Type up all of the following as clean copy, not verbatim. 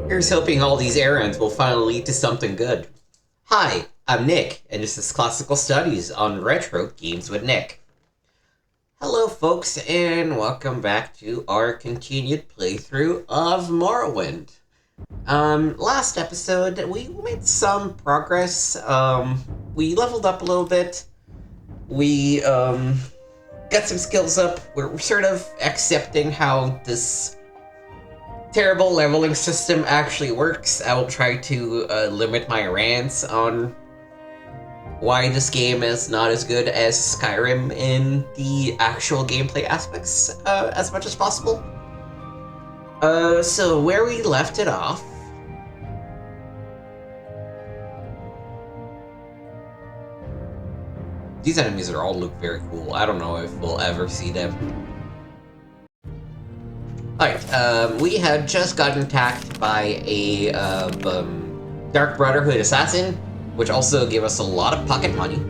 Here's hoping all these errands will finally lead to something good. Hi, I'm Nick, and this is Classical Studies on Retro Games with Nick. Hello folks, and welcome back to our continued playthrough of Morrowind. Last episode, we made some progress. We leveled up a little bit. We, got some skills up. We're sort of accepting how this terrible leveling system actually works. I will try to limit my rants on why this game is not as good as Skyrim in the actual gameplay aspects as much as possible. So where we left it off, these enemies all look very cool. I don't know if we'll ever see them. Alright, we had just gotten attacked by a Dark Brotherhood assassin, which also gave us a lot of pocket money.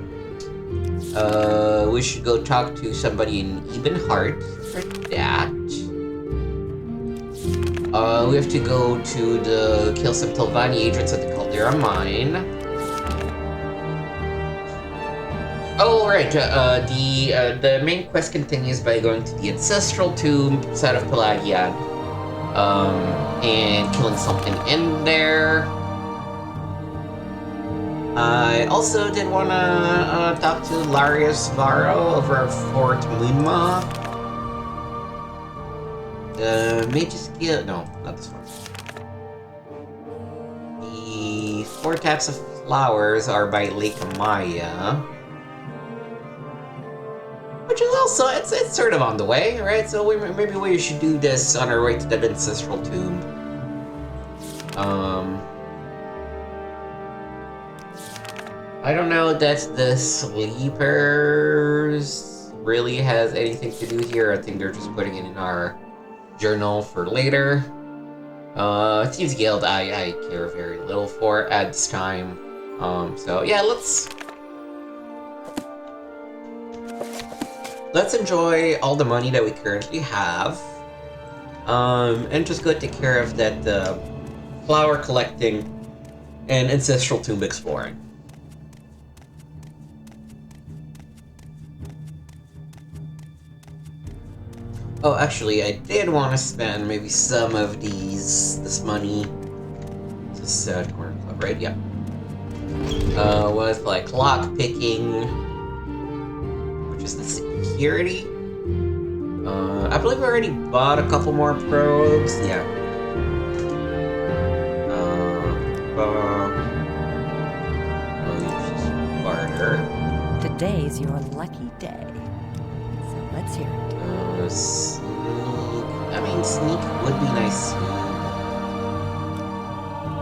We should go talk to somebody in Ebenheart for that. We have to go to kill some Telvanni agents at the Caldera mine. Oh, right, the main quest continues by going to the Ancestral Tomb outside of Pelagian, and killing something in there. I also did want to talk to Larius Varro over at Fort Moonma. Mage's Guild, no, not this one. The 4 Taps of Flowers are by Lake Maya. Which is also, it's sort of on the way, right? So maybe we should do this on our way to that Ancestral Tomb. I don't know that the Sleepers really has anything to do here. I think they're just putting it in our journal for later. Thieves Guild, I care very little for at this time. So yeah, let's enjoy all the money that we currently have, and just go take care of that flower collecting and Ancestral Tomb exploring. Oh, actually, I did want to spend maybe some of this money. This is Corner Club, right? Yeah. With like lock picking, which is the security. I believe we already bought a couple more probes. Yeah. Barter. Today's your lucky day. So let's hear it. Sneak. I mean, sneak would be nice.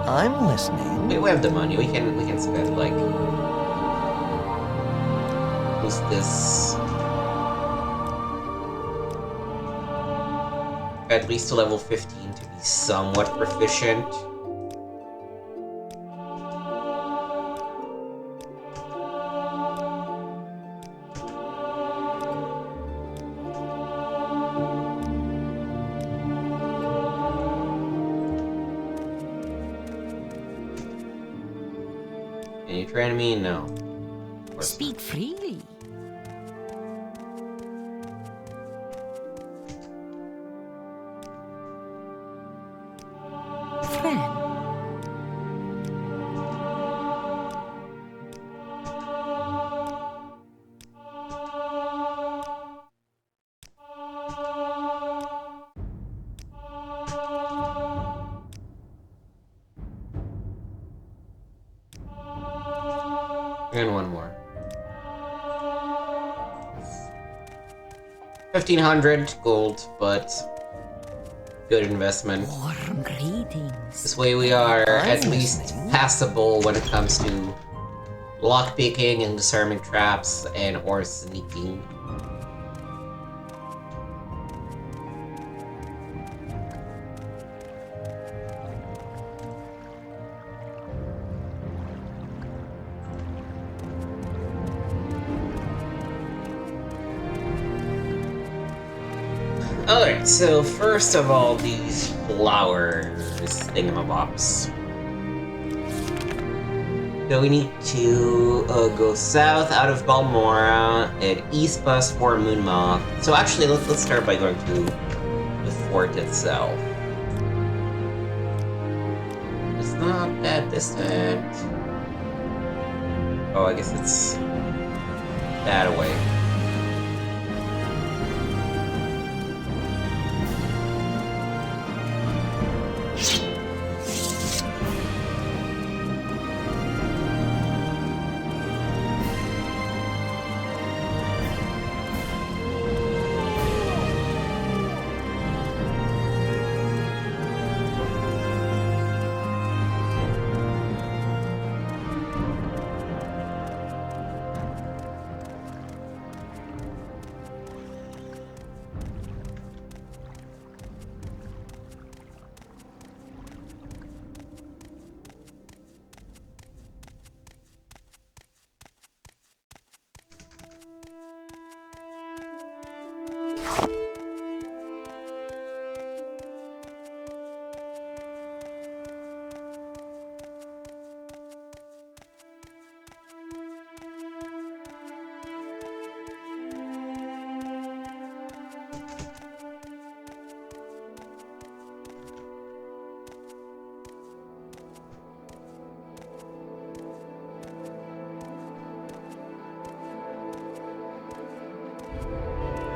I'm listening. We have the money. We can spend like. Who's this? At least to level 15 to be somewhat proficient. Can you train me? No. Speak freely. Friend. And one more. 1,500 gold, but good investment. Warm greetings. This way we are at least passable when it comes to lockpicking and disarming traps and or sneaking. Alright, so first of all, these flowers thingamabobs. So we need to go south out of Balmora and east past for Moonmoth. So actually, let's start by going to the fort itself. It's not that distant. Oh, I guess it's that away.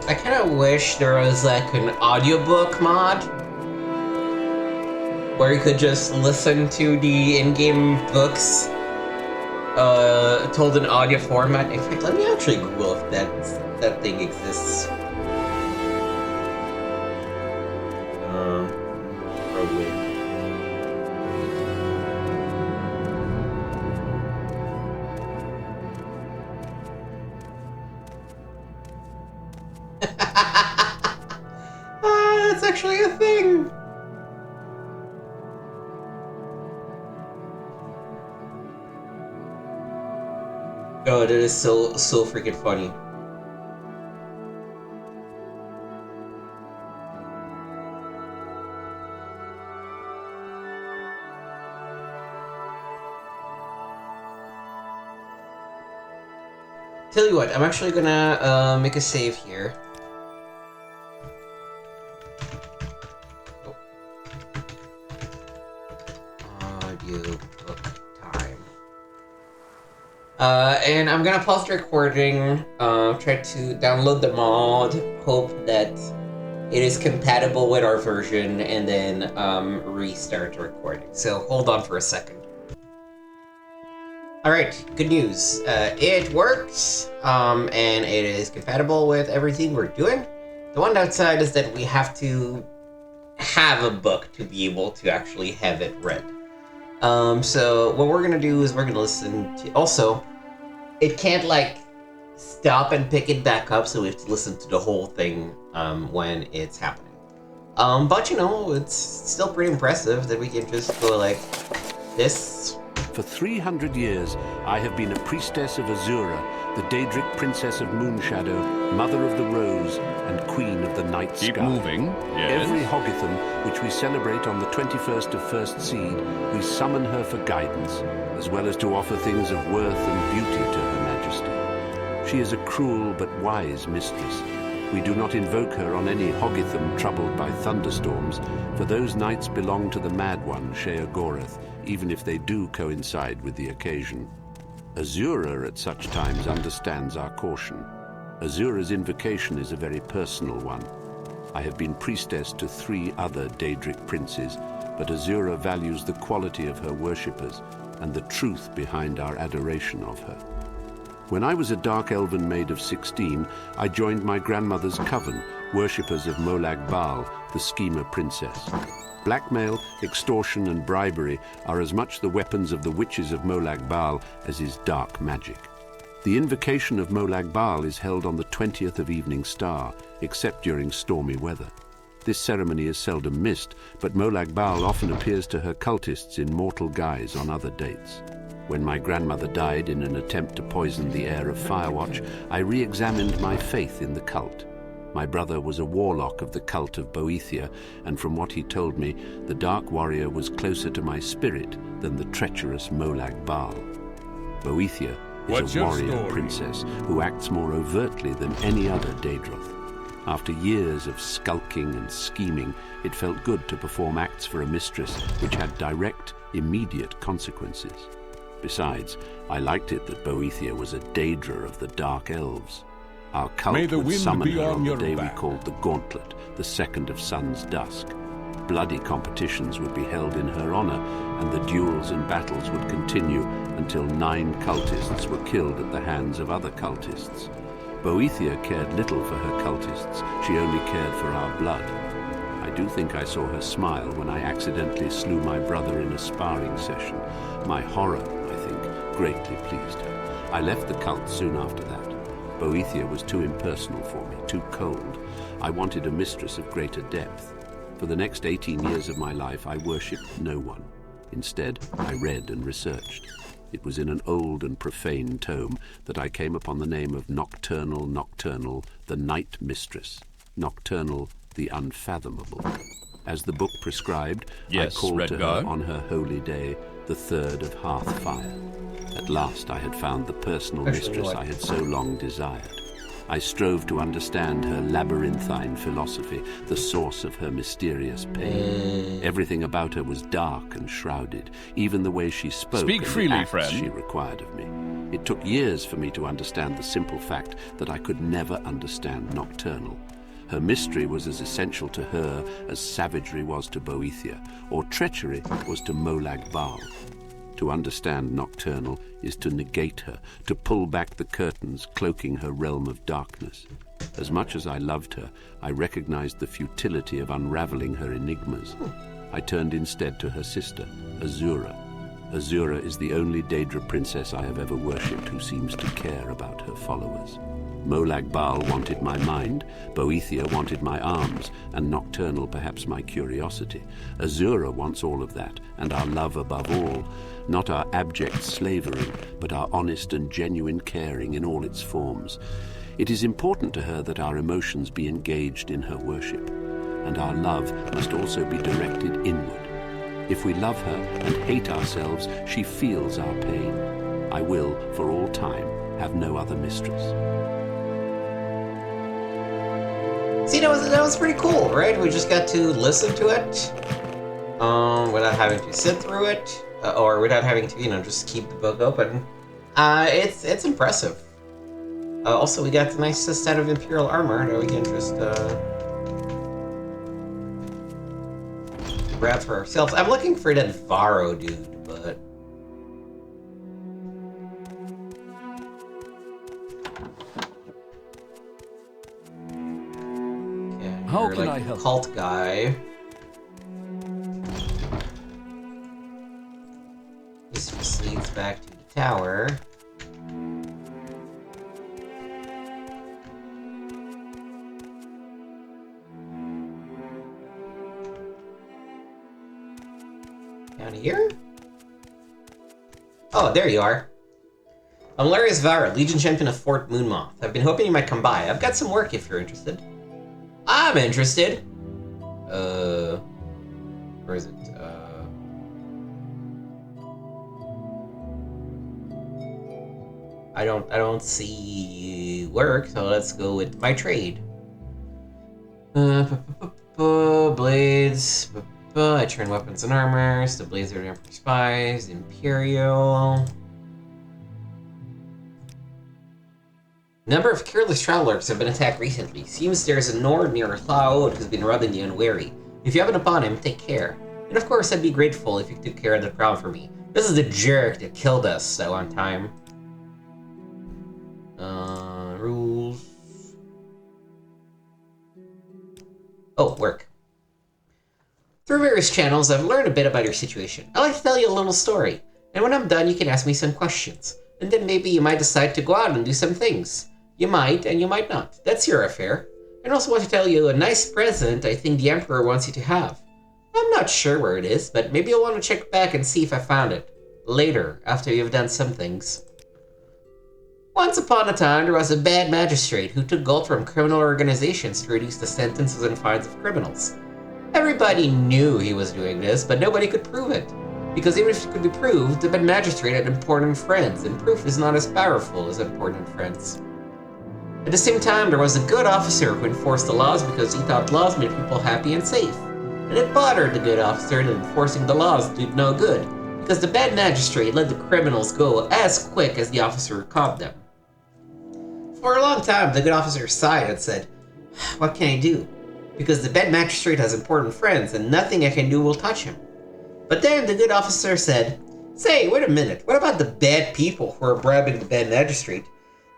I kind of wish there was like an audiobook mod where you could just listen to the in-game books told in audio format. In fact, let me actually Google if that thing exists. Probably. That's actually a thing. Oh, that is so freaking funny. Tell you what, I'm actually gonna make a save here. Audiobook time. And I'm gonna pause the recording, try to download the mod, hope that it is compatible with our version, and then restart the recording. So hold on for a second. Alright, good news. It works, and it is compatible with everything we're doing. The one downside is that we have to have a book to be able to actually have it read. So what we're gonna do is we're gonna listen to... Also, it can't, like, stop and pick it back up, so we have to listen to the whole thing when it's happening. But, you know, it's still pretty impressive that we can just go like this. For 300 years, I have been a priestess of Azura, the Daedric princess of Moonshadow, mother of the Rose, and queen of the night sky. Keep moving, yes. Every Hoggitham, which we celebrate on the 21st of First Seed, we summon her for guidance, as well as to offer things of worth and beauty to her majesty. She is a cruel but wise mistress. We do not invoke her on any Hoggitham troubled by thunderstorms, for those nights belong to the Mad One, Sheogorath, even if they do coincide with the occasion. Azura at such times understands our caution. Azura's invocation is a very personal one. I have been priestess to 3 other Daedric princes, but Azura values the quality of her worshippers and the truth behind our adoration of her. When I was a dark elven maid of 16, I joined my grandmother's coven, worshippers of Molag Bal, the schemer princess. Blackmail, extortion, and bribery are as much the weapons of the witches of Molag Bal as is dark magic. The invocation of Molag Bal is held on the 20th of Evening Star, except during stormy weather. This ceremony is seldom missed, but Molag Bal often appears to her cultists in mortal guise on other dates. When my grandmother died in an attempt to poison the air of Firewatch, I re-examined my faith in the cult. My brother was a warlock of the cult of Boethia, and from what he told me, the Dark Warrior was closer to my spirit than the treacherous Molag Bal. Boethia is a warrior princess who acts more overtly than any other Daedroth. After years of skulking and scheming, it felt good to perform acts for a mistress which had direct, immediate consequences. Besides, I liked it that Boethia was a Daedra of the Dark Elves. Our cult would summon her on the day we called the Gauntlet, the second of Sun's dusk. Bloody competitions would be held in her honor, and the duels and battles would continue until 9 cultists were killed at the hands of other cultists. Boethia cared little for her cultists. She only cared for our blood. I do think I saw her smile when I accidentally slew my brother in a sparring session. My horror, I think, greatly pleased her. I left the cult soon after that. Boethia was too impersonal for me, too cold. I wanted a mistress of greater depth. For the next 18 years of my life, I worshipped no one. Instead, I read and researched. It was in an old and profane tome that I came upon the name of Nocturnal, the Night Mistress. Nocturnal, the Unfathomable. As the book prescribed, I called to her on her holy day, the 3rd of Hearthfire. At last I had found the personal mistress I had so long desired. I strove to understand her labyrinthine philosophy, the source of her mysterious pain. Everything about her was dark and shrouded, even the way she spoke. Speak freely, friend. She required of me. It took years for me to understand the simple fact that I could never understand Nocturnal. Her mystery was as essential to her as savagery was to Boethia, or treachery was to Molag Bal. To understand Nocturnal is to negate her, to pull back the curtains cloaking her realm of darkness. As much as I loved her, I recognized the futility of unraveling her enigmas. I turned instead to her sister, Azura. Azura is the only Daedra princess I have ever worshipped who seems to care about her followers. Molag Bal wanted my mind, Boethia wanted my arms, and Nocturnal perhaps my curiosity. Azura wants all of that, and our love above all, not our abject slavery, but our honest and genuine caring in all its forms. It is important to her that our emotions be engaged in her worship, and our love must also be directed inward. If we love her and hate ourselves, she feels our pain. I will, for all time, have no other mistress. See, that was pretty cool, right? We just got to listen to it, without having to sit through it, or without having to, just keep the book open. It's impressive. Also, we got the nice set of Imperial armor that we can just grab for ourselves. I'm looking for that Varro dude, but How can I like help? Cult guy. This just leads back to the tower. Down here? Oh, there you are. I'm Larius Vara, Legion Champion of Fort Moonmoth. I've been hoping you might come by. I've got some work if you're interested. I'm interested. Where is it? I don't see work, so let's go with my trade. Blades. I turn weapons and armors. The blades are for spies. Imperial. Number of careless travelers have been attacked recently. Seems there's a Nord near Hlaod who's been robbing the unwary. If you happen upon him, take care. And of course, I'd be grateful if you took care of the crown for me. This is the jerk that killed us that one time. Rules. Oh, work. Through various channels, I've learned a bit about your situation. I'd like to tell you a little story. And when I'm done, you can ask me some questions. And then maybe you might decide to go out and do some things. You might, and you might not. That's your affair. I also want to tell you a nice present I think the Emperor wants you to have. I'm not sure where it is, but maybe you'll want to check back and see if I found it. Later, after you've done some things. Once upon a time, there was a bad magistrate who took gold from criminal organizations to reduce the sentences and fines of criminals. Everybody knew he was doing this, but nobody could prove it. Because even if it could be proved, the bad magistrate had important friends, and proof is not as powerful as important friends. At the same time, there was a good officer who enforced the laws because he thought laws made people happy and safe. And it bothered the good officer that enforcing the laws did no good, because the bad magistrate let the criminals go as quick as the officer caught them. For a long time, the good officer sighed and said, "What can I do? Because the bad magistrate has important friends, and nothing I can do will touch him." But then the good officer said, "Say, wait a minute, what about the bad people who are bribing the bad magistrate?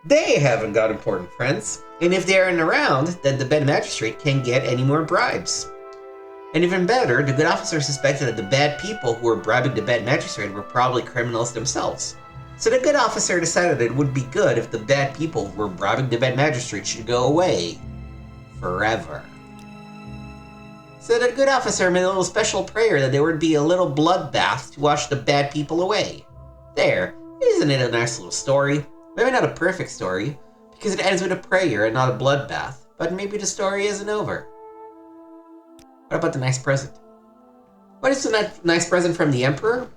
They haven't got important friends, and if they aren't around, then the bad magistrate can't get any more bribes." And even better, the good officer suspected that the bad people who were bribing the bad magistrate were probably criminals themselves. So the good officer decided it would be good if the bad people who were bribing the bad magistrate should go away. Forever. So the good officer made a little special prayer that there would be a little bloodbath to wash the bad people away. There, isn't it a nice little story? Maybe not a perfect story, because it ends with a prayer and not a bloodbath, but maybe the story isn't over. What about the nice present? What is the nice present from the Emperor?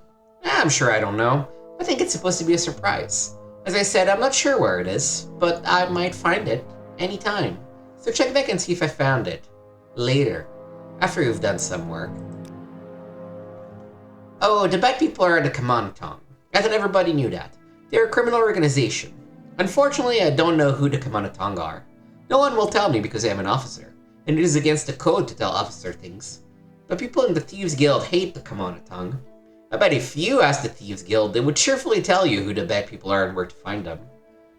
I'm sure I don't know. I think it's supposed to be a surprise. As I said, I'm not sure where it is, but I might find it anytime. So check back and see if I found it. Later, after you've done some work. Oh, the bad people are the Camonna Tong. I thought everybody knew that. They're a criminal organization. Unfortunately, I don't know who the Camonna Tong are. No one will tell me because I am an officer, and it is against the code to tell officer things. But people in the Thieves Guild hate the Camonna Tong. I bet if you asked the Thieves Guild, they would cheerfully tell you who the bad people are and where to find them.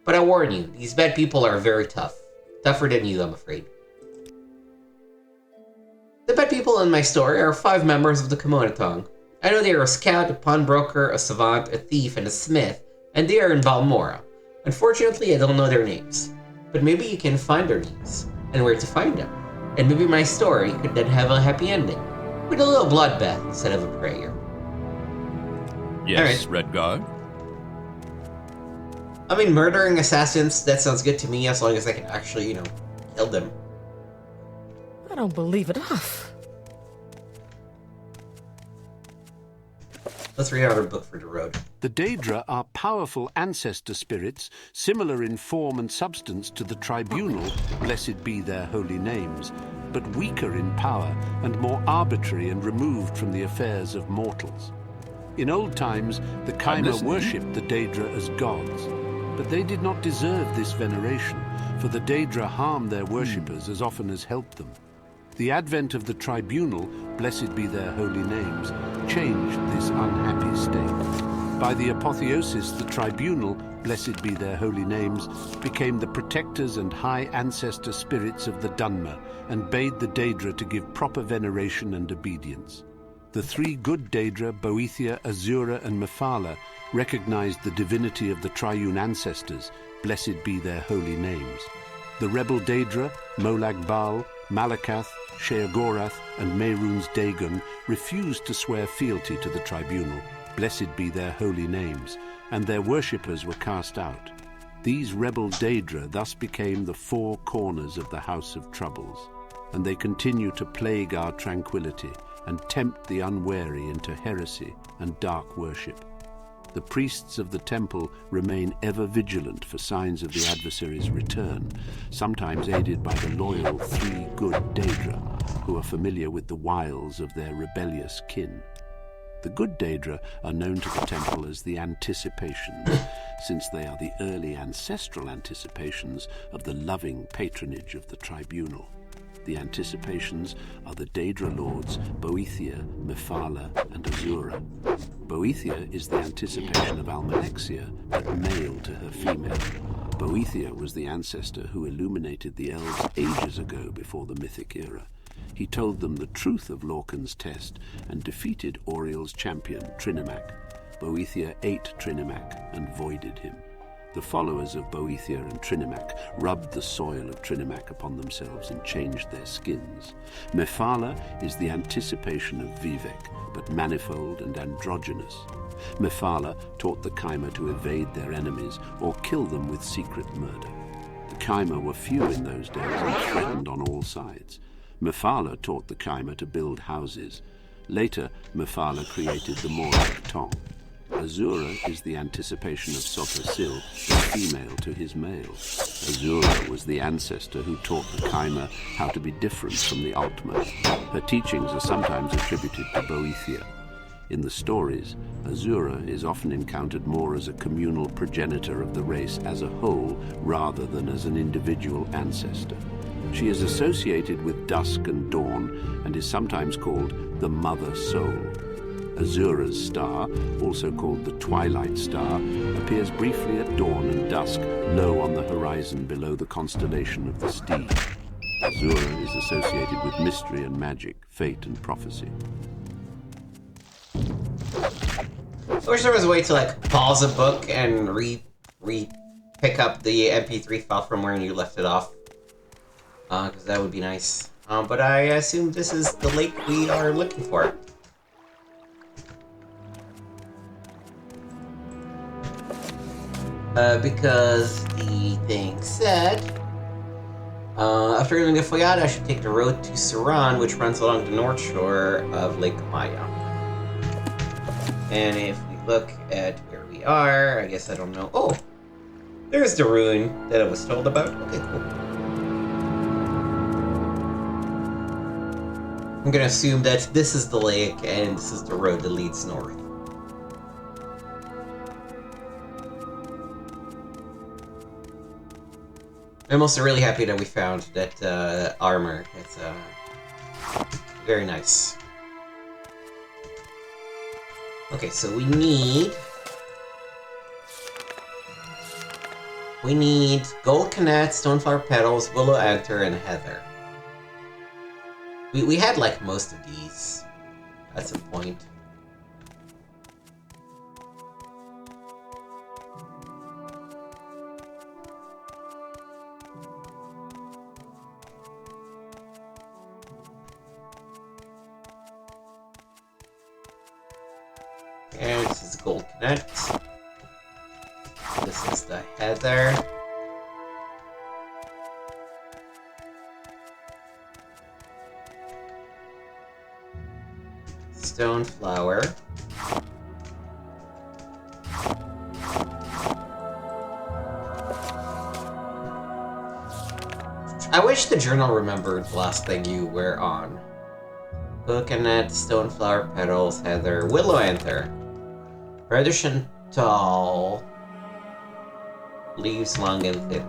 But I warn you, these bad people are very tough. Tougher than you, I'm afraid. The bad people in my story are 5 members of the Camonna Tong. I know they are a scout, a pawnbroker, a savant, a thief, and a smith, and they are in Balmora. Unfortunately, I don't know their names. But maybe you can find their names, and where to find them. And maybe my story could then have a happy ending, with a little bloodbath instead of a prayer. Yes, right. Redguard? I mean, murdering assassins, that sounds good to me as long as I can actually, kill them. I don't believe it. Let's read another book for the road. The Daedra are powerful ancestor spirits, similar in form and substance to the Tribunal, blessed be their holy names, but weaker in power and more arbitrary and removed from the affairs of mortals. In old times, the Kaima worshipped the Daedra as gods, but they did not deserve this veneration, for the Daedra harmed their worshippers as often as helped them. The advent of the Tribunal, blessed be their holy names, changed this unhappy state. By the apotheosis, the Tribunal, blessed be their holy names, became the protectors and high ancestor spirits of the Dunmer, and bade the Daedra to give proper veneration and obedience. The 3 good Daedra, Boethia, Azura, and Mephala, recognized the divinity of the triune ancestors, blessed be their holy names. The rebel Daedra, Molag Bal, Malakath, Sheogorath, and Mehrunes Dagon refused to swear fealty to the Tribunal, blessed be their holy names, and their worshippers were cast out. These rebel Daedra thus became the 4 corners of the House of Troubles, and they continue to plague our tranquility and tempt the unwary into heresy and dark worship. The priests of the temple remain ever vigilant for signs of the adversary's return, sometimes aided by the loyal 3 good Daedra, who are familiar with the wiles of their rebellious kin. The good Daedra are known to the temple as the Anticipations, since they are the early ancestral anticipations of the loving patronage of the Tribunal. The Anticipations are the Daedra lords Boethia, Mephala, and Azura. Boethia is the anticipation of Almalexia, but male to her female. Boethia was the ancestor who illuminated the elves ages ago before the mythic era. He told them the truth of Lorcan's test and defeated Auriel's champion, Trinimac. Boethia ate Trinimac and voided him. The followers of Boethia and Trinimac rubbed the soil of Trinimac upon themselves and changed their skins. Mephala is the anticipation of Vivec, but manifold and androgynous. Mephala taught the Kaima to evade their enemies or kill them with secret murder. The Kaima were few in those days and threatened on all sides. Mephala taught the Kaima to build houses. Later, Mephala created the Morrowind Tong. Azura is the anticipation of Sotasil, the female to his male. Azura was the ancestor who taught the Kaima how to be different from the Altmer. Her teachings are sometimes attributed to Boethia. In the stories, Azura is often encountered more as a communal progenitor of the race as a whole rather than as an individual ancestor. She is associated with dusk and dawn and is sometimes called the Mother Soul. Azura's star, also called the Twilight Star, appears briefly at dawn and dusk, low on the horizon below the constellation of the Steed. Azura is associated with mystery and magic, fate and prophecy. I wish there was a way to like pause a book and pick up the MP3 file from where you left it off, because that would be nice. But I assume this is the lake we are looking for. Because the thing said, after getting a Foyada, I should take the road to Saran, which runs along the north shore of Lake Maya. And if we look at where we are, I guess I don't know. Oh, there's the ruin that I was told about. Okay, cool. I'm gonna assume that this is the lake and this is the road that leads north. I'm also really happy that we found that armor. It's very nice. Okay, so we need gold Cannet, stoneflower petals, willow anther, and heather. We had like most of these at some point. And this is gold Cannet. This is the heather. Stone flower. I wish the journal remembered the last thing you were on. Coconut, stone flower petals, heather, willow anther. Reddish tall. Leaves long and thin.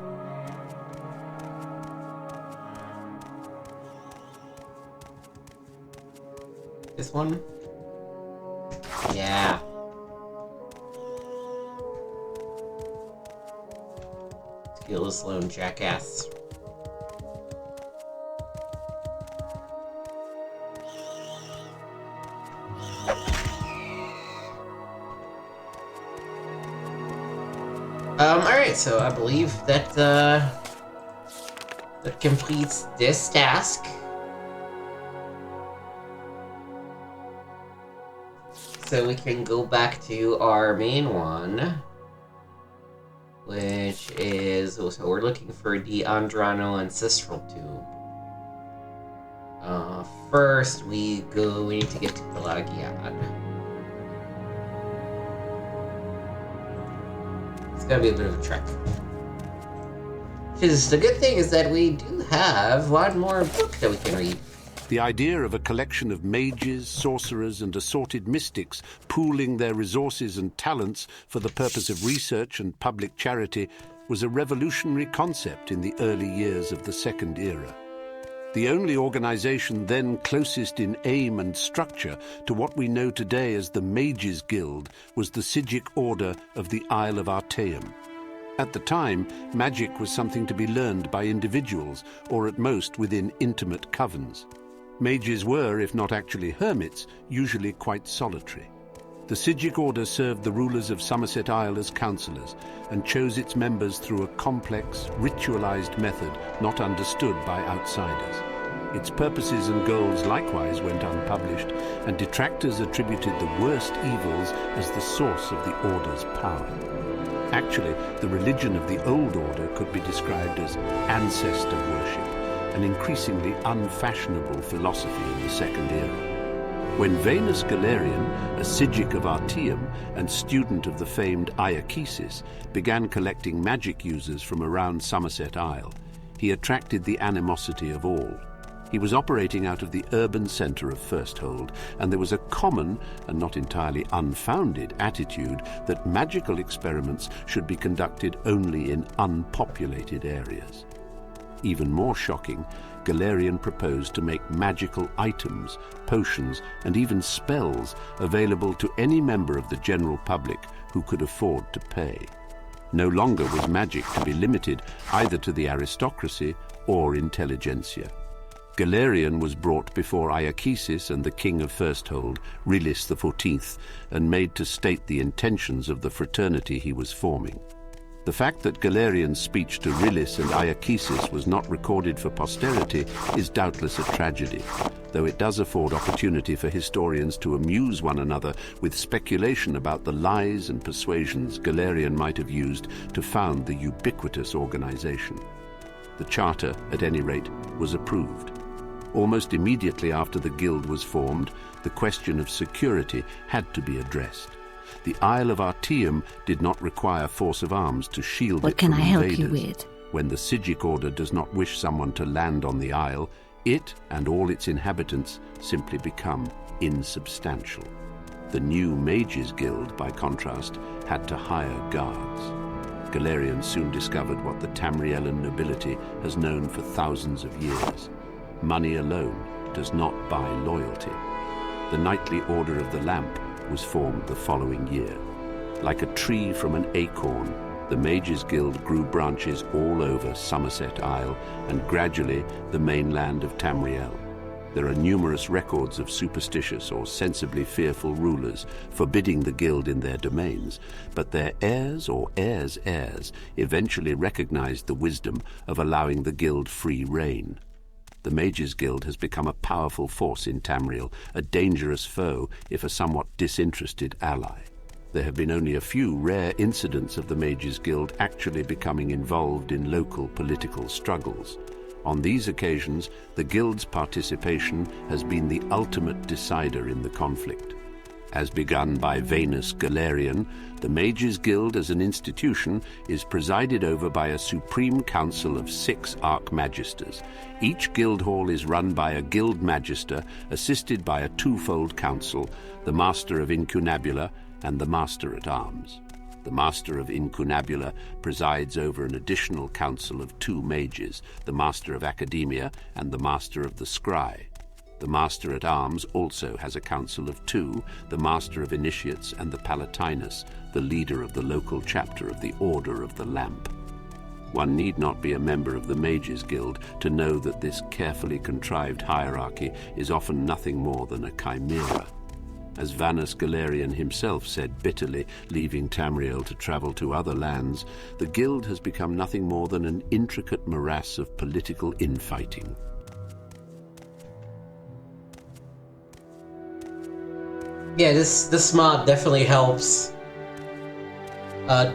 This one? Yeah. Kill this lone jackass. Alright, so I believe that, that completes this task. So we can go back to our main one, which is, so we're looking for the Ancestral Tomb. First we need to get to Pelagiad. It's gonna be a bit of a trek. Because the good thing is that we do have one more book that we can read. The idea of a collection of mages, sorcerers, and assorted mystics pooling their resources and talents for the purpose of research and public charity was a revolutionary concept in the early years of the Second Era. The only organization then closest in aim and structure to what we know today as the Mages Guild was the Psijic Order of the Isle of Artaeum. At the time, magic was something to be learned by individuals, or at most within intimate covens. Mages were, if not actually hermits, usually quite solitary. The Psijic Order served the rulers of Somerset Isle as councillors and chose its members through a complex, ritualized method not understood by outsiders. Its purposes and goals likewise went unpublished, and detractors attributed the worst evils as the source of the Order's power. Actually, the religion of the Old Order could be described as ancestor worship, an increasingly unfashionable philosophy in the Second Era. When Venus Galerian, a Sigic of Artium and student of the famed Iachesis, began collecting magic users from around Somerset Isle, he attracted the animosity of all. He was operating out of the urban centre of Firsthold, and there was a common, and not entirely unfounded, attitude that magical experiments should be conducted only in unpopulated areas. Even more shocking, Galerian proposed to make magical items, potions, and even spells available to any member of the general public who could afford to pay. No longer was magic to be limited either to the aristocracy or intelligentsia. Galerian was brought before Iachesis and the king of Firsthold, Rilis XIV, and made to state the intentions of the fraternity he was forming. The fact that Galerian's speech to Rilis and Iachesis was not recorded for posterity is doubtless a tragedy, though it does afford opportunity for historians to amuse one another with speculation about the lies and persuasions Galerian might have used to found the ubiquitous organization. The charter, at any rate, was approved. Almost immediately after the guild was formed, the question of security had to be addressed. The Isle of Artium did not require force of arms to shield it from invaders. What can I help you with? When the Sigic Order does not wish someone to land on the isle, it and all its inhabitants simply become insubstantial. The new Mages Guild, by contrast, had to hire guards. Galerian soon discovered what the Tamriellan nobility has known for thousands of years. Money alone does not buy loyalty. The Knightly Order of the Lamp was formed the following year. Like a tree from an acorn, the Mages Guild grew branches all over Somerset Isle and gradually the mainland of Tamriel. There are numerous records of superstitious or sensibly fearful rulers forbidding the guild in their domains, but their heirs or heirs' heirs eventually recognized the wisdom of allowing the guild free rein. The Mages Guild has become a powerful force in Tamriel, a dangerous foe if a somewhat disinterested ally. There have been only a few rare incidents of the Mages Guild actually becoming involved in local political struggles. On these occasions, the Guild's participation has been the ultimate decider in the conflict. As begun by Venus Galerian, the Mages Guild as an institution is presided over by a supreme council of 6 Archmagisters. Each guild hall is run by a guild magister assisted by a twofold council, the Master of Incunabula and the Master at Arms. The Master of Incunabula presides over an additional council of 2 mages, the Master of Academia and the Master of the Scry. The Master at Arms also has a council of 2, the Master of Initiates and the Palatinus, the leader of the local chapter of the Order of the Lamp. One need not be a member of the Mages Guild to know that this carefully contrived hierarchy is often nothing more than a chimera. As Vanus Galerian himself said bitterly, leaving Tamriel to travel to other lands, the guild has become nothing more than an intricate morass of political infighting. Yeah, this mod definitely helps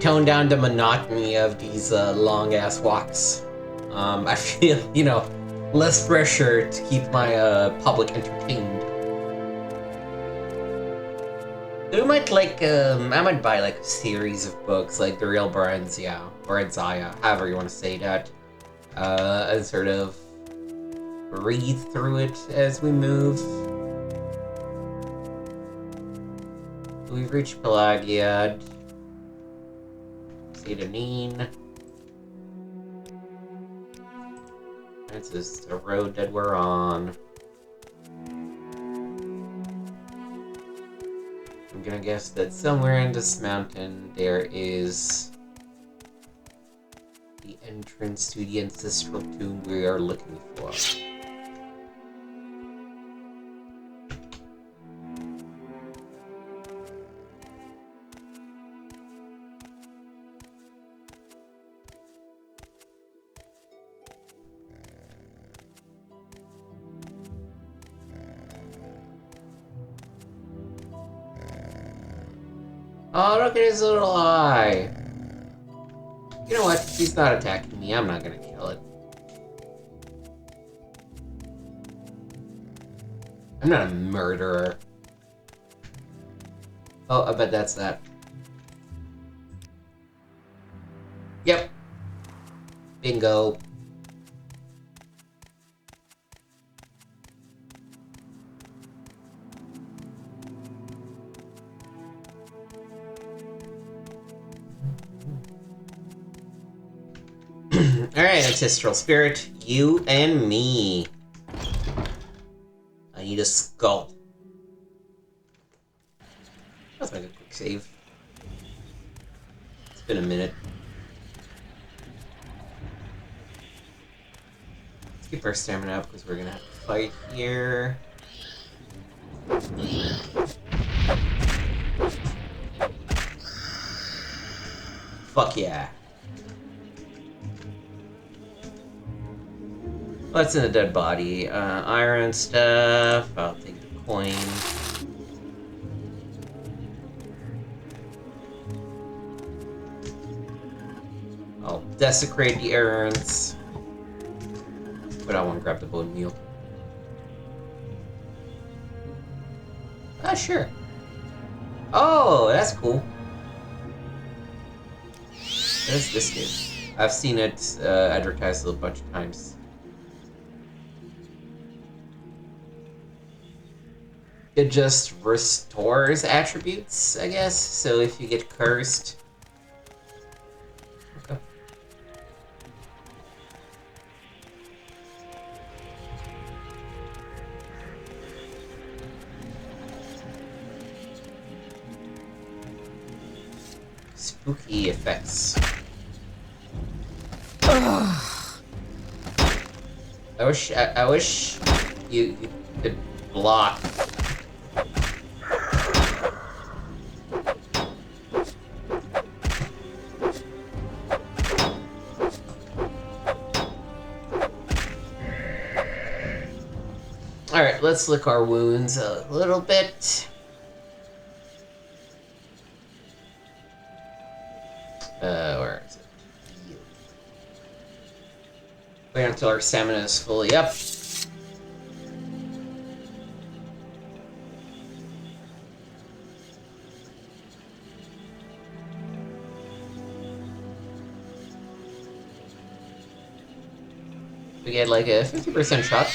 tone down the monotony of these long-ass walks. I feel, less pressure to keep my public entertained. I might buy like a series of books, like the Real Barenzia, however you want to say that, and sort of read through it as we move. We've reached Pelagiad. Sedanine. This is the road that we're on. I'm gonna guess that somewhere in this mountain there is the entrance to the Ancestral Tomb we are looking for. Oh, look at his little eye. You know what? He's not attacking me. I'm not gonna kill it. I'm not a murderer. Oh, I bet that's that. Yep. Bingo. Alright, Ancestral Spirit, you and me. I need a skull. Let's make a quick save. It's been a minute. Let's keep our stamina up because we're gonna have to fight here. Fuck yeah. What's in a dead body? Iron stuff. I'll take the coin. I'll desecrate the urns. But I want to grab the bone meal. Ah, sure. Oh, that's cool. What does this do? I've seen it advertised a bunch of times. It just restores attributes, I guess. So if you get cursed. Okay. Spooky effects. I wish you could block. Alright, let's lick our wounds a little bit. Where is it? Wait until our stamina is fully up. We get like a 50% shot.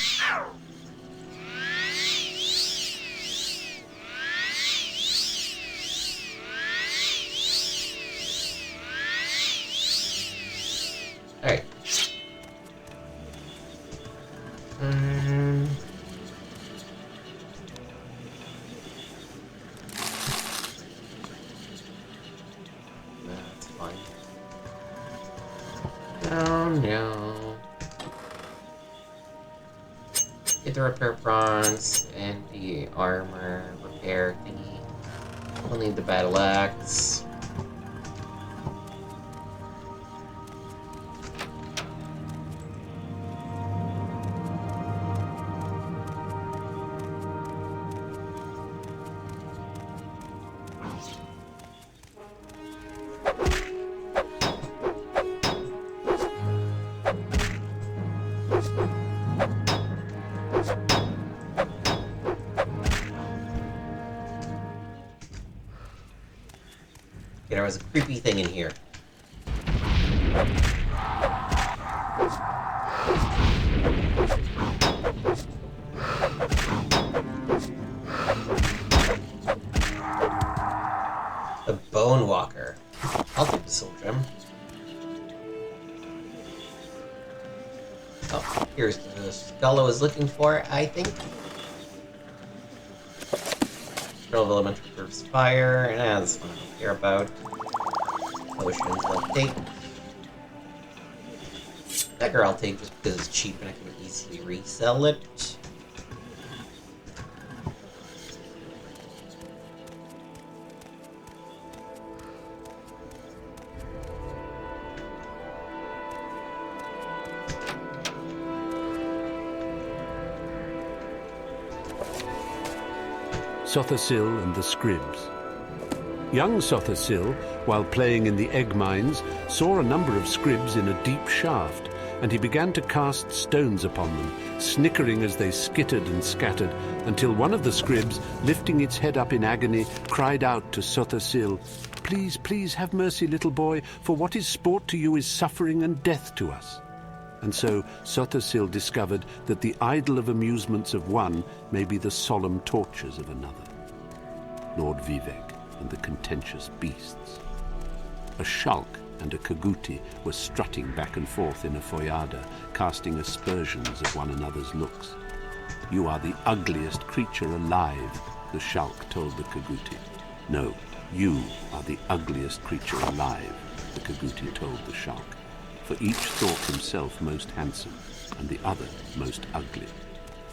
Alright. That's fine. Oh no. Get the repair bronze and the armor repair thingy. We'll need the battle axe. There was a creepy thing in here. A bone walker. I'll take the soul gem. Oh, here's the skull I was looking for, I think. Control of elemental curves fire, and that's one I don't care about. Potions I'll take. Dagger I'll take just because it's cheap and I can easily resell it. Sothasil and the Scribs. Young Sothersill, while playing in the egg mines, saw a number of scribs in a deep shaft, and he began to cast stones upon them, snickering as they skittered and scattered, until one of the scribs, lifting its head up in agony, cried out to Sothersill, "Please, please have mercy, little boy, for what is sport to you is suffering and death to us." And so Sothersill discovered that the idle of amusements of one may be the solemn tortures of another. Lord Vivec and the contentious beasts. A shulk and a caguti were strutting back and forth in a foyada, casting aspersions of one another's looks. "You are the ugliest creature alive," the shulk told the caguti. "No, you are the ugliest creature alive," the caguti told the shulk, for each thought himself most handsome and the other most ugly.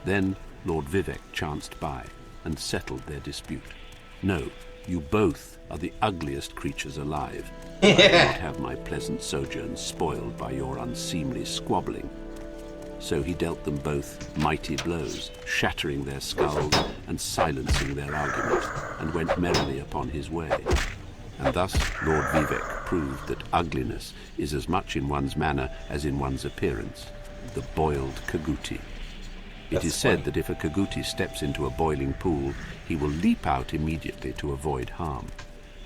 Then Lord Vivec chanced by and settled their dispute. "No, you both are the ugliest creatures alive. I will not have my pleasant sojourn spoiled by your unseemly squabbling." So he dealt them both mighty blows, shattering their skulls and silencing their argument, and went merrily upon his way. And thus Lord Vivec proved that ugliness is as much in one's manner as in one's appearance. The boiled caguti. It is said that if a caguti steps into a boiling pool, he will leap out immediately to avoid harm.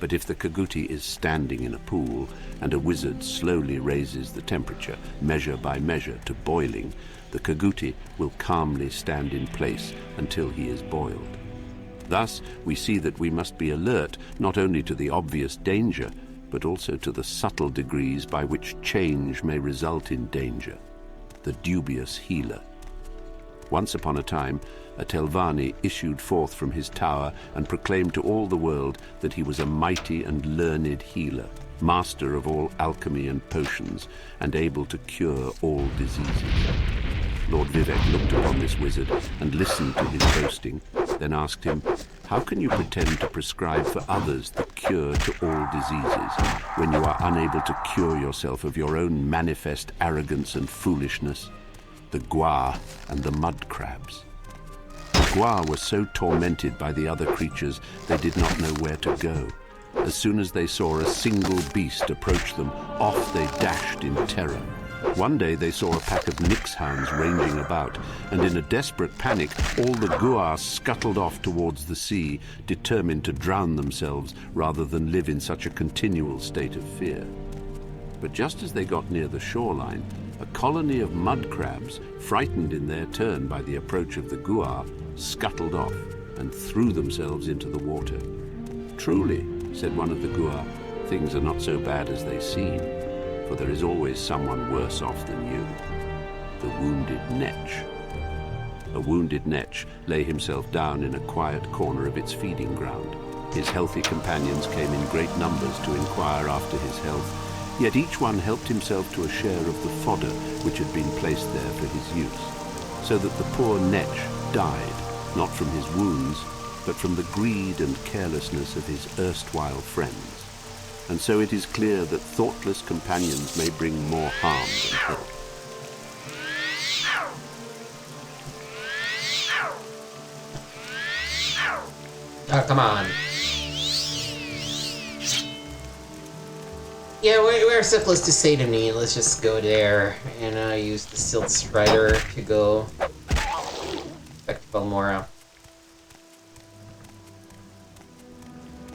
But if the caguti is standing in a pool, and a wizard slowly raises the temperature, measure by measure, to boiling, the caguti will calmly stand in place until he is boiled. Thus we see that we must be alert not only to the obvious danger, but also to the subtle degrees by which change may result in danger. The dubious healer. Once upon a time, a Telvanni issued forth from his tower and proclaimed to all the world that he was a mighty and learned healer, master of all alchemy and potions, and able to cure all diseases. Lord Vivec looked upon this wizard and listened to his boasting, then asked him, "How can you pretend to prescribe for others the cure to all diseases, when you are unable to cure yourself of your own manifest arrogance and foolishness?" The gua and the mud crabs. The gua were so tormented by the other creatures they did not know where to go. As soon as they saw a single beast approach them, off they dashed in terror. One day they saw a pack of nix hounds ranging about, and in a desperate panic all the gua scuttled off towards the sea, determined to drown themselves rather than live in such a continual state of fear. But just as they got near the shoreline, a colony of mud crabs, frightened in their turn by the approach of the gua, scuttled off and threw themselves into the water. "Truly," said one of the gua, "things are not so bad as they seem, for there is always someone worse off than you. The wounded netch." A wounded netch lay himself down in a quiet corner of its feeding ground. His healthy companions came in great numbers to inquire after his health, yet each one helped himself to a share of the fodder which had been placed there for his use, so that the poor netch died, not from his wounds, but from the greed and carelessness of his erstwhile friends. And so it is clear that thoughtless companions may bring more harm than help. Oh, come on. Yeah, we're supposed to say to me, let's just go there and use the Silt Strider to go back to Balmora.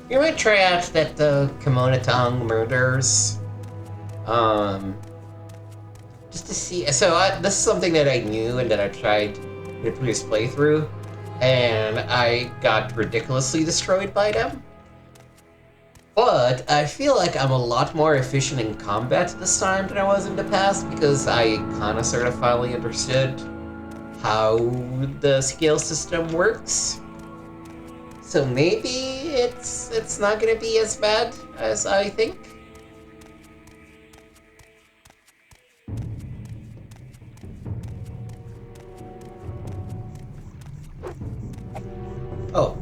You might try out that Camonna Tong murders. Just to see. So this is something that I knew and that I tried in a previous playthrough, and I got ridiculously destroyed by them. But I feel like I'm a lot more efficient in combat this time than I was in the past, because I kind of sort of finally understood how the skill system works. So maybe it's not gonna be as bad as I think. Oh,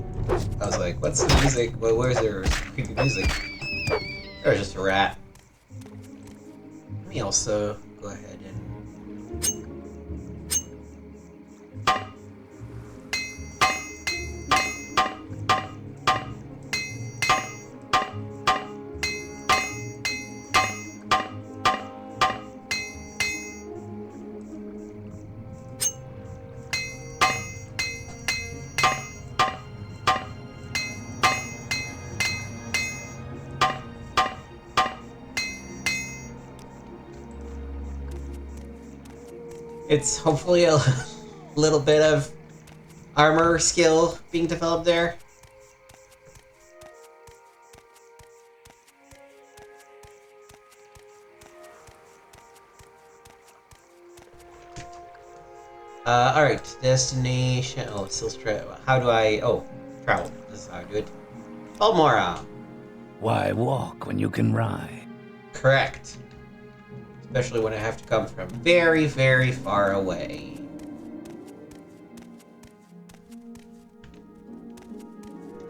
I was like, what's the music? Well, where's there creepy music? Or just a rat. Let me also go ahead and... It's hopefully a little bit of armor skill being developed there. Alright, destination. Oh, still how do I. Oh, travel. This is how I do it. Balmora. Why walk when you can ride? Correct. Especially when I have to come from very, very far away.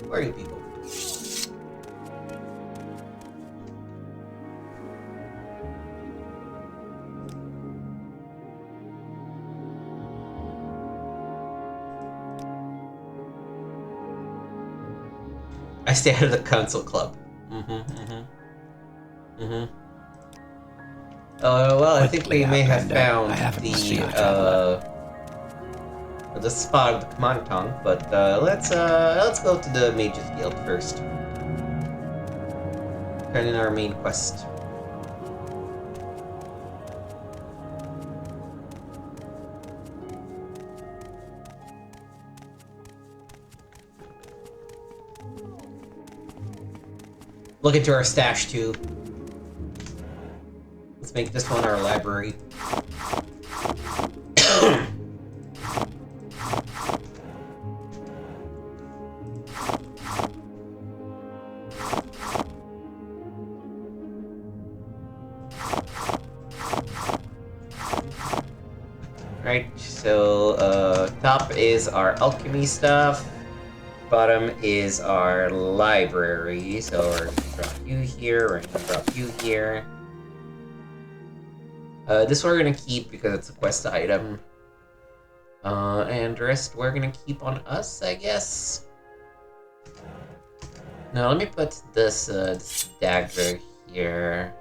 Where are you people? I stay out of the console club. Well, I think we may have found the spot of the Camonna Tong, but let's go to the Mages Guild first. Turn in our main quest. Look into our stash too. Let's make this one our library. Right, so top is our alchemy stuff. Bottom is our library, so we're gonna drop you here, we're gonna drop you here. This one we're gonna keep because it's a quest item. And the rest we're gonna keep on us, I guess. Now let me put this, this dagger here.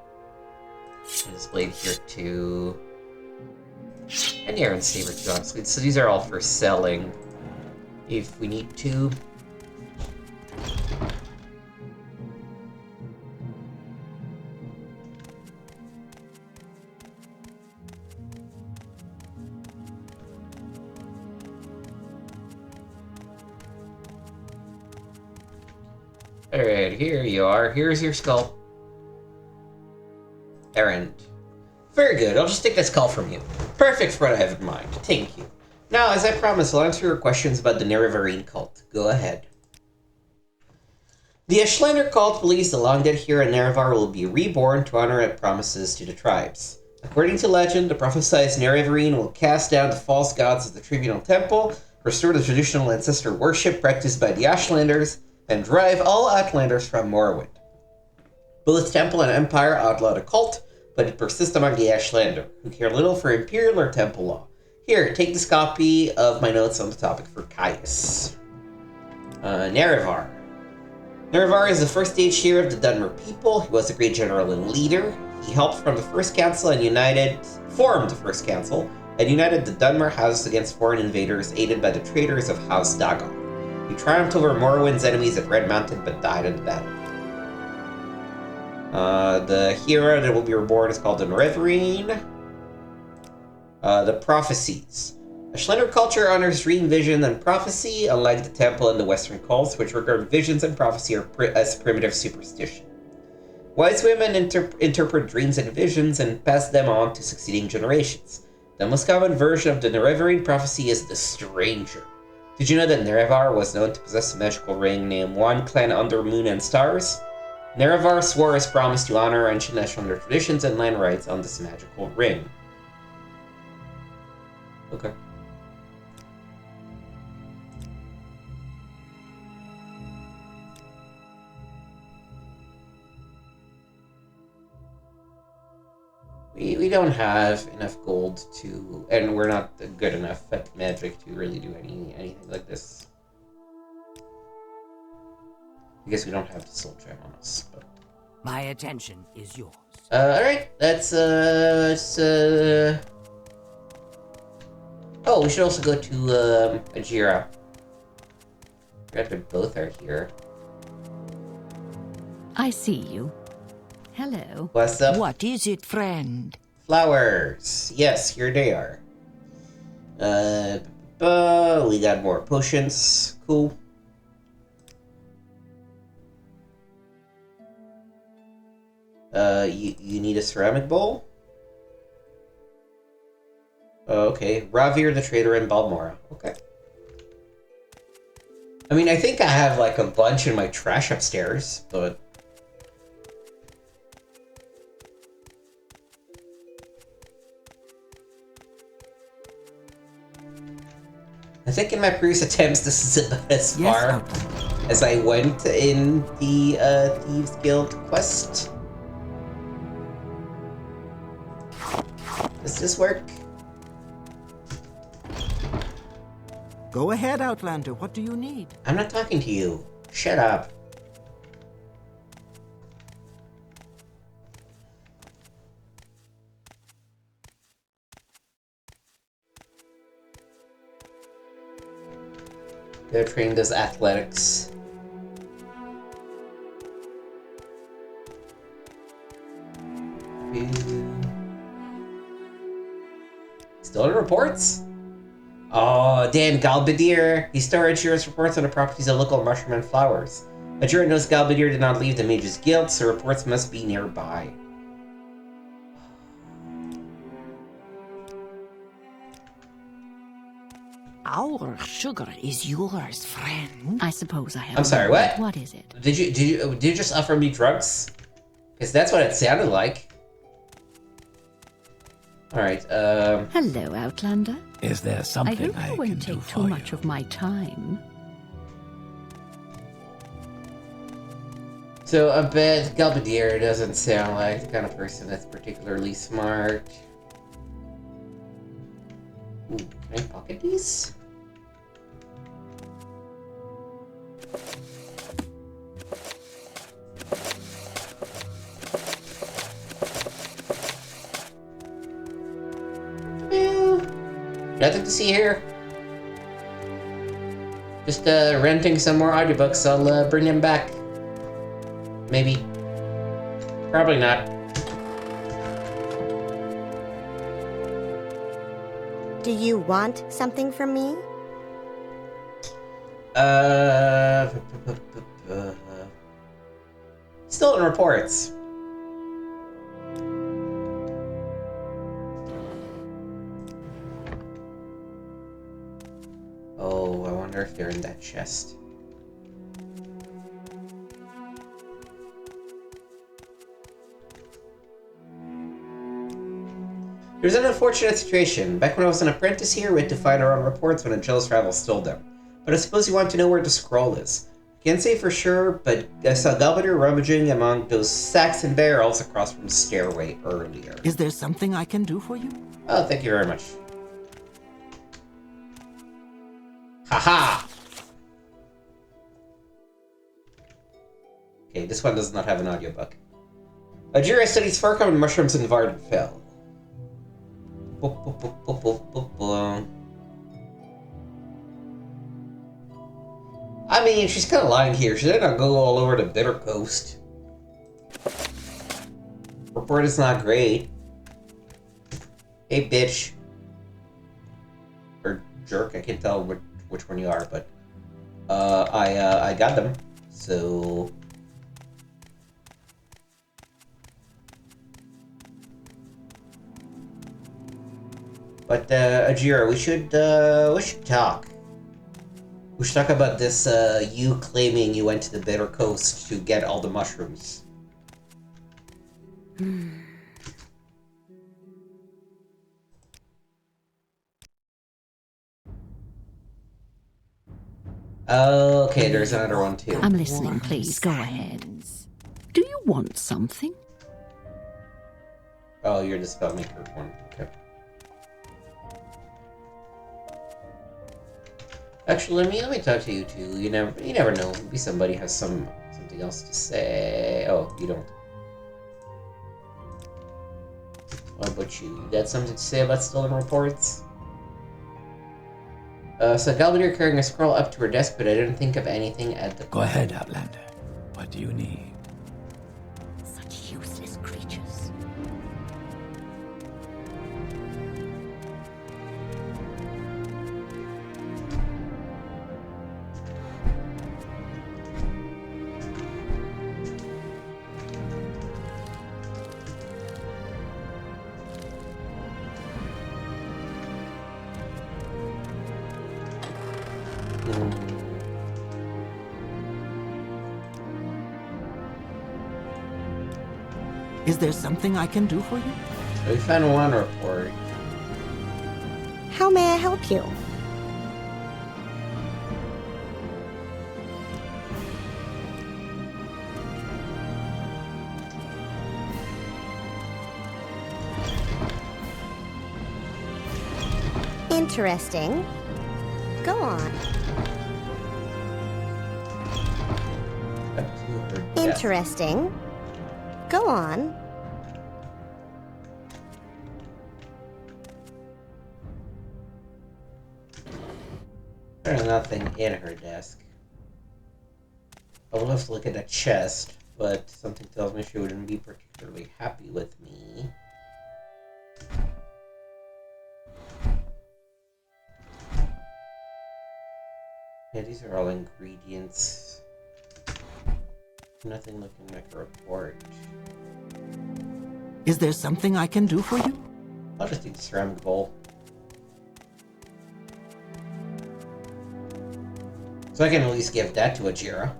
And this blade here too. And the iron saber too, honestly. So these are all for selling, if we need to. Alright, here you are. Here's your skull. Errand. Very good, I'll just take this skull from you. Perfect for what I have in mind. Thank you. Now, as I promised, I'll answer your questions about the Nerevarine cult. Go ahead. The Ashlander cult believes the long-dead hero Nerevar will be reborn to honor its promises to the tribes. According to legend, the prophesied Nerevarine will cast down the false gods of the Tribunal Temple, restore the traditional ancestor worship practiced by the Ashlanders, and drive all Outlanders from Morrowind. Both Temple and Empire outlaw the cult, but it persists among the Ashlander, who care little for Imperial or Temple law. Here, take this copy of my notes on the topic for Caius. Nerevar. Nerevar is the first stage hero of the Dunmer people. He was a great general and leader. He helped from the First Council and formed the First Council, and united the Dunmer houses against foreign invaders aided by the traders of House Dagon. He triumphed over Morrowind's enemies at Red Mountain, but died in the battle. The hero that will be reborn is called the Nerevarine. The prophecies. Ashlander culture honors dream, vision, and prophecy, unlike the Temple and the Western cults, which regard visions and prophecy as primitive superstition. Wise women interpret dreams and visions and pass them on to succeeding generations. The most common version of the Nerevarine prophecy is the Stranger. Did you know that Nerevar was known to possess a magical ring named One Clan Under Moon and Stars? Nerevar swore his promise to honor ancient Ashlander traditions and land rights on this magical ring. Okay. We don't have enough gold to, and we're not good enough at magic to really do anything like this. I guess we don't have the soul gem on us, but... My attention is yours. Alright, let's, Oh, we should also go to, Ajira. Forgot that both are here. I see you. Hello. What's up? What is it, friend? Flowers. Yes, here they are. We got more potions. Cool. You need a ceramic bowl? Okay. Ravir the trader in Balmora. Okay. I mean, I think I have like a bunch in my trash upstairs, but... I think in my previous attempts, this is about as far as I went in the Thieves Guild quest. Does this work? Go ahead, Outlander. What do you need? I'm not talking to you. Shut up. They're trained as athletics. Still in reports? Oh, damn, Galbadir. He still shares reports on the properties of local mushroom and flowers. Ajura knows Galbadir did not leave the Mage's Guild, so reports must be nearby. Our sugar is yours, friend. I suppose I have. I'm sorry, what? What is it? Did you just offer me drugs? Because that's what it sounded like. Alright, Hello, Outlander. Is there something I hope I you can won't do take for too much you? of my time. So I bet Galbadir doesn't sound like the kind of person that's particularly smart. Ooh, can I pocket these? Nothing to see here. Just renting some more audiobooks. I'll bring them back. Maybe. Probably not. Do you want something from me? Still in reports. Oh, I wonder if they're in that chest. There's an unfortunate situation. Back when I was an apprentice here, we had to find our own reports when a jealous rival stole them. But I suppose you want to know where the scroll is. Can't say for sure, but I saw Galbadir rummaging among those sacks and barrels across from the stairway earlier. Is there something I can do for you? Oh, thank you very much. Haha! Okay, this one does not have an audiobook. Ajira studies fur-covered mushrooms in Vardenfell. I mean, she's kind of lying here. She did not go all over the Bitter Coast. Report is not great. Hey, bitch. Or jerk, I can't tell which one you are, but... I got them. So... But, Ajira, we should talk. We should talk about this, you claiming you went to the Bitter Coast to get all the mushrooms. Okay, there's another one too. I'm listening, please. Go ahead. Do you want something? Oh, you're the spellmaker one. Okay. Actually, let me talk to you two. You never know. Maybe somebody has something else to say. Oh, you don't. What about you? You got something to say about stolen reports? So Galbadir carrying a scroll up to her desk, but I didn't think of anything at the... Go ahead, Outlander. What do you need? Such useless creatures. Is there something I can do for you? We found one report. How may I help you? Interesting. Go on. Up to her desk. Interesting. Go on. There's nothing in her desk. I will have to look at the chest, but something tells me she wouldn't be particularly happy with me. Yeah, these are all ingredients. Nothing looking like a report. Is there something I can do for you? I'll just do the ceramic bowl. So I can at least give that to Ajira.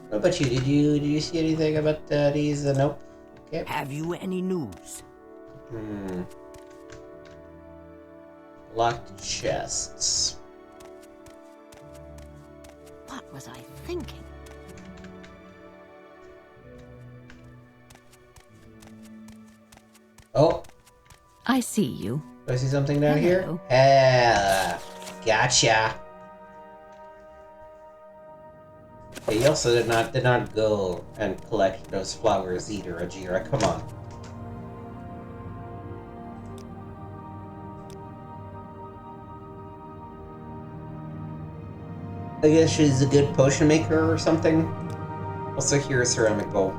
What about you? Did you see anything about these? Nope. Okay. Have you any news? Locked chests. What was I thinking? Oh, I see you. do I see something down Hello. here? Gotcha. Okay, you also did not go and collect those flowers either, Ajira. Come on. I guess she's a good potion maker or something. Also, here's a ceramic bowl.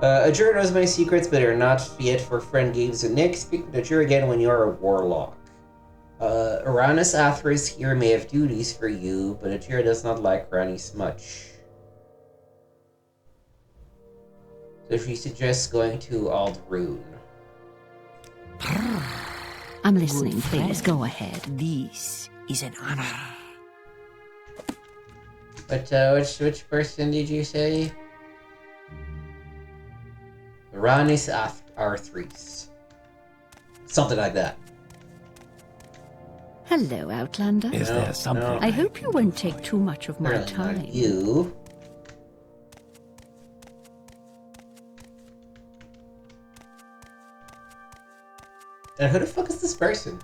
Ajira knows my secrets, but are not yet for friend games with Nick. Speak with Ajira again when you are a warlock. Uranus Athris here may have duties for you, but Ajira does not like Ranis much. So she suggests going to Aldrune. I'm listening, please. Go ahead. This is an honor. But, which person did you say? Uranus Athris. Something like that. Hello, Outlander. Is there something? no. I hope you won't take too much of my Apparently not time. you. And who the fuck is this person?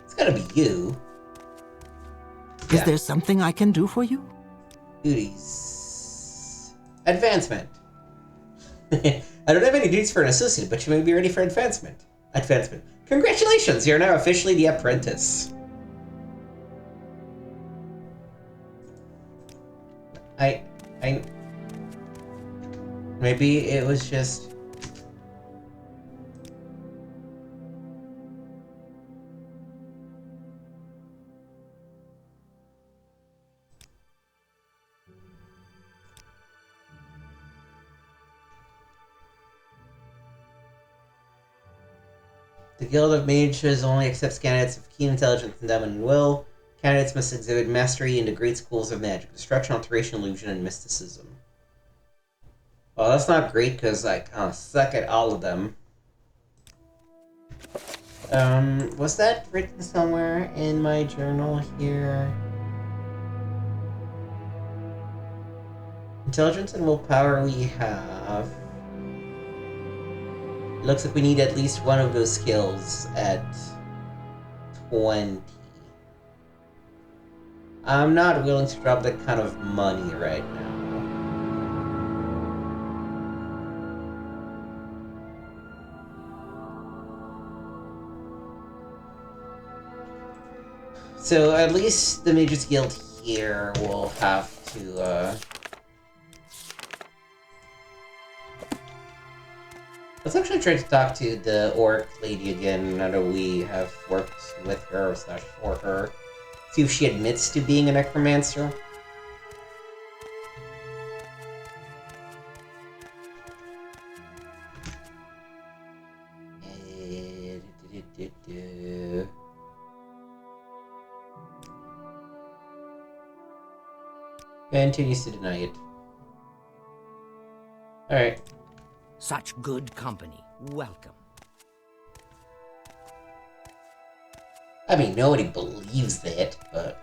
It's gotta be you. Is Yeah. there something I can do for you? Duties. Advancement. I don't have any duties for an associate, but you may be ready for advancement. Congratulations, you're now officially the apprentice. Maybe it was just... The Guild of Mages only accepts candidates of keen intelligence, endowment, and will. Candidates must exhibit mastery in the great schools of magic, destruction, alteration, illusion, and mysticism. Well, that's not great, because I kind of suck at all of them. Was that written somewhere in my journal here? Intelligence and willpower we have. Looks like we need at least one of those skills at 20. I'm not willing to drop that kind of money right now. So at least the Mages Guild here will have to, Let's actually try to talk to the orc lady again now that we have worked with her / for her. See if she admits to being a necromancer. Continues to deny it. Alright. Such good company. Welcome. I mean, nobody believes that, but...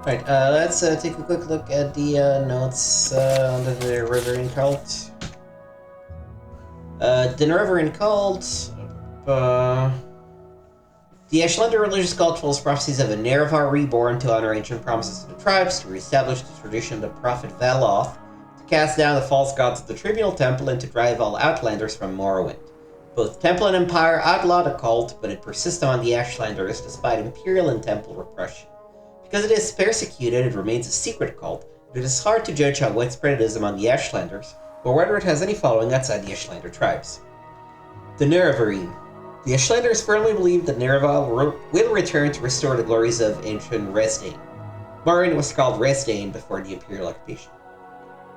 Alright, let's take a quick look at the notes under the Riverine cult. The Riverine cult... The Ashlander religious cult follows prophecies of a Nerevar reborn to honor ancient promises to the tribes, to reestablish the tradition of the prophet Valoth, to cast down the false gods of the Tribunal Temple, and to drive all Outlanders from Morrowind. Both Temple and Empire outlawed the cult, but it persists among the Ashlanders despite Imperial and Temple repression. Because it is persecuted, it remains a secret cult, but it is hard to judge how widespread it is among the Ashlanders, or whether it has any following outside the Ashlander tribes. The Nerevarine. The Ashlanders firmly believe that Nerevar will return to restore the glories of ancient Resdayn. Morrowind was called Resdayn before the Imperial occupation.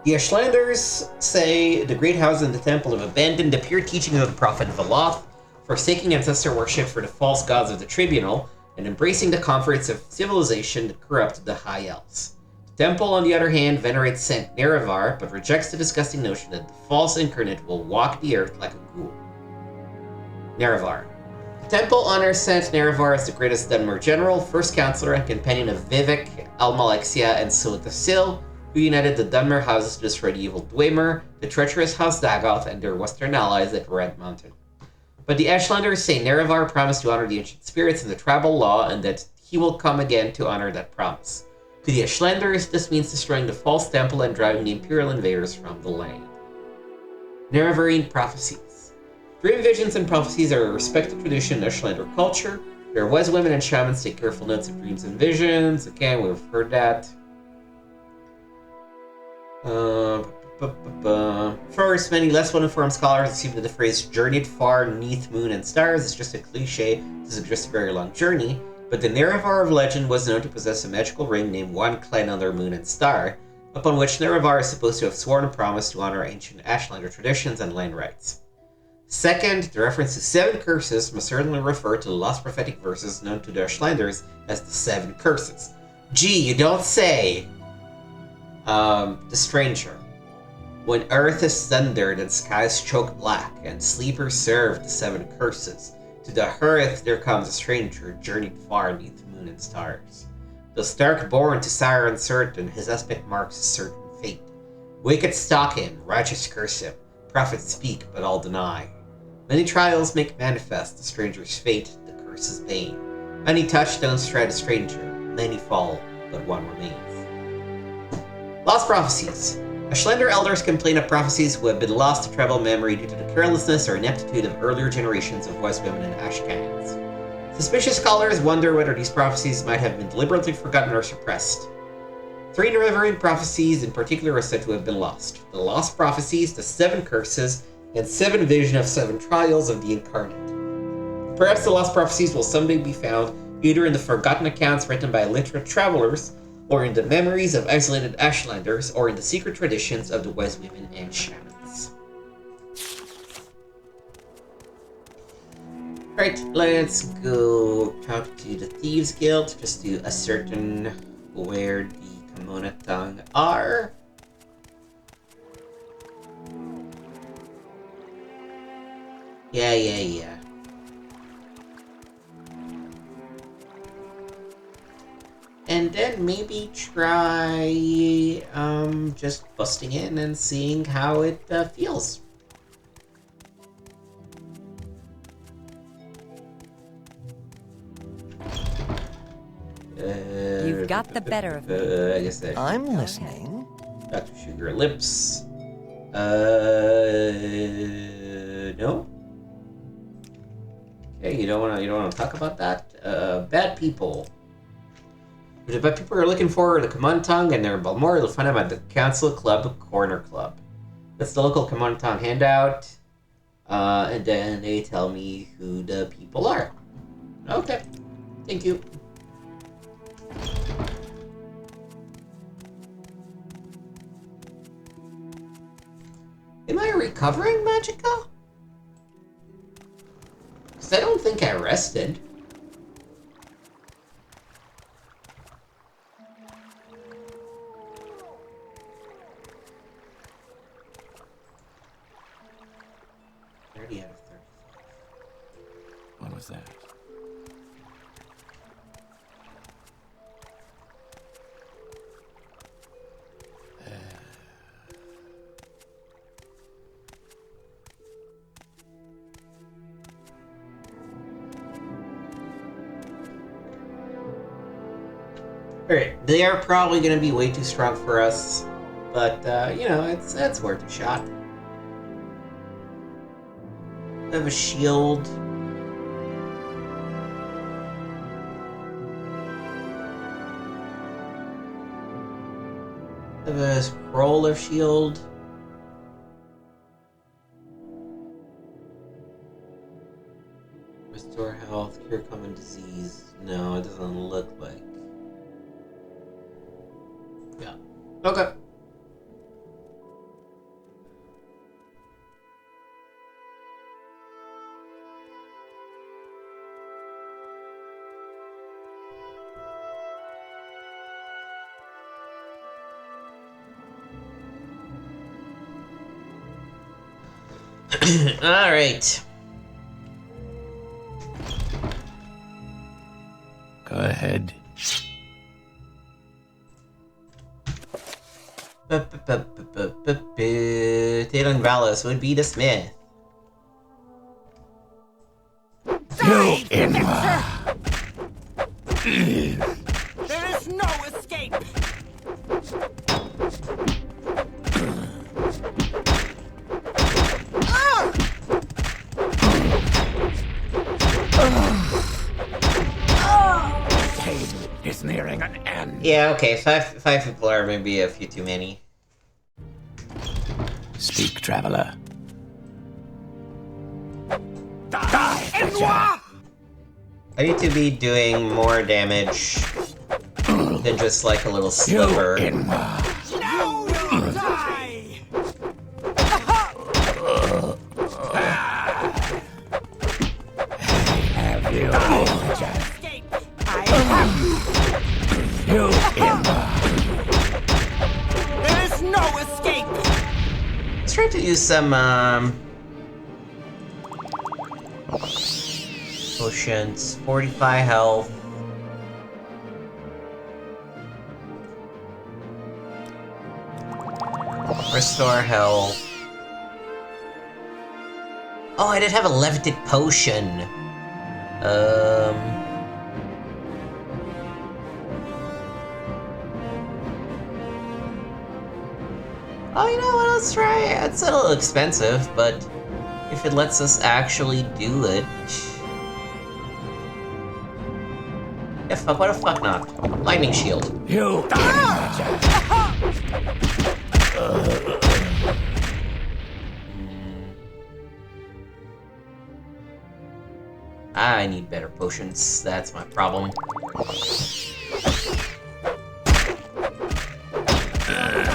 The Ashlanders say the Great House and the Temple have abandoned the pure teachings of the prophet Valoth, forsaking ancestor worship for the false gods of the Tribunal, and embracing the comforts of civilization that corrupted the High Elves. The Temple, on the other hand, venerates Saint Nerevar, but rejects the disgusting notion that the false incarnate will walk the earth like a ghoul. Nerevar. The Temple honors Saint Nerevar as the greatest Dunmer general, first counselor and companion of Vivec, Almalexia, and Sotasil, who united the Dunmer houses to destroy the evil Dwemer, the treacherous House Dagoth, and their western allies at Red Mountain. But the Ashlanders say Nerevar promised to honor the ancient spirits and the tribal law, and that he will come again to honor that promise. To the Ashlanders, this means destroying the false temple and driving the Imperial invaders from the land. Nerevarine prophecies. Dream visions and prophecies are a respected tradition in Ashlander culture. Their wise women and shamans take careful notes of dreams and visions. Again, we've heard that. First, many less well-informed scholars assume that the phrase journeyed far neath moon and stars is just a cliche to suggest a very long journey, but the Nerevar of legend was known to possess a magical ring named One Clan under Moon and Star, upon which Nerevar is supposed to have sworn a promise to honor ancient Ashlander traditions and land rights. Second, the reference to 7 curses must certainly refer to the lost prophetic verses known to the Ashlanders as the 7 curses. Gee, you don't say! The Stranger. When earth is thundered and skies choke black, and sleepers serve the 7 curses, to the hearth there comes a stranger, journeyed far neath moon and stars. Though stark born to sire uncertain, his aspect marks a certain fate. Wicked stalk him, righteous curse him, prophets speak, but all deny. Many trials make manifest the stranger's fate, the curse's bane. Many touchstones tread a stranger, many fall, but one remains. Lost prophecies. Ashlander elders complain of prophecies who have been lost to tribal memory due to the carelessness or ineptitude of earlier generations of wise women and Ashcans. Suspicious scholars wonder whether these prophecies might have been deliberately forgotten or suppressed. 3 Nerevarine prophecies in particular are said to have been lost. The lost prophecies, the 7 curses, and 7 vision of 7 trials of the incarnate. Perhaps the lost prophecies will someday be found either in the forgotten accounts written by literate travelers, or in the memories of isolated Ashlanders, or in the secret traditions of the wise women and shamans. Alright, let's go talk to the Thieves Guild, just to ascertain where the Camonna Tong are. Yeah. And then maybe try just busting in and seeing how it feels. You've got the better of me. I guess that. I'm listening. Dr. Sugar Lips. No. Okay, you don't wanna talk about that. Bad people. The bad people are looking for the Camonna Tong, and they're in Balmora. You'll find them at the Council Club Corner Club. That's the local Camonna Tong handout. And then they tell me who the people are. Okay, thank you. recovering magicka? Because I don't think I rested. Out of 35. What was that? Alright, they are probably going to be way too strong for us, but, you know, it's worth a shot. I have a shield. I have a scroll of shield. Restore health, cure common disease. No, it doesn't look like. Yeah. Okay. All right. Go ahead. Talon Valis would be the smith. You Inma. There is no escape! Pain is nearing an end. Yeah, okay. Five people are maybe a few too many. Speak, traveler. Die, Enwa! I need to be doing more damage than just like a little You sliver. Inma. Now will die! Have you? Escape! I have You Inma. There is no escape! Let's try to use some potions. 45 health. Restore health. Oh, I did have a levitate potion. Oh, you know what? Let's try it. It's a little expensive, but if it lets us actually do it. Yeah, fuck, what the fuck not? Lightning shield. You Inma. I need better potions. That's my problem.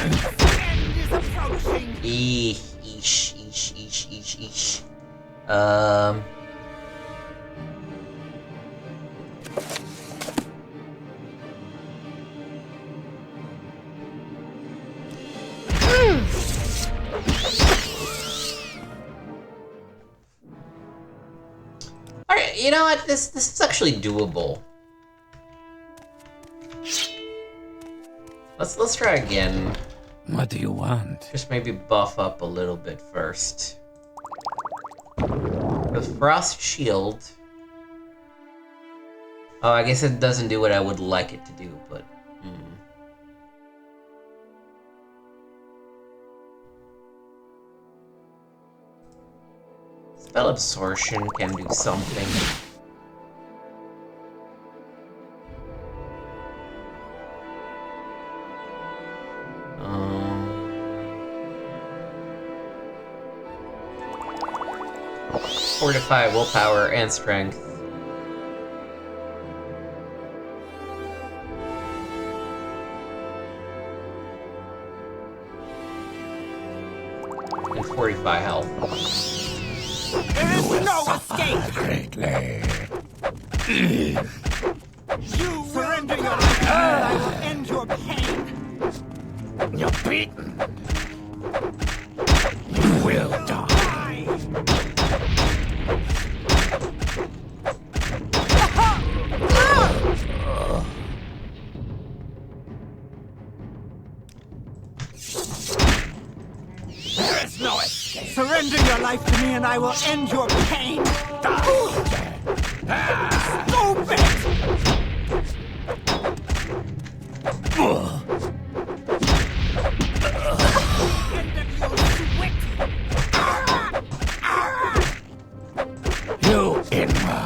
end is approaching! Eesh. Alright, you know what? This is actually doable. Let's try again. What do you want? Just maybe buff up a little bit first. The Frost Shield. Oh, I guess it doesn't do what I would like it to do, but... Spell Absorption can do something. Fortify willpower and strength. And 45 health. There is no escape! Greatly. You surrender your life, and I will end your pain! You're beaten. You will die. There is no escape! Surrender your life to me, and I will end your pain! Stupid! You Inma.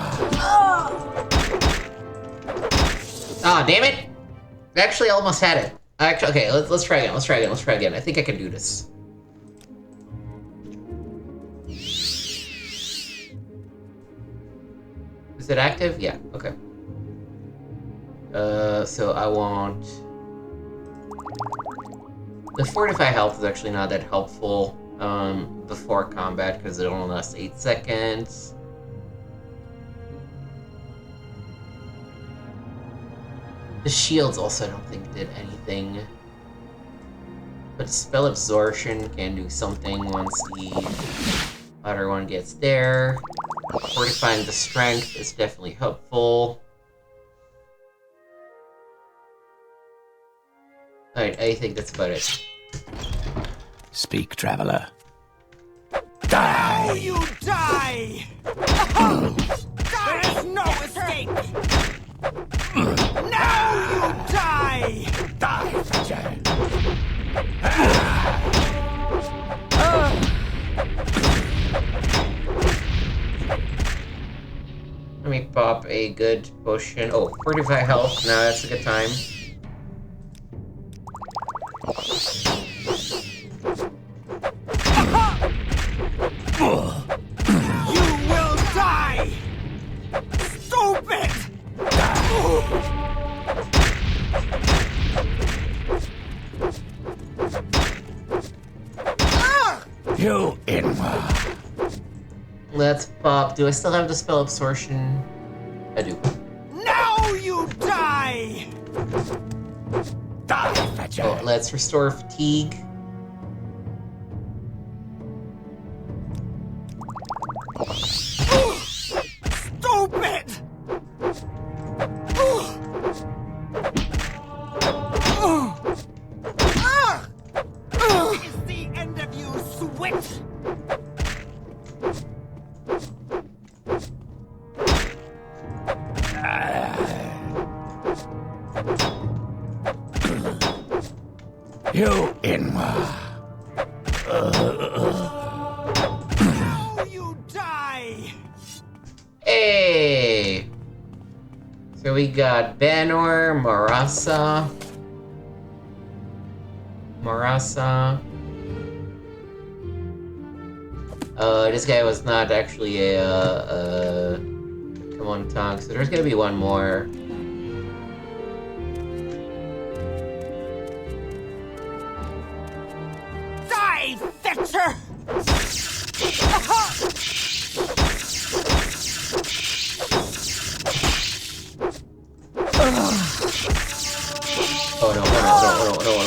Ah, damn it! Actually, I almost had it. Actually, okay, let's try again. Let's try again. I think I can do this. Is it active? Yeah. Okay. So I want the 45 health is actually not that helpful before combat because it only lasts 8 seconds. The shields also I don't think did anything. But spell absorption can do something once the other one gets there. Fortifying the strength is definitely helpful. Alright, I think that's about it. Speak, traveler. Now you die! There is no escape! Now you die! Die, Fetcher. Let me pop a good potion. Oh, 45 health. Now that's a good time. You will die! Stupid! You Inma. Let's pop. Do I still have the spell absorption? I do. Now you die! Die, Fetcher. Oh, let's restore fatigue. Stupid! Is the end of you, switch? You Inma. Now you die! Hey! So we got Banor, Marasa. This guy was not actually a Camonna Tong, so there's gonna be one more. Die, Fetcher! Oh no, oh no.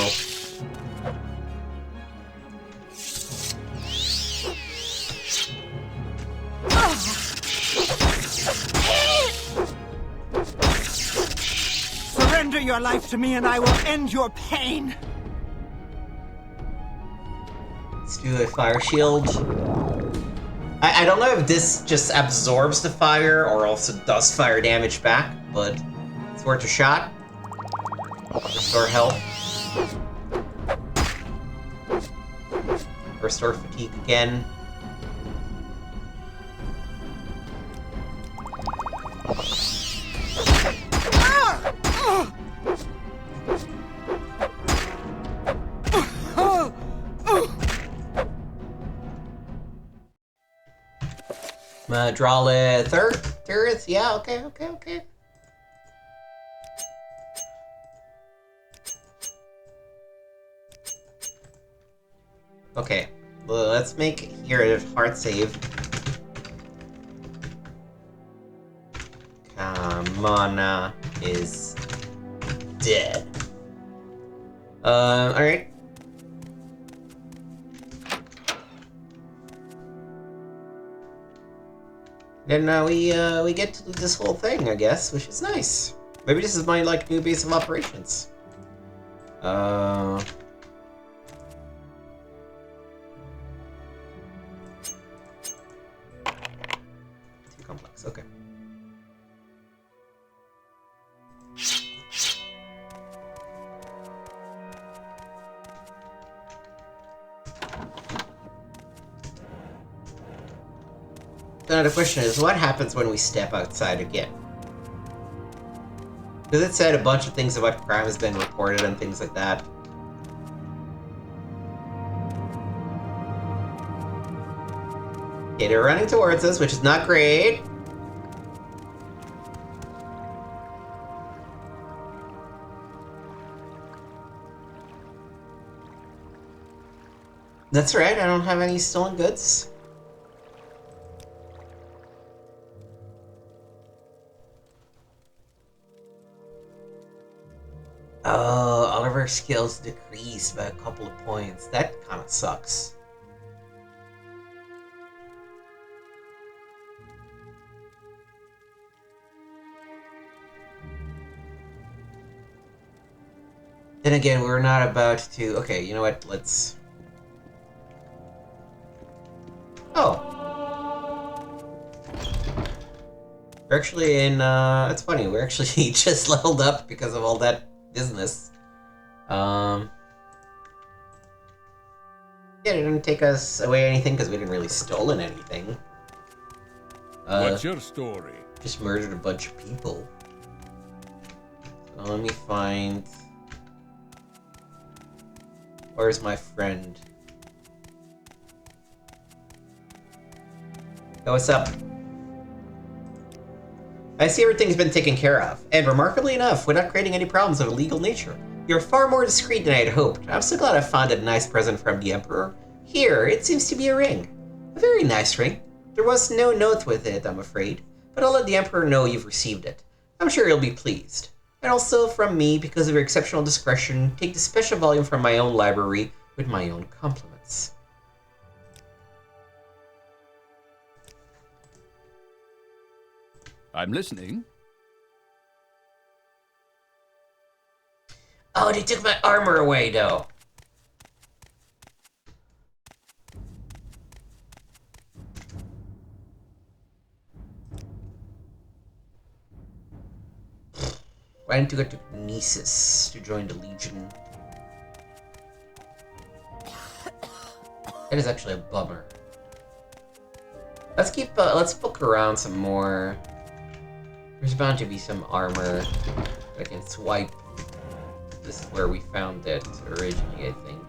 Surrender your life to me and I will end your pain! Let's do a fire shield. I don't know if this just absorbs the fire or also does fire damage back, but it's worth a shot. Restore health. Restore fatigue again. Draw a third? Yeah, okay. Okay, Well, let's make here a hard save. Camonna is dead. Alright. Then we get to do this whole thing, I guess, which is nice. Maybe this is my like new base of operations. Too complex. Okay. Now the question is, what happens when we step outside again? Because it said a bunch of things about crime has been reported and things like that. Okay, they're running towards us, which is not great. That's right, I don't have any stolen goods. Oh, all of our skills decreased by a couple of points. That kind of sucks. Then again, we're not about to... Okay, you know what? Let's... Oh. We're actually in... It's funny, we're actually just leveled up because of all that business. Yeah, it didn't take us away anything because we didn't really stolen anything. What's your story? Just murdered a bunch of people. So let me find... Where's my friend? Yo, what's up? I see everything's been taken care of, and remarkably enough, without creating any problems of a legal nature. You're far more discreet than I had hoped. I'm so glad I found a nice present from the Emperor. Here, it seems to be a ring. A very nice ring. There was no note with it, I'm afraid, but I'll let the Emperor know you've received it. I'm sure he'll be pleased. And also, from me, because of your exceptional discretion, take the special volume from my own library with my own compliments. I'm listening. Oh, they took my armor away, though. Why didn't you go to Nisus to join the Legion? That is actually a bummer. Let's keep, let's poke around some more. There's bound to be some armor I can swipe. This is where we found it originally, I think.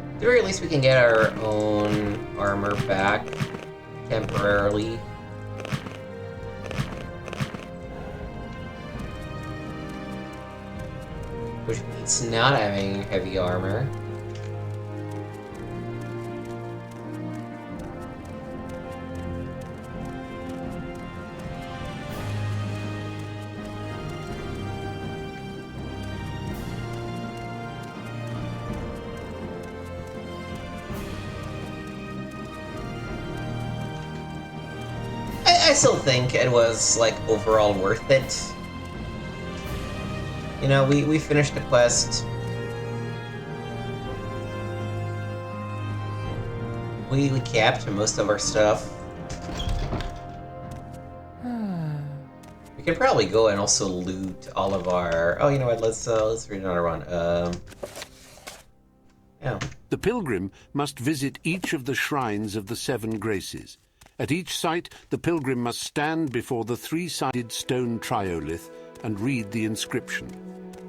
At the very least, we can get our own armor back temporarily. Which beats not having heavy armor. I still think it was, like, overall worth it. You know, we finished the quest. We capped most of our stuff. We can probably go and also loot all of our... Oh, you know what, let's read another one. Yeah. The pilgrim must visit each of the shrines of the 7 graces. At each site, the pilgrim must stand before the 3-sided stone triolith and read the inscription.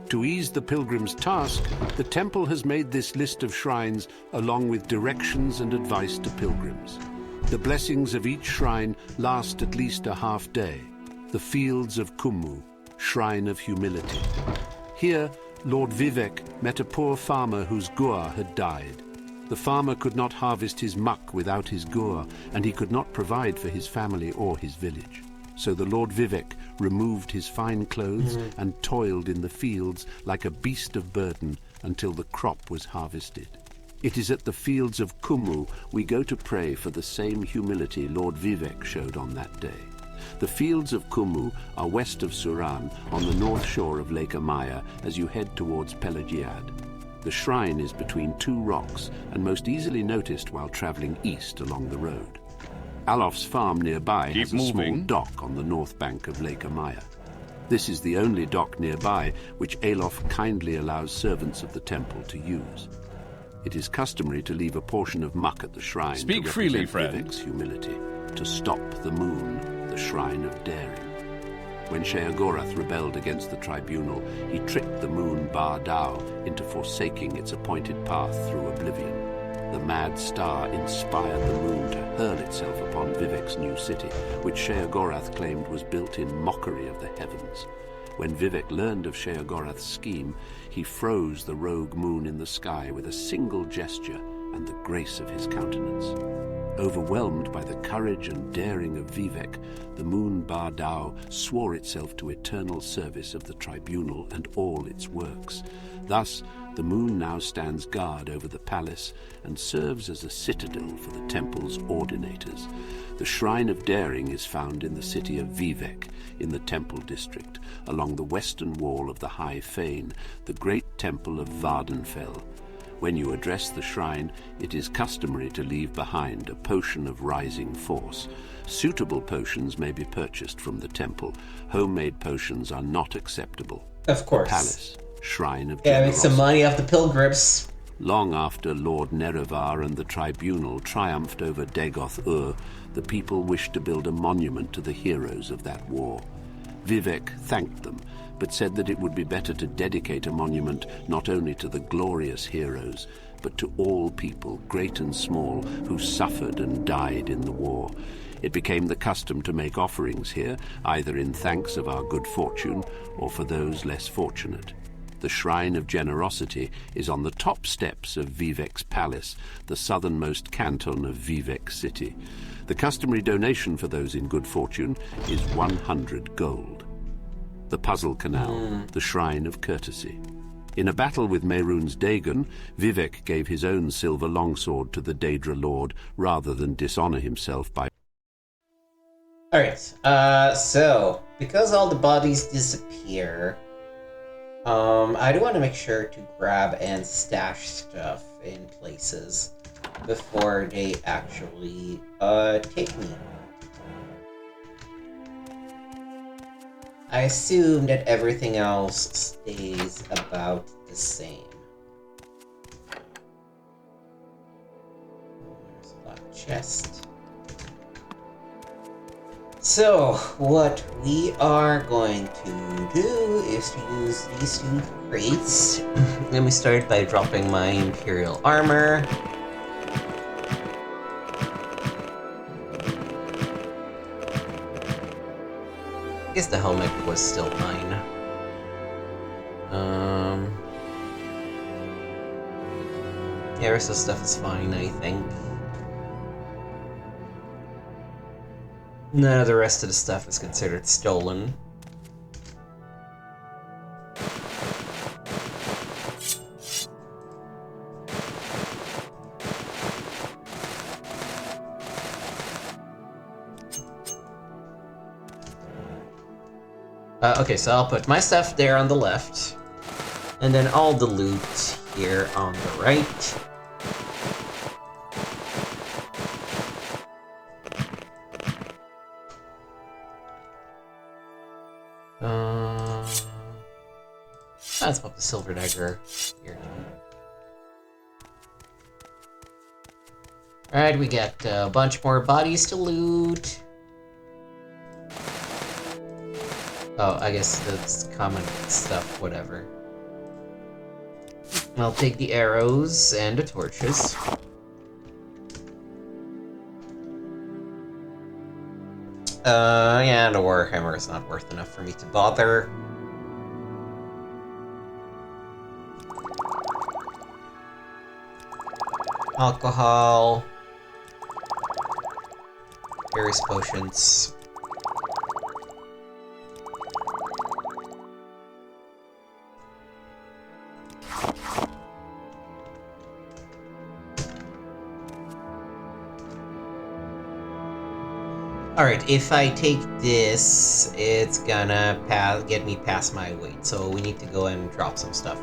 To ease the pilgrim's task, the temple has made this list of shrines along with directions and advice to pilgrims. The blessings of each shrine last at least a half day. The Fields of Kummu, Shrine of Humility. Here, Lord Vivec met a poor farmer whose gua had died. The farmer could not harvest his muck without his gua, and he could not provide for his family or his village. So the Lord Vivec removed his fine clothes and toiled in the fields like a beast of burden until the crop was harvested. It is at the Fields of Kummu we go to pray for the same humility Lord Vivec showed on that day. The Fields of Kummu are west of Suran on the north shore of Lake Amaya as you head towards Pelagiad. The shrine is between two rocks and most easily noticed while traveling east along the road. Alof's farm nearby has a small dock on the north bank of Lake Amaya. This is the only dock nearby which Alof kindly allows servants of the temple to use. It is customary to leave a portion of muck at the shrine Speak to freely, represent friend. Vivec's humility, to stop the moon, the shrine of daring. When Sheogorath rebelled against the tribunal, he tricked the moon Ba Dao into forsaking its appointed path through oblivion. The mad star inspired the moon to hurl itself upon Vivec's new city, which Sheogorath claimed was built in mockery of the heavens. When Vivec learned of Sheogorath's scheme, he froze the rogue moon in the sky with a single gesture and the grace of his countenance. Overwhelmed by the courage and daring of Vivec, the moon Ba Dao swore itself to eternal service of the tribunal and all its works. Thus, the moon now stands guard over the palace and serves as a citadel for the temple's ordinators. The Shrine of Daring is found in the city of Vivec, in the temple district, along the western wall of the High Fane, the great temple of Vardenfell. When you address the shrine, it is customary to leave behind a potion of rising force. Suitable potions may be purchased from the temple. Homemade potions are not acceptable. Of course. Palace, Shrine of Yeah, make Generosity. some money off the pilgrims. Long after Lord Nerevar and the tribunal triumphed over Dagoth-ur, the people wished to build a monument to the heroes of that war. Vivec thanked them, but said that it would be better to dedicate a monument not only to the glorious heroes, but to all people, great and small, who suffered and died in the war. It became the custom to make offerings here, either in thanks of our good fortune or for those less fortunate. The Shrine of Generosity is on the top steps of Vivec's palace, the southernmost canton of Vivec city. The customary donation for those in good fortune is 100 gold. The Puzzle Canal, the Shrine of Courtesy. In a battle with Mehrunes Dagon, Vivec gave his own silver longsword to the Daedra Lord rather than dishonor himself by... Alright, so, because all the bodies disappear, I do want to make sure to grab and stash stuff in places before they actually, take me. I assume that everything else stays about the same. There's a black chest. So, what we are going to do is to use these two crates. Let me start by dropping my Imperial armor. I guess the helmet was still mine. Yeah, the rest of the stuff is fine, I think. None of the rest of the stuff is considered stolen. Okay, so I'll put my stuff there on the left, and then all the loot here on the right. Let's pop the silver dagger here. Alright, we got a bunch more bodies to loot. Oh, I guess that's common stuff, whatever. I'll take the arrows and the torches. Yeah, the warhammer is not worth enough for me to bother. Alcohol. Various potions. Alright, if I take this, it's gonna get me past my weight, so we need to go and drop some stuff.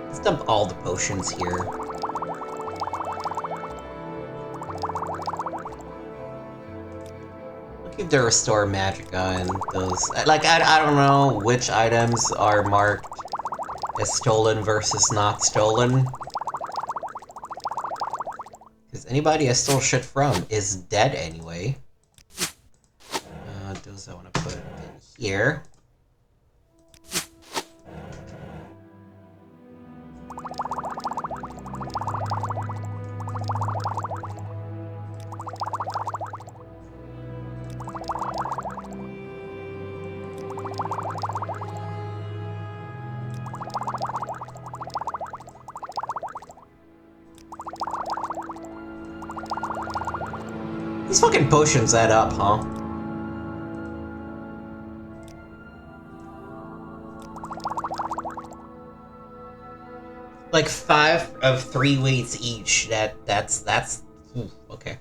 Let's dump all the potions here. I'll keep the Restore Magicka and those. Like, I don't know which items are marked as stolen versus not stolen. Because anybody I stole shit from is dead anyway. Those I want to put in here. These fucking potions add up, huh? Like 5 of 3 weights each. That's okay.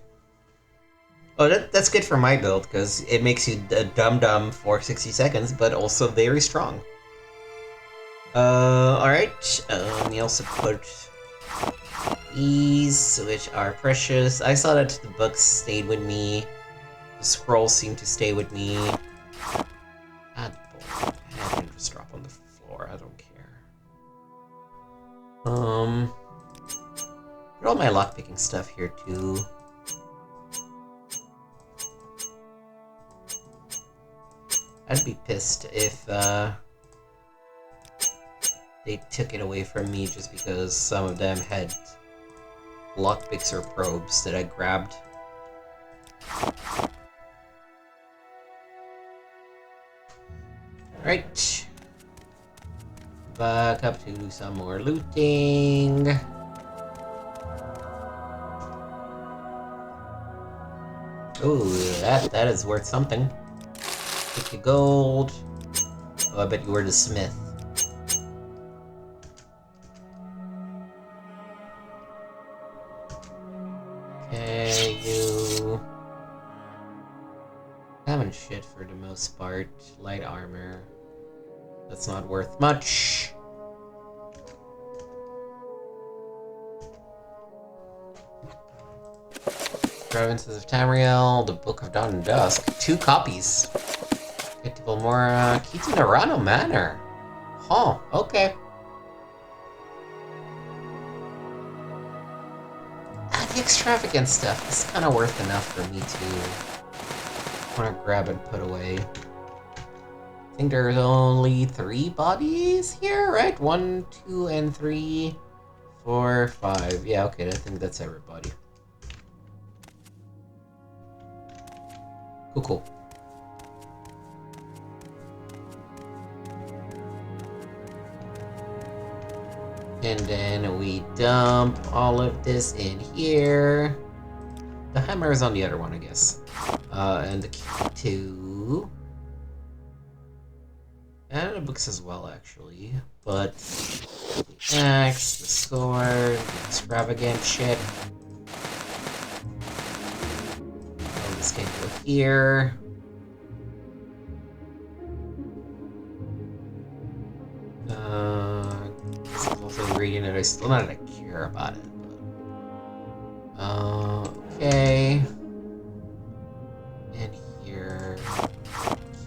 Oh, that's good for my build because it makes you a dum-dum for 60 seconds, but also very strong. Alright. We also put these, which are precious. I saw that the books stayed with me. The scrolls seem to stay with me. God, boy. I can just drop on the floor. I don't care. Put all my lockpicking stuff here too. I'd be pissed if they took it away from me just because some of them had lockpicks or probes that I grabbed. Right. Back up to do some more looting. Ooh, that is worth something. 50 gold. Oh, I bet you were the smith. Okay, you... Common shit for the most part. Light armor. That's not worth much. Provinces of Tamriel, the Book of Dawn and Dusk. 2 copies. Get to Balmora, key to Narano Manor. Huh, okay. The extravagant stuff is kind of worth enough for me to want to grab and put away. I think there's only 3 bodies here, right? 1, 2, and 3, 4, 5. Yeah, okay, I think that's everybody. Cool, cool. And then we dump all of this in here. The hammer is on the other one, I guess. And the key to... And the books as well, actually. But the axe, the sword, the extravagant shit. All this can go here. This is also ingredient that I still not care about it. But, okay. And here,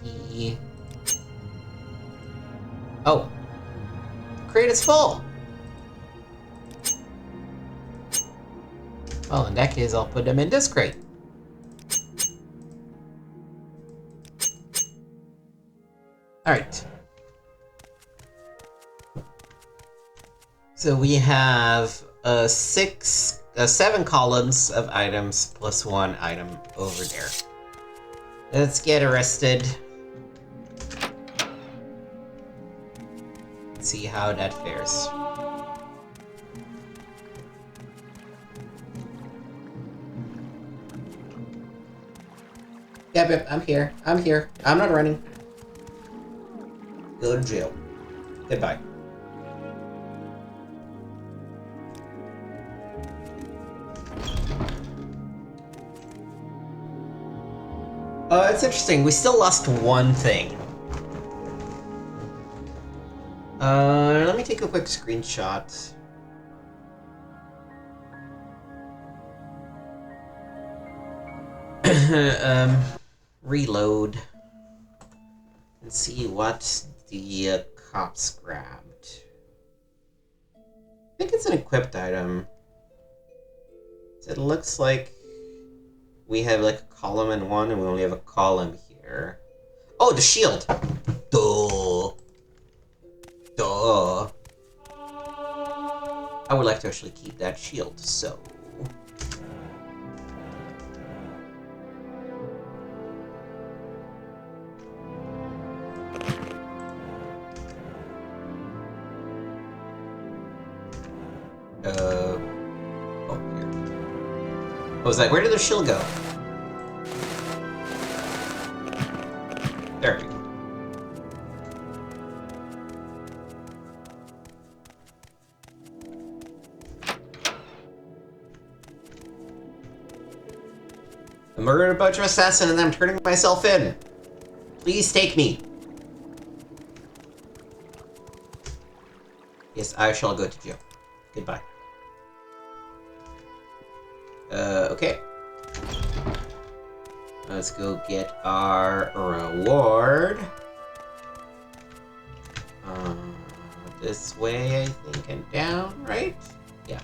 key. Oh, the crate is full. Well, in that case, I'll put them in this crate. Alright. So we have 7 columns of items plus 1 item over there. Let's get arrested. See how that fares. Yep, I'm here. I'm here. I'm not running. Go to jail. Goodbye. It's interesting. We still lost one thing. Let me take a quick screenshot. Reload. And see what the cops grabbed. I think it's an equipped item. So it looks like we have like a column in one and we only have a column here. Oh, the shield! Duh! Duh! I would like to actually keep that shield, so... oh, here. I was like, where did the shield go? There we go. I murdered a bunch of assassins and I'm turning myself in. Please take me. Yes, I shall go to jail. Goodbye. Okay. Let's go get our reward. This way, I think, and down, right? Yeah.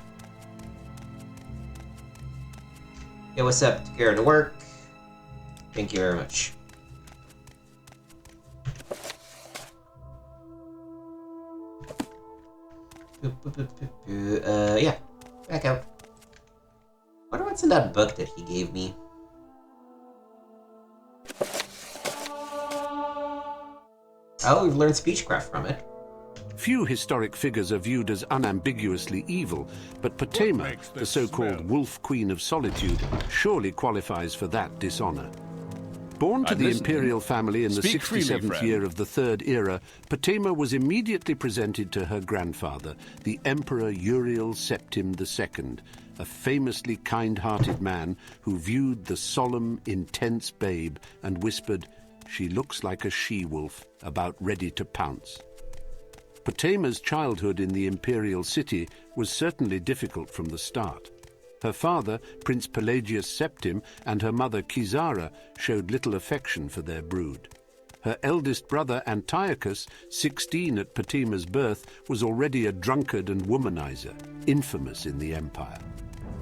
Hey, what's up? Took care of the work. Thank you very much. Yeah. Back out. Wonder what's in that book that he gave me. Oh, we've learned speechcraft from it. Few historic figures are viewed as unambiguously evil, but Potema, the so-called Wolf Queen of Solitude, surely qualifies for that dishonor. Born to the imperial family in the 67th year of the Third Era, Potema was immediately presented to her grandfather, the Emperor Uriel Septim II, a famously kind-hearted man who viewed the solemn, intense babe and whispered, "She looks like a she-wolf, about ready to pounce." Potema's childhood in the imperial city was certainly difficult from the start. Her father, Prince Pelagius Septim, and her mother Kizara showed little affection for their brood. Her eldest brother Antiochus, 16 at Potema's birth, was already a drunkard and womanizer, infamous in the empire.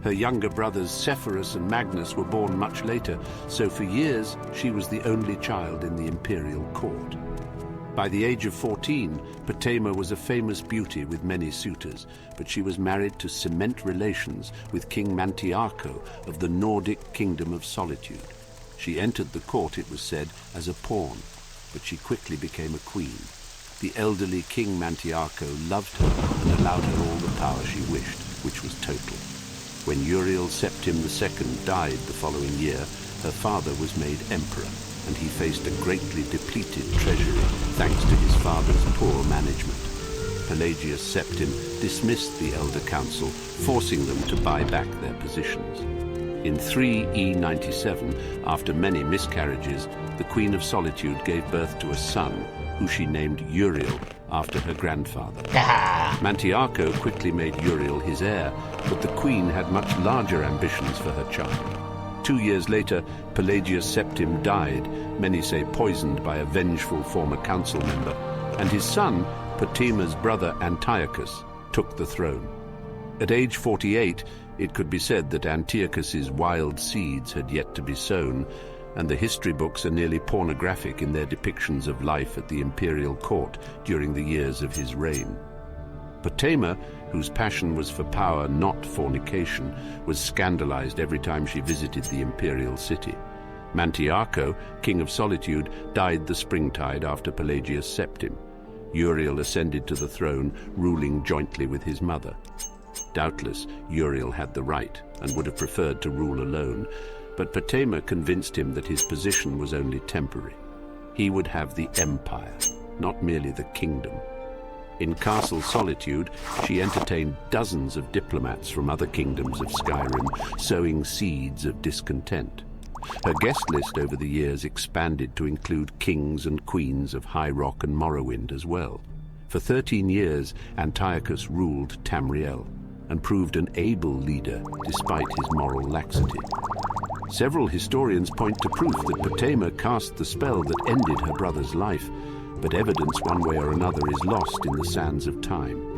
Her younger brothers Sepphoris and Magnus were born much later, so for years she was the only child in the imperial court. By the age of 14, Potema was a famous beauty with many suitors, but she was married to cement relations with King Mantiarco of the Nordic Kingdom of Solitude. She entered the court, it was said, as a pawn, but she quickly became a queen. The elderly King Mantiarco loved her and allowed her all the power she wished, which was total. When Uriel Septim II died the following year, her father was made emperor, and he faced a greatly depleted treasury thanks to his father's poor management. Pelagius Septim dismissed the elder council, forcing them to buy back their positions. In 3E97, after many miscarriages, the Queen of Solitude gave birth to a son, who she named Uriel, after her grandfather. Mantiarco quickly made Uriel his heir, but the queen had much larger ambitions for her child. 2 years later, Pelagius Septim died, many say poisoned by a vengeful former council member, and his son, Potema's brother Antiochus, took the throne. At age 48, it could be said that Antiochus's wild seeds had yet to be sown, and the history books are nearly pornographic in their depictions of life at the imperial court during the years of his reign. Potema, whose passion was for power, not fornication, was scandalized every time she visited the imperial city. Mantiarco, king of Solitude, died the springtide after Pelagius Septim. Uriel ascended to the throne, ruling jointly with his mother. Doubtless, Uriel had the right and would have preferred to rule alone, but Potema convinced him that his position was only temporary. He would have the empire, not merely the kingdom. In Castle Solitude, she entertained dozens of diplomats from other kingdoms of Skyrim, sowing seeds of discontent. Her guest list over the years expanded to include kings and queens of High Rock and Morrowind as well. For 13 years, Antiochus ruled Tamriel and proved an able leader despite his moral laxity. Several historians point to proof that Potema cast the spell that ended her brother's life, but evidence one way or another is lost in the sands of time.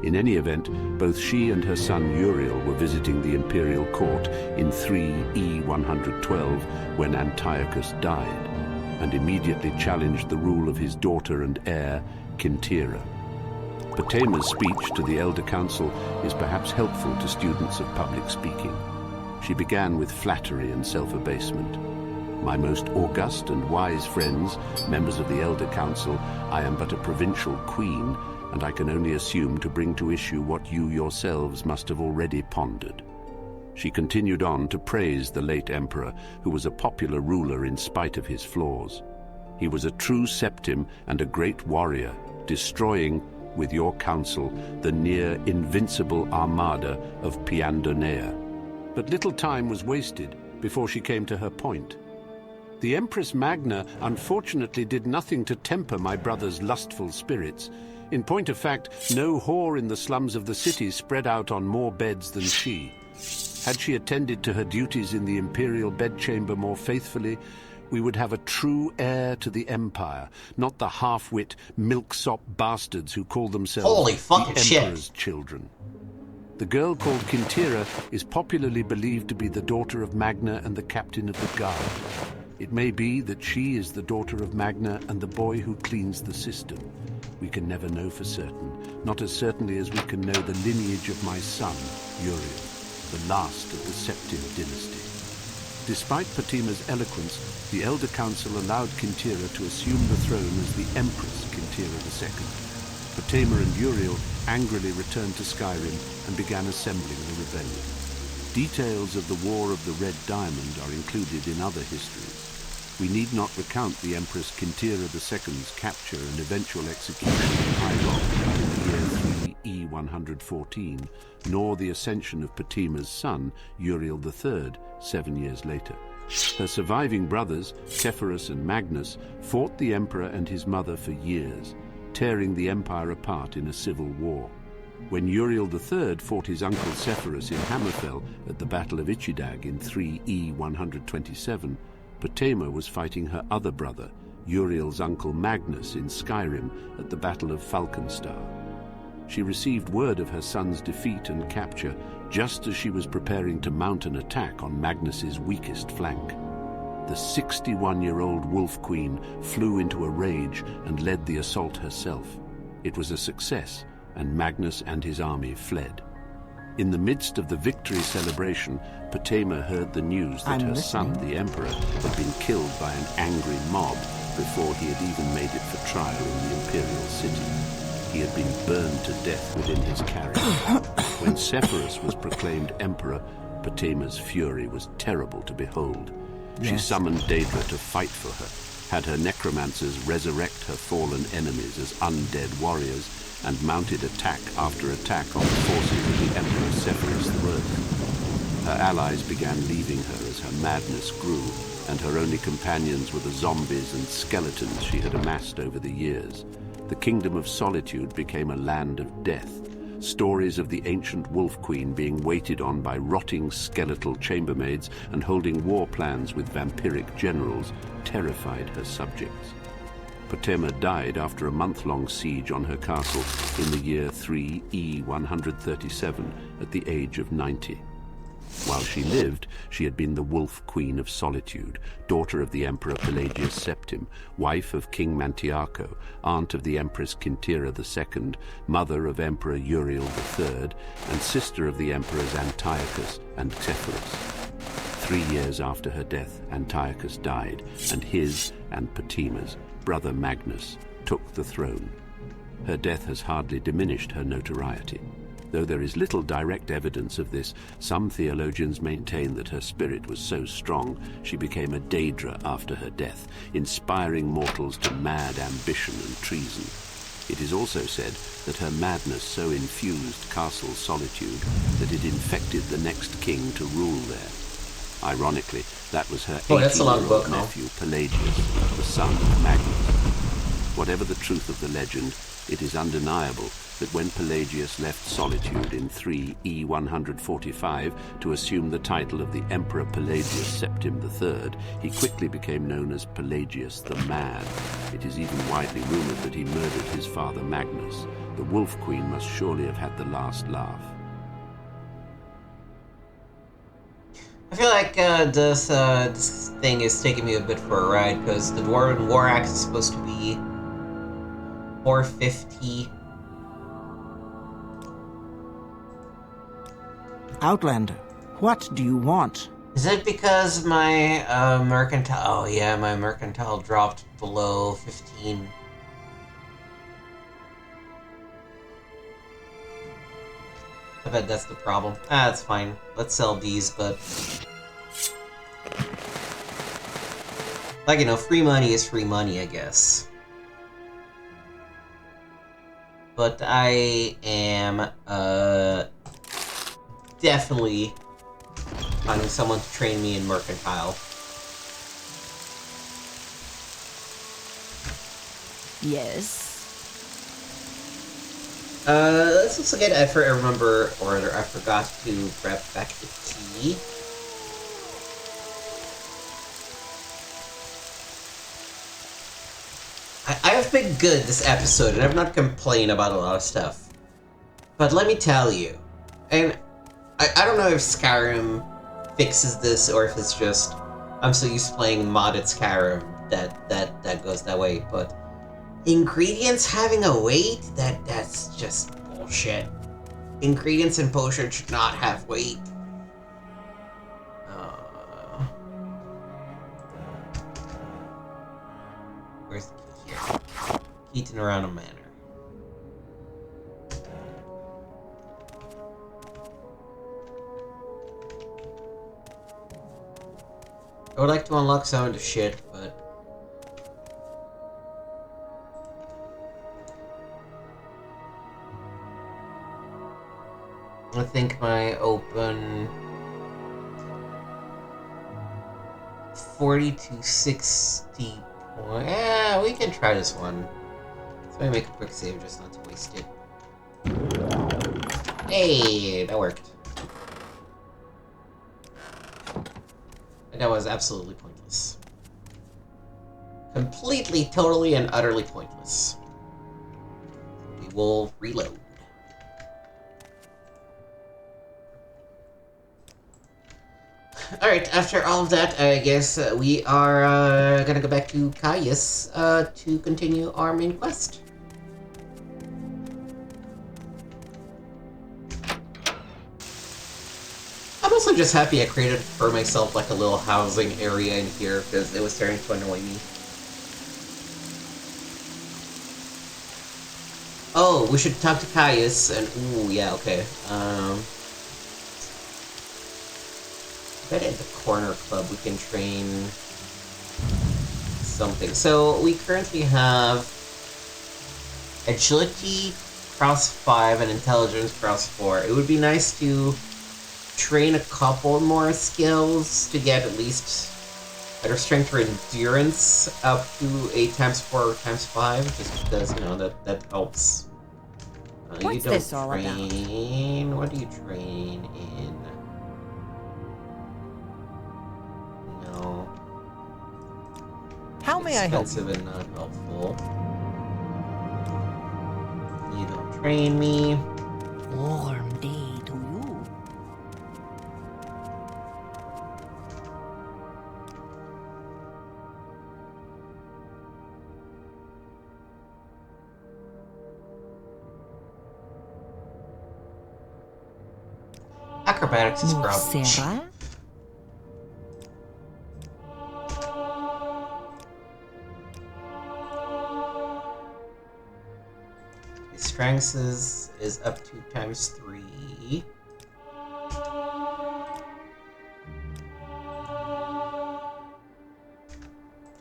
In any event, both she and her son Uriel were visiting the imperial court in 3E112 when Antiochus died, and immediately challenged the rule of his daughter and heir, Caldera. Potema's speech to the Elder Council is perhaps helpful to students of public speaking. She began with flattery and self-abasement. "My most august and wise friends, members of the Elder Council, I am but a provincial queen, and I can only assume to bring to issue what you yourselves must have already pondered." She continued on to praise the late emperor, who was a popular ruler in spite of his flaws. He was a true septim and a great warrior, destroying, with your counsel, the near-invincible armada of Piandonea. But little time was wasted before she came to her point. "The Empress Magna unfortunately did nothing to temper my brother's lustful spirits. In point of fact, no whore in the slums of the city spread out on more beds than she. Had she attended to her duties in the imperial bedchamber more faithfully, we would have a true heir to the empire, not the half-wit, milksop bastards who call themselves Holy fucking the emperor's children." The girl called Caldera is popularly believed to be the daughter of Magna and the captain of the guard. It may be that she is the daughter of Magna and the boy who cleans the cistern. We can never know for certain, not as certainly as we can know the lineage of my son, Uriel, the last of the Septim dynasty. Despite Potema's eloquence, the Elder Council allowed Caldera to assume the throne as the Empress Caldera II. Potema and Uriel angrily returned to Skyrim and began assembling the rebellion. Details of the War of the Red Diamond are included in other histories. We need not recount the Empress Caldera II's capture and eventual execution in High Rock in the year 3E114, nor the ascension of Potema's son, Uriel III, 7 years later. Her surviving brothers, Sepphoris and Magnus, fought the emperor and his mother for years, tearing the empire apart in a civil war. When Uriel III fought his uncle Sepphoris in Hammerfell at the Battle of Ichidag in 3E127, Potema was fighting her other brother, Uriel's uncle Magnus, in Skyrim at the Battle of Falkenstar. She received word of her son's defeat and capture just as she was preparing to mount an attack on Magnus's weakest flank. The 61-year-old Wolf Queen flew into a rage and led the assault herself. It was a success, and Magnus and his army fled. In the midst of the victory celebration, Potema heard the news that her son, the Emperor, had been killed by an angry mob before he had even made it for trial in the imperial city. He had been burned to death within his carriage. When Sepphoris was proclaimed Emperor, Potema's fury was terrible to behold. She summoned Daedra to fight for her, had her necromancers resurrect her fallen enemies as undead warriors, and mounted attack after attack on the forces of the Emperor Sepphoris I. Her allies began leaving her as her madness grew, and her only companions were the zombies and skeletons she had amassed over the years. The Kingdom of Solitude became a land of death. Stories of the ancient Wolf Queen being waited on by rotting skeletal chambermaids and holding war plans with vampiric generals terrified her subjects. Potema died after a month-long siege on her castle in the year 3E137 at the age of 90. While she lived, she had been the Wolf Queen of Solitude, daughter of the Emperor Pelagius Septim, wife of King Mantiarco, aunt of the Empress Quintera II, mother of Emperor Uriel III, and sister of the Emperors Antiochus and Xepharus. 3 years after her death, Antiochus died, and his and Patima's brother Magnus took the throne. Her death has hardly diminished her notoriety. Though there is little direct evidence of this, some theologians maintain that her spirit was so strong she became a Daedra after her death, inspiring mortals to mad ambition and treason. It is also said that her madness so infused Castle Solitude that it infected the next king to rule there. Ironically, that was her 18-year-old nephew Pelagius, the son of Magnus. Whatever the truth of the legend, it is undeniable that when Pelagius left Solitude in 3E145 to assume the title of the Emperor Pelagius Septim III, he quickly became known as Pelagius the Mad. It is even widely rumored that he murdered his father Magnus. The Wolf Queen must surely have had the last laugh. I feel like this thing is taking me a bit for a ride, because the Dwarven War Axe is supposed to be 450. Outlander, what do you want? Is it because my mercantile... Oh yeah, my mercantile dropped below 15. I bet that's the problem. That's fine. Let's sell these, but... Like, you know, free money is free money, I guess. But I am, definitely finding someone to train me in mercantile. Yes. Let's also get, I forgot to grab back the key. I have been good this episode, and I've not complained about a lot of stuff. But let me tell you, and I don't know if Skyrim fixes this, or if it's just, I'm so used to playing modded Skyrim that goes that way, but ingredients having a weight, that's just bullshit. Ingredients in potions should not have weight. Where's the key here? Keaton around a manor. I would like to unlock some of the shit, but... I think my open 40 to 60 point. Yeah, we can try this one. Let's maybe make a quick save just not to waste it. Hey, that worked. And that was absolutely pointless. Completely, totally, and utterly pointless. We will reload. Alright, after all of that, I guess we are gonna go back to Caius to continue our main quest. I'm also just happy I created for myself like a little housing area in here because it was starting to annoy me. Oh, we should talk to Caius and ooh, yeah, okay. I bet at the corner club we can train something. So we currently have agility cross 5 and intelligence cross 4. It would be nice to train a couple more skills to get at least better strength or endurance up to 8 times 4 or times 5, just because, you know, that helps. What's you don't this all about? What do you train in? No. How may I help Expensive and not helpful. You don't train me. Warm day to you. Acrobatics is probably Sarah? Strength is up to ×3.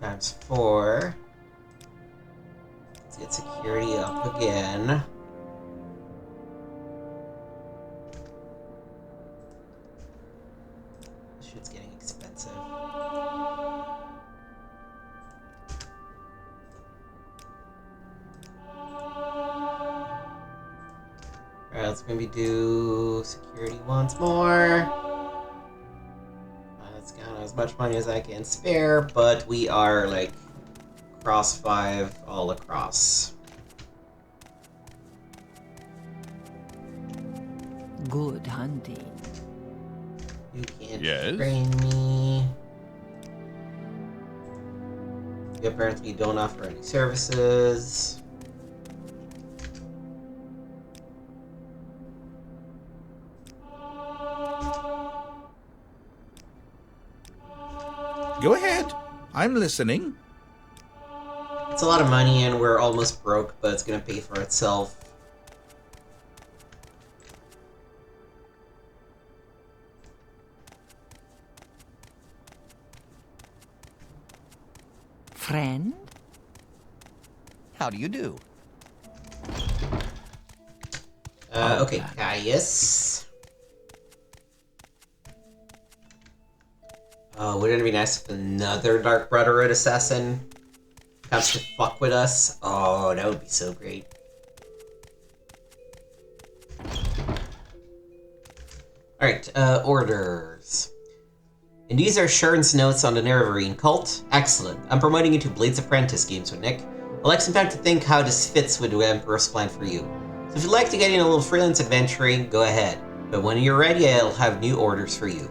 ×4. Let's get security up again. This shit's getting expensive. Alright, let's maybe do security once more. That's kind of as much money as I can spare, but we are like cross 5 all across. Good hunting. You can't Yes? train me. You apparently don't offer any services. Go ahead. I'm listening. It's a lot of money and we're almost broke, but it's gonna pay for itself. Friend? How do you do? Okay, Caius. Oh, wouldn't it be nice if another Dark Brotherhood assassin comes to fuck with us? Oh, that would be so great. Alright, orders. And these are Sharon's notes on the Nerevarine cult. Excellent. I'm promoting you to Blades Apprentice games with Nick. I'd like some time to think how this fits with the Emperor's plan for you. So if you'd like to get in a little freelance adventuring, go ahead. But when you're ready, I'll have new orders for you.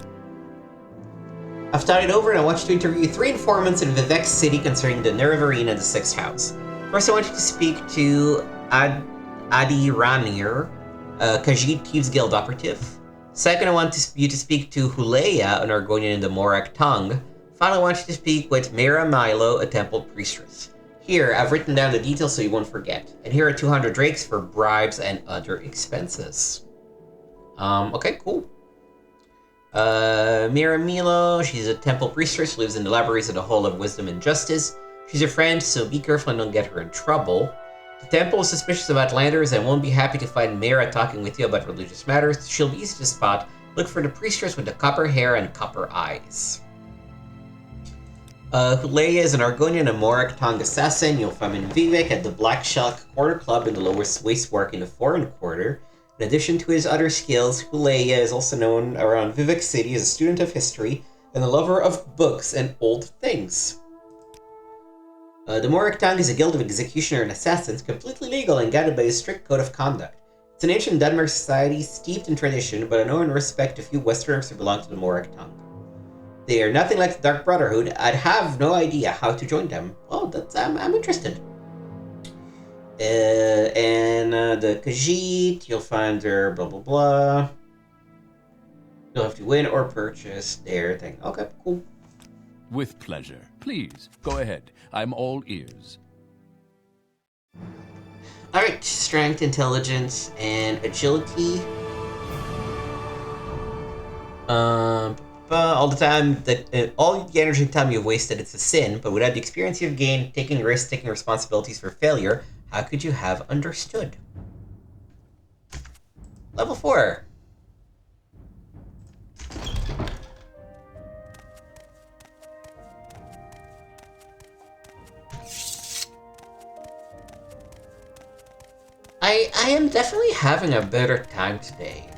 I've thought it over and I want you to interview 3 informants in Vivec City concerning the Nerevarine and the 6th house. First, I want you to speak to Adi Ranir, Khajiit Thieves Guild operative. Second, I want you to speak to Huleya, an Argonian in the Morak Tong. Finally, I want you to speak with Mira Milo, a temple priestess. Here, I've written down the details so you won't forget. And here are 200 drakes for bribes and other expenses. Okay, cool. Mira Milo, she's a temple priestess, lives in the libraries of the Hall of Wisdom and Justice. She's your friend, so be careful and don't get her in trouble. The temple is suspicious of Outlanders and won't be happy to find Mira talking with you about religious matters. She'll be easy to spot. Look for the priestess with the copper hair and copper eyes. Huleya is an Argonian and Morak Tong assassin. You'll find him in Vivec at the Black Shelk Quarter Club in the lowest wastework in the Foreign Quarter. In addition to his other skills, Huleya is also known around Vivec City as a student of history and a lover of books and old things. The Morak Tong is a guild of executioner and assassins, completely legal and guided by a strict code of conduct. It's an ancient Dunmer society steeped in tradition, but I know and respect a few Westerners who belong to the Morak Tong. They are nothing like the Dark Brotherhood. I'd have no idea how to join them. Oh, I'm interested. The Khajiit, you'll find their blah blah blah. You'll have to win or purchase their thing. Okay, cool. With pleasure. Please, go ahead. I'm all ears. Alright, strength, intelligence, and agility. All the time that all the energy and time you've wasted, it's a sin. But without the experience you've gained, taking risks, taking responsibilities for failure, how could you have understood? Level 4. I am definitely having a better time today.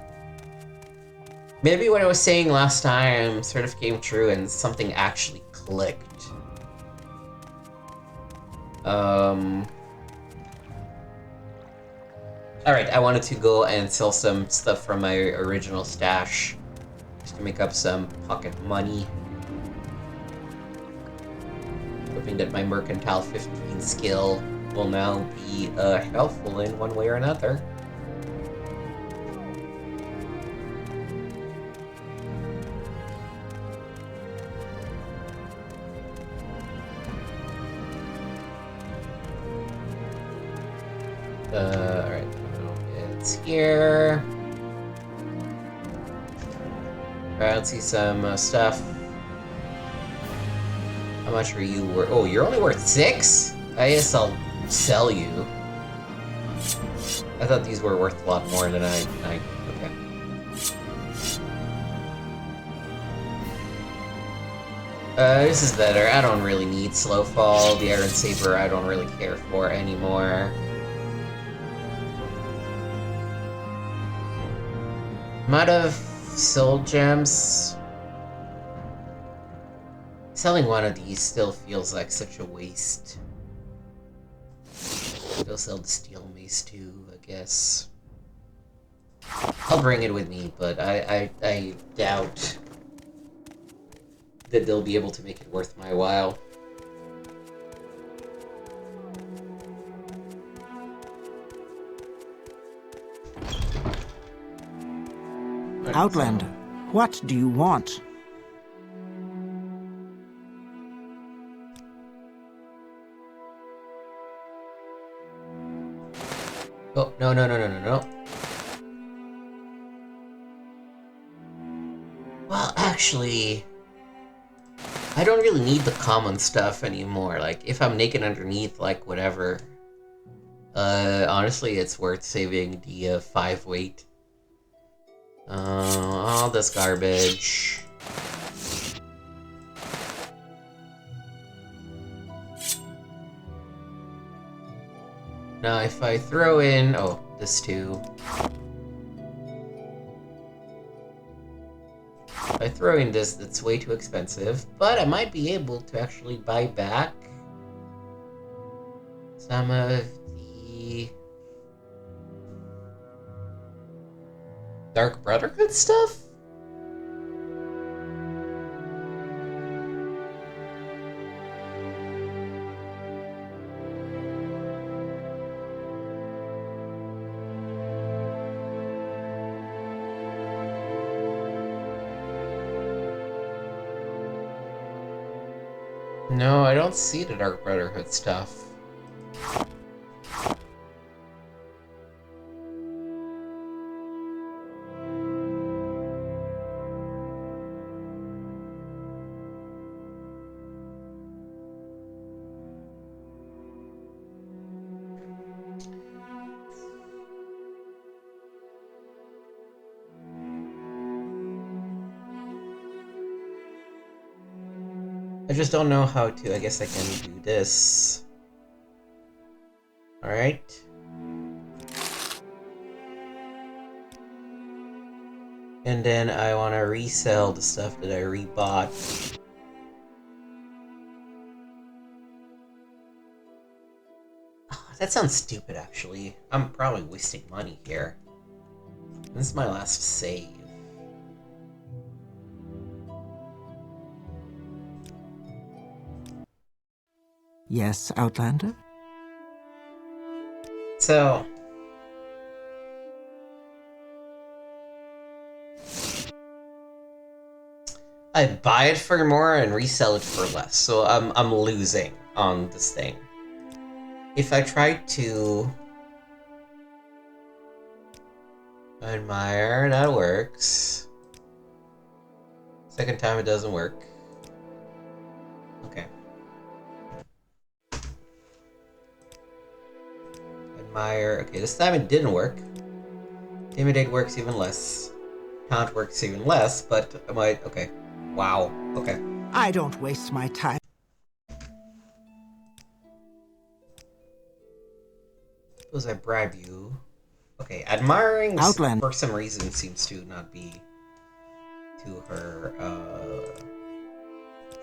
Maybe what I was saying last time sort of came true and something actually clicked. Alright, I wanted to go and sell some stuff from my original stash just to make up some pocket money. Hoping that my Mercantile 15 skill will now be helpful in one way or another. Alright, it's here. Alright, let's see some stuff. How much are you worth? Oh, you're only worth 6? I guess I'll sell you. I thought these were worth a lot more than I okay. This is better. I don't really need Slowfall. The Iron Saber I don't really care for anymore. I'm out of soul gems. Selling one of these still feels like such a waste. I'll sell the steel mace too, I guess. I'll bring it with me, but I doubt that they'll be able to make it worth my while. Outlander, what do you want? Oh, no. Well, actually, I don't really need the common stuff anymore. Like, if I'm naked underneath, like, whatever. Honestly, it's worth saving the 5 weight. All this garbage. Now, if I throw in... Oh, this too. If I throw in this, that's way too expensive. But I might be able to actually buy back some of the Dark Brotherhood stuff? No, I don't see the Dark Brotherhood stuff. I just don't know how to. I guess I can do this. Alright. And then I want to resell the stuff that I rebought. Oh, that sounds stupid, actually. I'm probably wasting money here. This is my last save. Yes, Outlander? So... I buy it for more and resell it for less, so I'm losing on this thing. If I try to admire, that works. Second time it doesn't work. Okay. Admire. Okay, this time it didn't work. Intimidate works even less. Taunt works even less, but I might. Okay. Wow. Okay. I don't waste my time. Suppose I bribe you. Okay, admiring Outland. for some reason seems to not be to her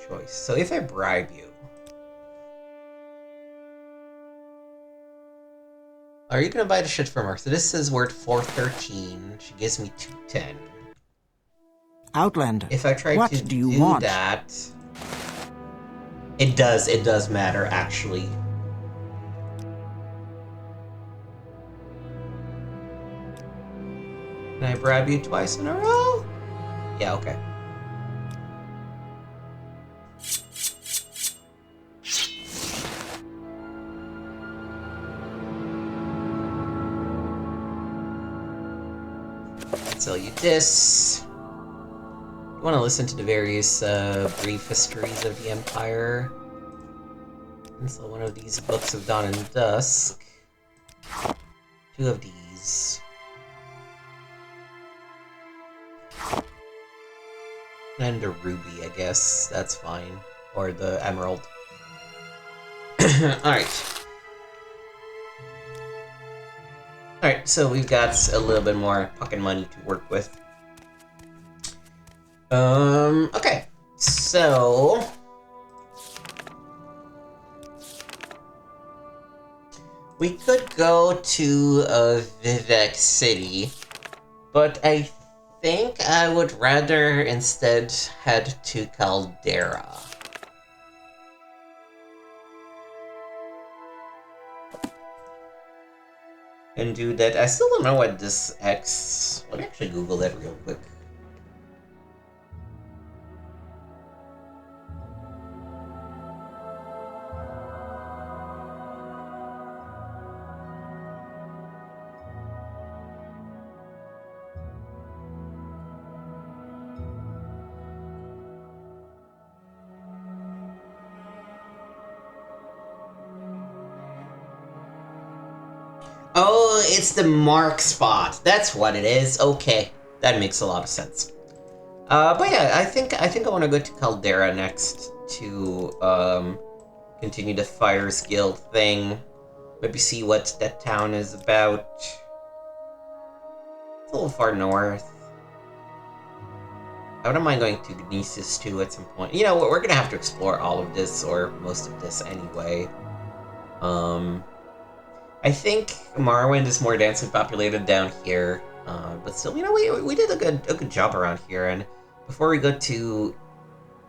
choice. So if I bribe you, are you gonna buy the shit from her? So this is worth 413. She gives me 210. Outlander, If I try what to do you want? that, it does matter actually. Can I bribe you twice in a row? Yeah, okay. I'll sell you this. You want to listen to the various brief histories of the Empire? And so one of these books of Dawn and Dusk. 2 of these. And a ruby, I guess. That's fine. Or the emerald. Alright. Alright, so we've got a little bit more pocket money to work with. Okay. So... we could go to Vivec City, but I think I would rather instead head to Caldera. And do that. I still don't know what this X... Let me actually Google that real quick. Oh, it's the mark spot. That's what it is. Okay, that makes a lot of sense. But yeah, I think I want to go to Caldera next to continue the Fires Guild thing. Maybe see what that town is about. It's a little far north. I wouldn't mind going to Gnesis too at some point. You know, we're gonna have to explore all of this or most of this anyway. I think Morrowind is more densely populated down here, but still, you know, we did a good job around here. And before we go to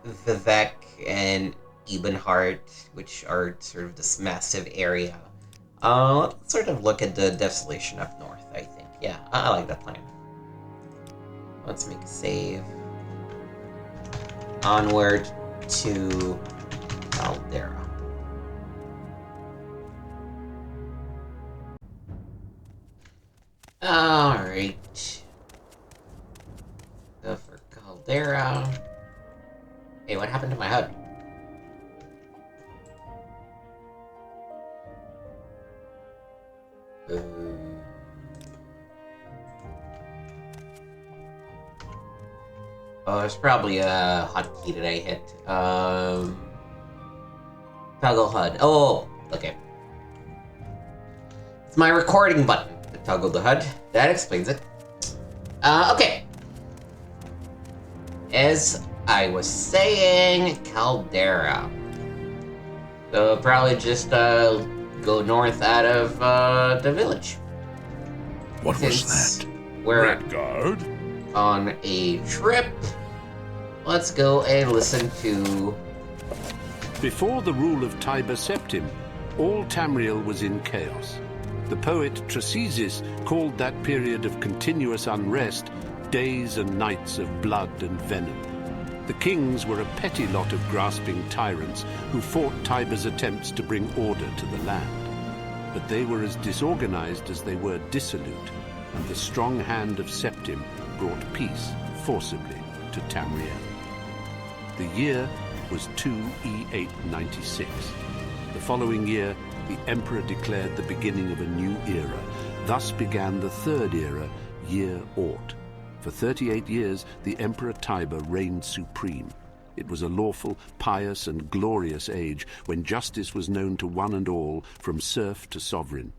Vivec and Ebenheart, which are sort of this massive area, let's sort of look at the desolation up north. I think, yeah, I like that plan. Let's make a save. Onward to Caldera. Alright. Go for Caldera. Hey, what happened to my HUD? Oh, there's probably a hotkey that I hit. Toggle HUD. Oh, okay. It's my recording button. Toggle the HUD. That explains it. Okay. As I was saying, Caldera. So probably just go north out of the village. What was that? We're Guard? on a trip. Let's go and listen to... Before the rule of Tiber Septim, all Tamriel was in chaos. The poet Trasisis called that period of continuous unrest days and nights of blood and venom. The kings were a petty lot of grasping tyrants who fought Tiber's attempts to bring order to the land. But they were as disorganized as they were dissolute, and the strong hand of Septim brought peace forcibly to Tamriel. The year was 2E896. The following year, the Emperor declared the beginning of a new era. Thus began the third era, Year Ort. For 38 years, the Emperor Tiber reigned supreme. It was a lawful, pious, and glorious age when justice was known to one and all, from serf to sovereign.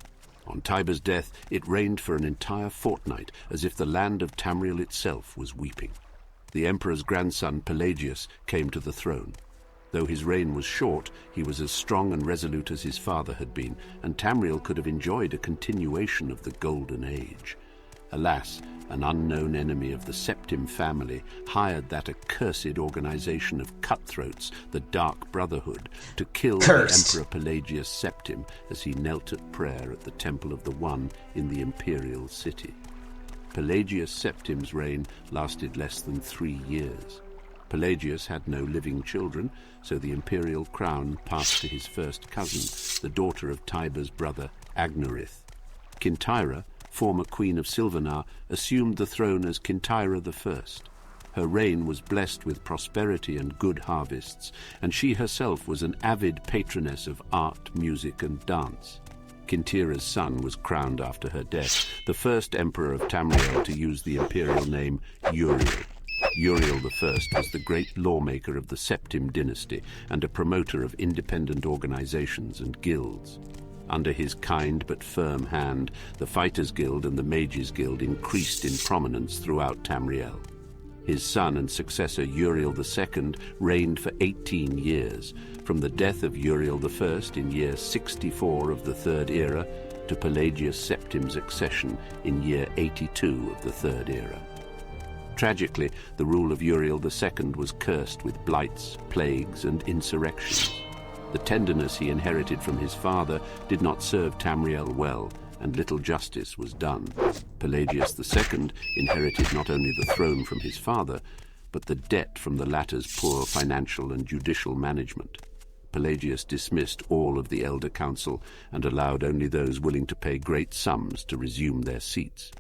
On Tiber's death, it reigned for an entire fortnight, as if the land of Tamriel itself was weeping. The Emperor's grandson, Pelagius, came to the throne. Though his reign was short, he was as strong and resolute as his father had been, and Tamriel could have enjoyed a continuation of the Golden Age. Alas, an unknown enemy of the Septim family hired that accursed organization of cutthroats, the Dark Brotherhood, to kill the Emperor Pelagius Septim as he knelt at prayer at the Temple of the One in the imperial city. Pelagius Septim's reign lasted less than 3 years. Pelagius had no living children, so the imperial crown passed to his first cousin, the daughter of Tiber's brother Agnorith. Kintyra, former Queen of Silvenar, assumed the throne as Caldera I. Her reign was blessed with prosperity and good harvests, and she herself was an avid patroness of art, music, and dance. Caldera's son was crowned after her death, the first emperor of Tamriel to use the imperial name Uriel. Uriel I was the great lawmaker of the Septim dynasty and a promoter of independent organizations and guilds. Under his kind but firm hand, the Fighters Guild and the Mages Guild increased in prominence throughout Tamriel. His son and successor Uriel II reigned for 18 years, from the death of Uriel I in year 64 of the Third Era to Pelagius Septim's accession in year 82 of the Third Era. Tragically, the rule of Uriel II was cursed with blights, plagues, and insurrections. The tenderness he inherited from his father did not serve Tamriel well, and little justice was done. Pelagius II inherited not only the throne from his father, but the debt from the latter's poor financial and judicial management. Pelagius dismissed all of the elder council and allowed only those willing to pay great sums to resume their seats.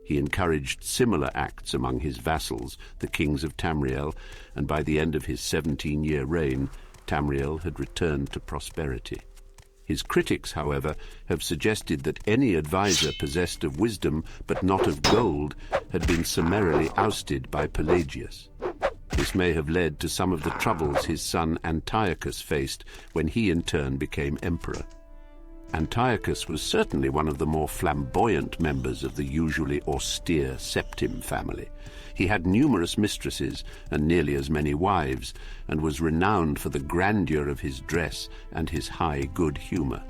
He encouraged similar acts among his vassals, the kings of Tamriel, and by the end of his 17-year reign, Tamriel had returned to prosperity. His critics, however, have suggested that any advisor possessed of wisdom but not of gold had been summarily ousted by Pelagius. This may have led to some of the troubles his son Antiochus faced when he in turn became emperor. Antiochus was certainly one of the more flamboyant members of the usually austere Septim family. He had numerous mistresses and nearly as many wives, and was renowned for the grandeur of his dress and his high good humor.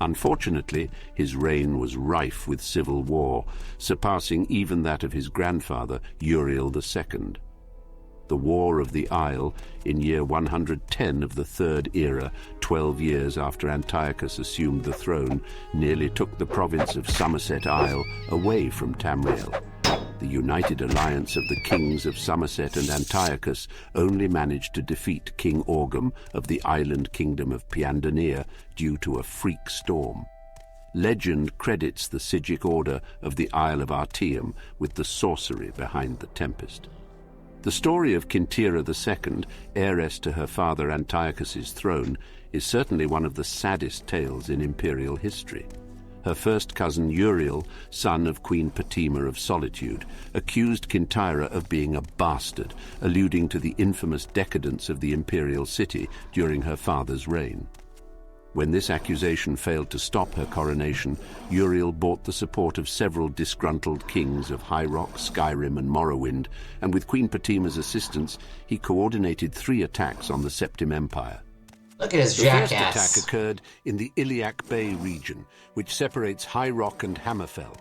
Unfortunately, his reign was rife with civil war, surpassing even that of his grandfather, Uriel II. The War of the Isle, in year 110 of the Third Era, 12 years after Antiochus assumed the throne, nearly took the province of Somerset Isle away from Tamriel. The united alliance of the kings of Somerset and Antiochus only managed to defeat King Orgum of the island kingdom of Piandania due to a freak storm. Legend credits the Sigic order of the Isle of Artium with the sorcery behind the tempest. The story of Caldera II, heiress to her father Antiochus's throne, is certainly one of the saddest tales in imperial history. Her first cousin Uriel, son of Queen Patima of Solitude, accused Caldera of being a bastard, alluding to the infamous decadence of the imperial city during her father's reign. When this accusation failed to stop her coronation, Uriel bought the support of several disgruntled kings of High Rock, Skyrim, and Morrowind, and with Queen Patima's assistance, he coordinated 3 attacks on the Septim Empire. Look at his The jackass. first attack occurred in the Iliac Bay region, which separates High Rock and Hammerfell.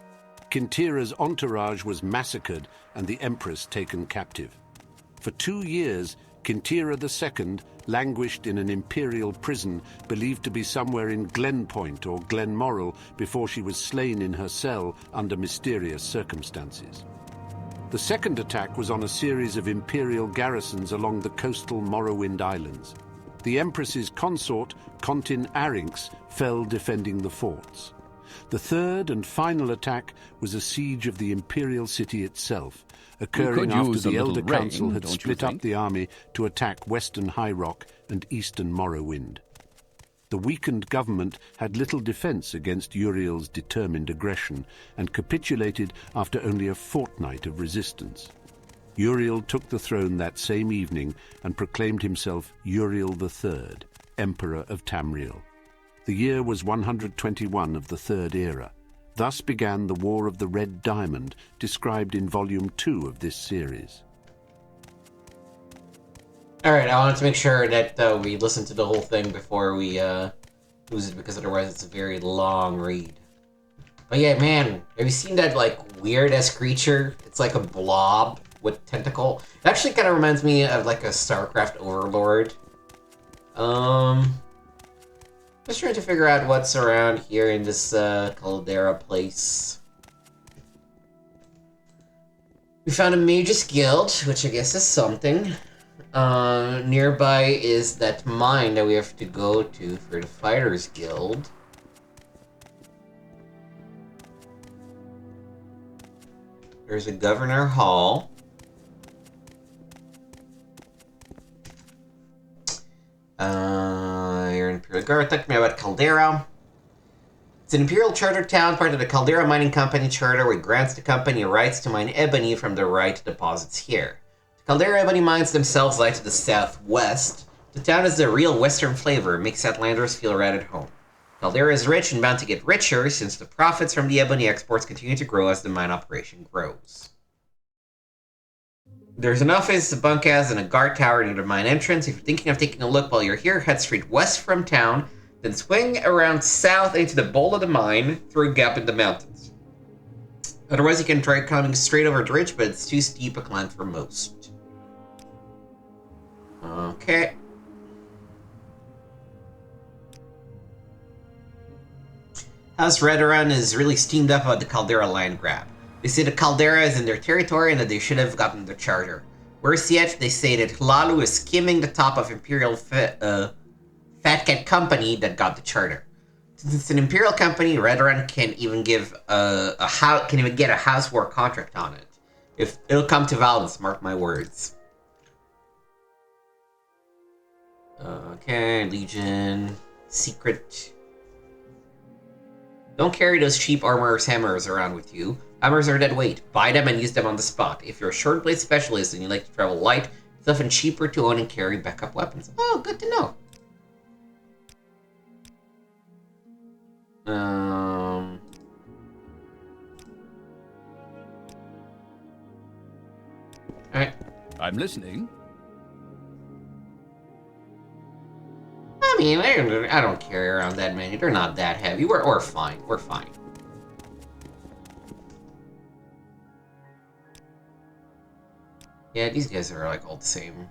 Caldera's entourage was massacred and the Empress taken captive. For 2 years, Caldera II languished in an imperial prison believed to be somewhere in Glenpoint or Glenmoral before she was slain in her cell under mysterious circumstances. The second attack was on a series of imperial garrisons along the coastal Morrowind Islands. The Empress's consort, Contin Arynx, fell defending the forts. The third and final attack was a siege of the imperial city itself, occurring after the Elder Council had split up the army to attack western High Rock and eastern Morrowind. The weakened government had little defense against Uriel's determined aggression and capitulated after only a fortnight of resistance. Uriel took the throne that same evening and proclaimed himself Uriel III, Emperor of Tamriel. The year was 121 of the Third Era. Thus began the War of the Red Diamond, described in Volume 2 of this series. Alright, I wanted to make sure that we listened to the whole thing before we lose it, because otherwise it's a very long read. But yeah, man, have you seen that, like, weird-ass creature? It's like a blob with tentacle. It actually kind of reminds me of, like, a StarCraft Overlord. Just trying to figure out what's around here in this Caldera place. We found a Mage's Guild, which I guess is something. Nearby is that mine that we have to go to for the Fighters Guild. There's a Governor Hall. You're an Imperial Guard. Talk to me about Caldera. It's an Imperial Charter town, part of the Caldera Mining Company Charter, which grants the company rights to mine ebony from the right deposits here. The Caldera ebony mines themselves lie to the southwest. The town has the real western flavor, makes Outlanders feel right at home. Caldera is rich and bound to get richer, since the profits from the ebony exports continue to grow as the mine operation grows. There's an office, a bunkhouse, and a guard tower near the mine entrance. If you're thinking of taking a look while you're here, head straight west from town, then swing around south into the bowl of the mine through a gap in the mountains. Otherwise, you can try coming straight over the ridge, but it's too steep a climb for most. Okay. House Redoran is really steamed up about the Caldera land grab. They say the Caldera is in their territory and that they should have gotten the charter. Worse yet, they say that Lalu is skimming the top of Imperial Fat Cat Company that got the charter. Since it's an Imperial company, Redoran can even give get a house war contract on it. If it'll come to violence, mark my words. Okay, Legion, Secret. Don't carry those cheap armorer's hammers around with you. Hammers are dead weight. Buy them and use them on the spot. If you're a short blade specialist and you like to travel light, it's often cheaper to own and carry backup weapons. Oh, good to know. Alright. I'm listening. I mean, I don't carry around that many. They're not that heavy. We're fine. We're fine. Yeah, these guys are like all the same.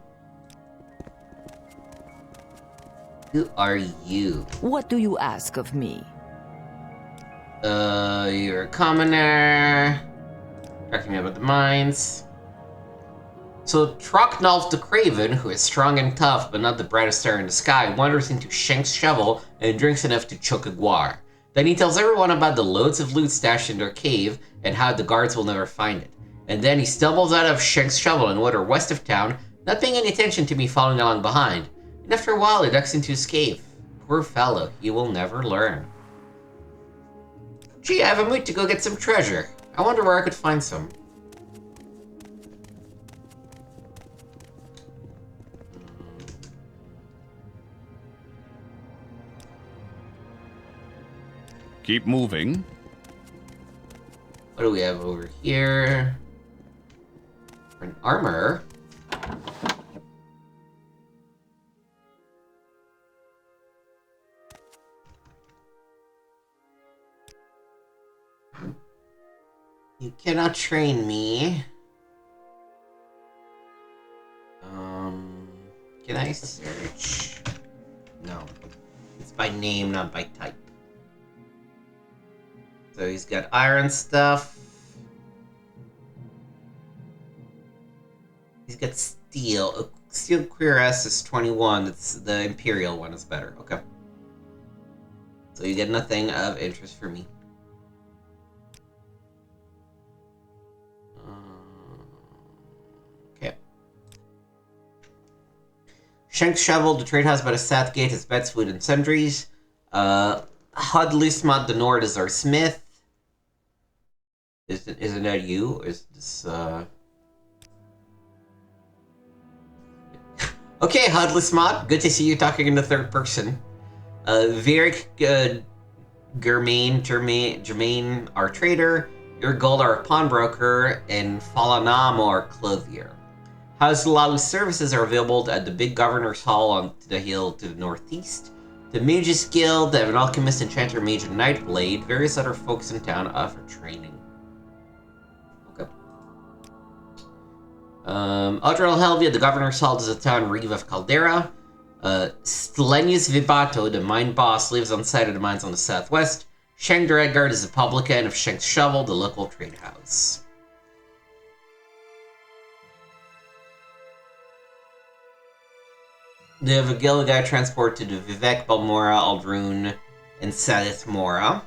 Who are you? What do you ask of me? You're a commoner. Talking about the mines. So Trocknolf the Craven, who is strong and tough but not the brightest star in the sky, wanders into Shank's shovel and drinks enough to choke a guar. Then he tells everyone about the loads of loot stashed in their cave and how the guards will never find it. And then he stumbles out of Shank's shovel and water west of town, not paying any attention to me following along behind. And after a while he ducks into his cave. Poor fellow, he will never learn. Gee, I have a mood to go get some treasure. I wonder where I could find some. Keep moving. What do we have over here? An armor. You cannot train me. Can I search? No. It's by name, not by type. So he's got iron stuff. He's got steel. Steel cuirass is 21. It's the Imperial one is better. Okay. So you get nothing of interest for me. Okay. Shank's shovel, the trade house by the south gate, has beds, food, and sundries. Hudlismot the Nord is our smith. Isn't that you? Is this, Okay, Hudlismot. Good to see you talking in the third person. Vivec, Germain, our trader. Your gold, our pawnbroker. And Falanamo, our clothier. House Lalu's services are available at the big Governor's Hall on the hill to the northeast. The Mages Guild, they have an alchemist, enchanter, mage, and nightblade. Various other folks in town offer training. Okay. Outral Helvia, the Governor's Hall, is a town reeve of Caldera. Stelenius Vibato, the mine boss, lives on site of the mines on the southwest. Shank the Red Guard is a publican of Shank's Shovel, the local trade house. They have a guild guy transported to Vivec, Balmora, Aldrune, and Salithmora.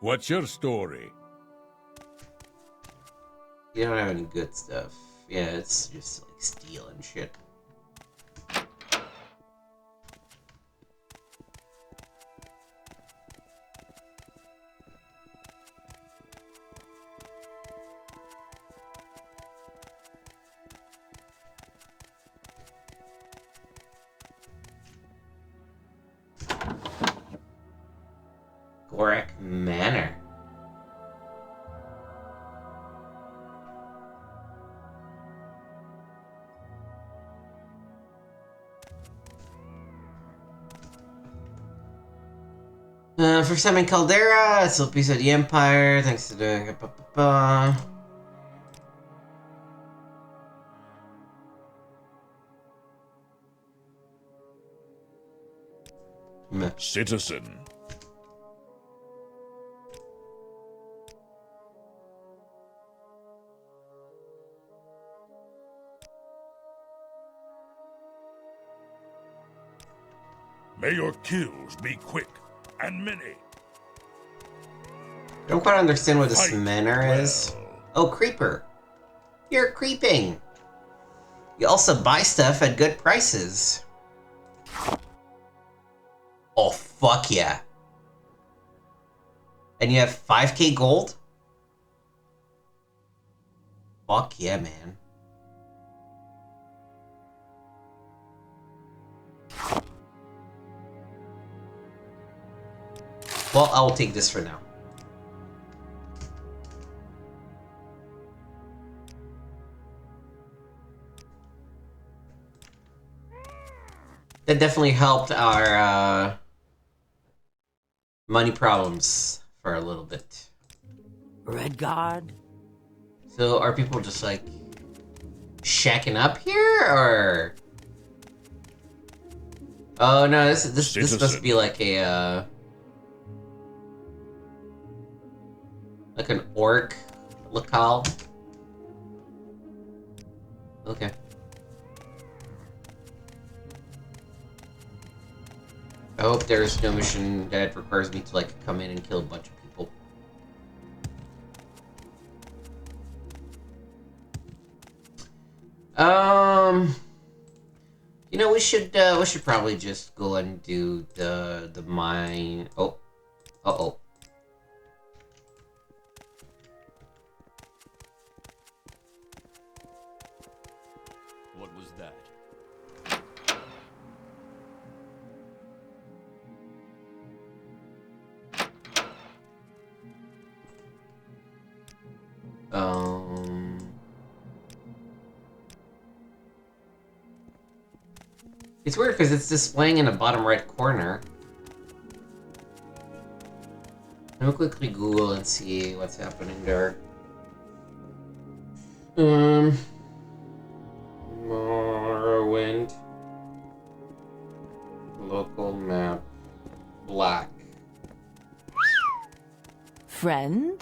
What's your story? You don't have any good stuff. Yeah, it's just like steel and shit. Gorak Manor. For summon Caldera, it's a piece of the Empire, thanks to the... Citizen. May your kills be quick and many. I don't quite understand what this manor is. Oh, creeper. You're creeping. You also buy stuff at good prices. Oh, fuck yeah. And you have 5k gold? Fuck yeah, man. Well, I will take this for now. That definitely helped our money problems for a little bit. Red Guard? So are people just like shacking up here, or? Oh no, this must be like a like an orc locale. Okay. I hope there's no mission that requires me to like come in and kill a bunch of people. You know, we should probably just go and do the mine. Oh, uh-oh. What was that? It's weird because it's displaying in the bottom right corner. Let me quickly Google and see what's happening there. Morrowind. Local map. Black. Friend?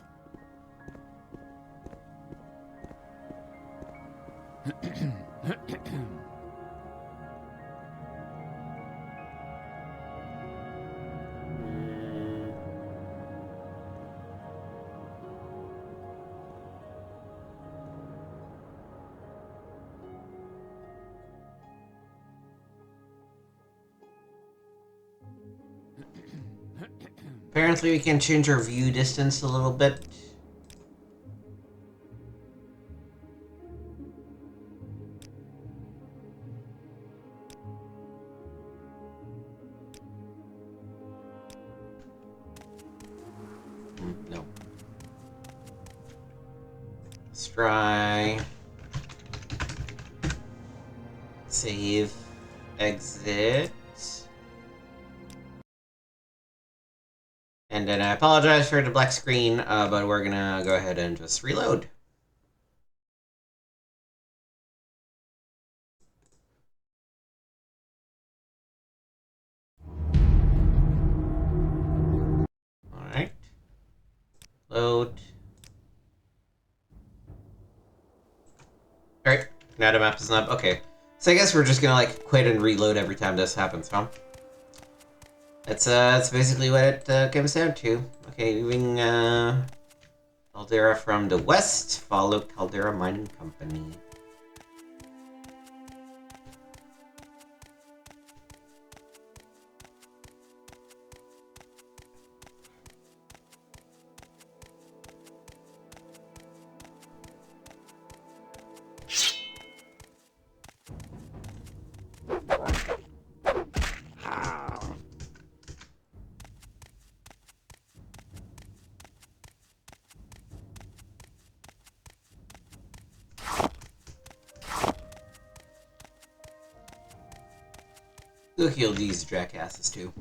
Apparently we can change our view distance a little bit. No. Let's try. Save. Exit. And then I apologize for the black screen, but we're gonna go ahead and just reload. Alright. Load. Alright, now the map is not... Okay. So I guess we're just gonna, like, quit and reload every time this happens, huh? That's basically what it comes down to. Okay, moving Caldera from the west, follow Caldera Mining Company. We'll heal these jackasses too.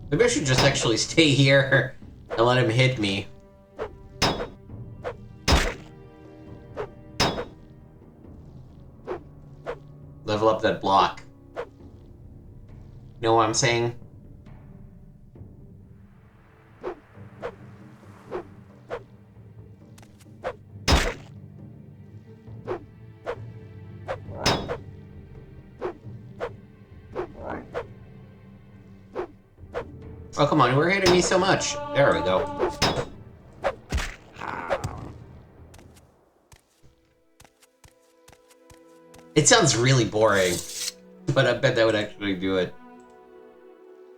Maybe I should just actually stay here and let him hit me. Level up that block. You know what I'm saying? Oh, come on, we're hitting me so much. There we go. It sounds really boring, but I bet that would actually do it.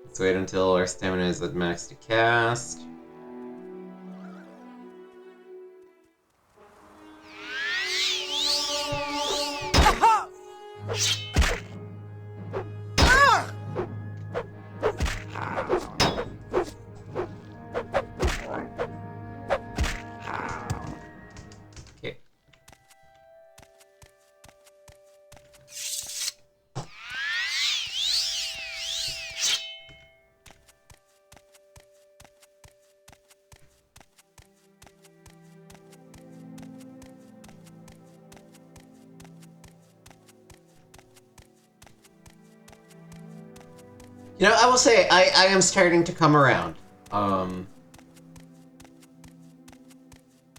Let's wait until our stamina is at max to cast. You know, I will say, I am starting to come around.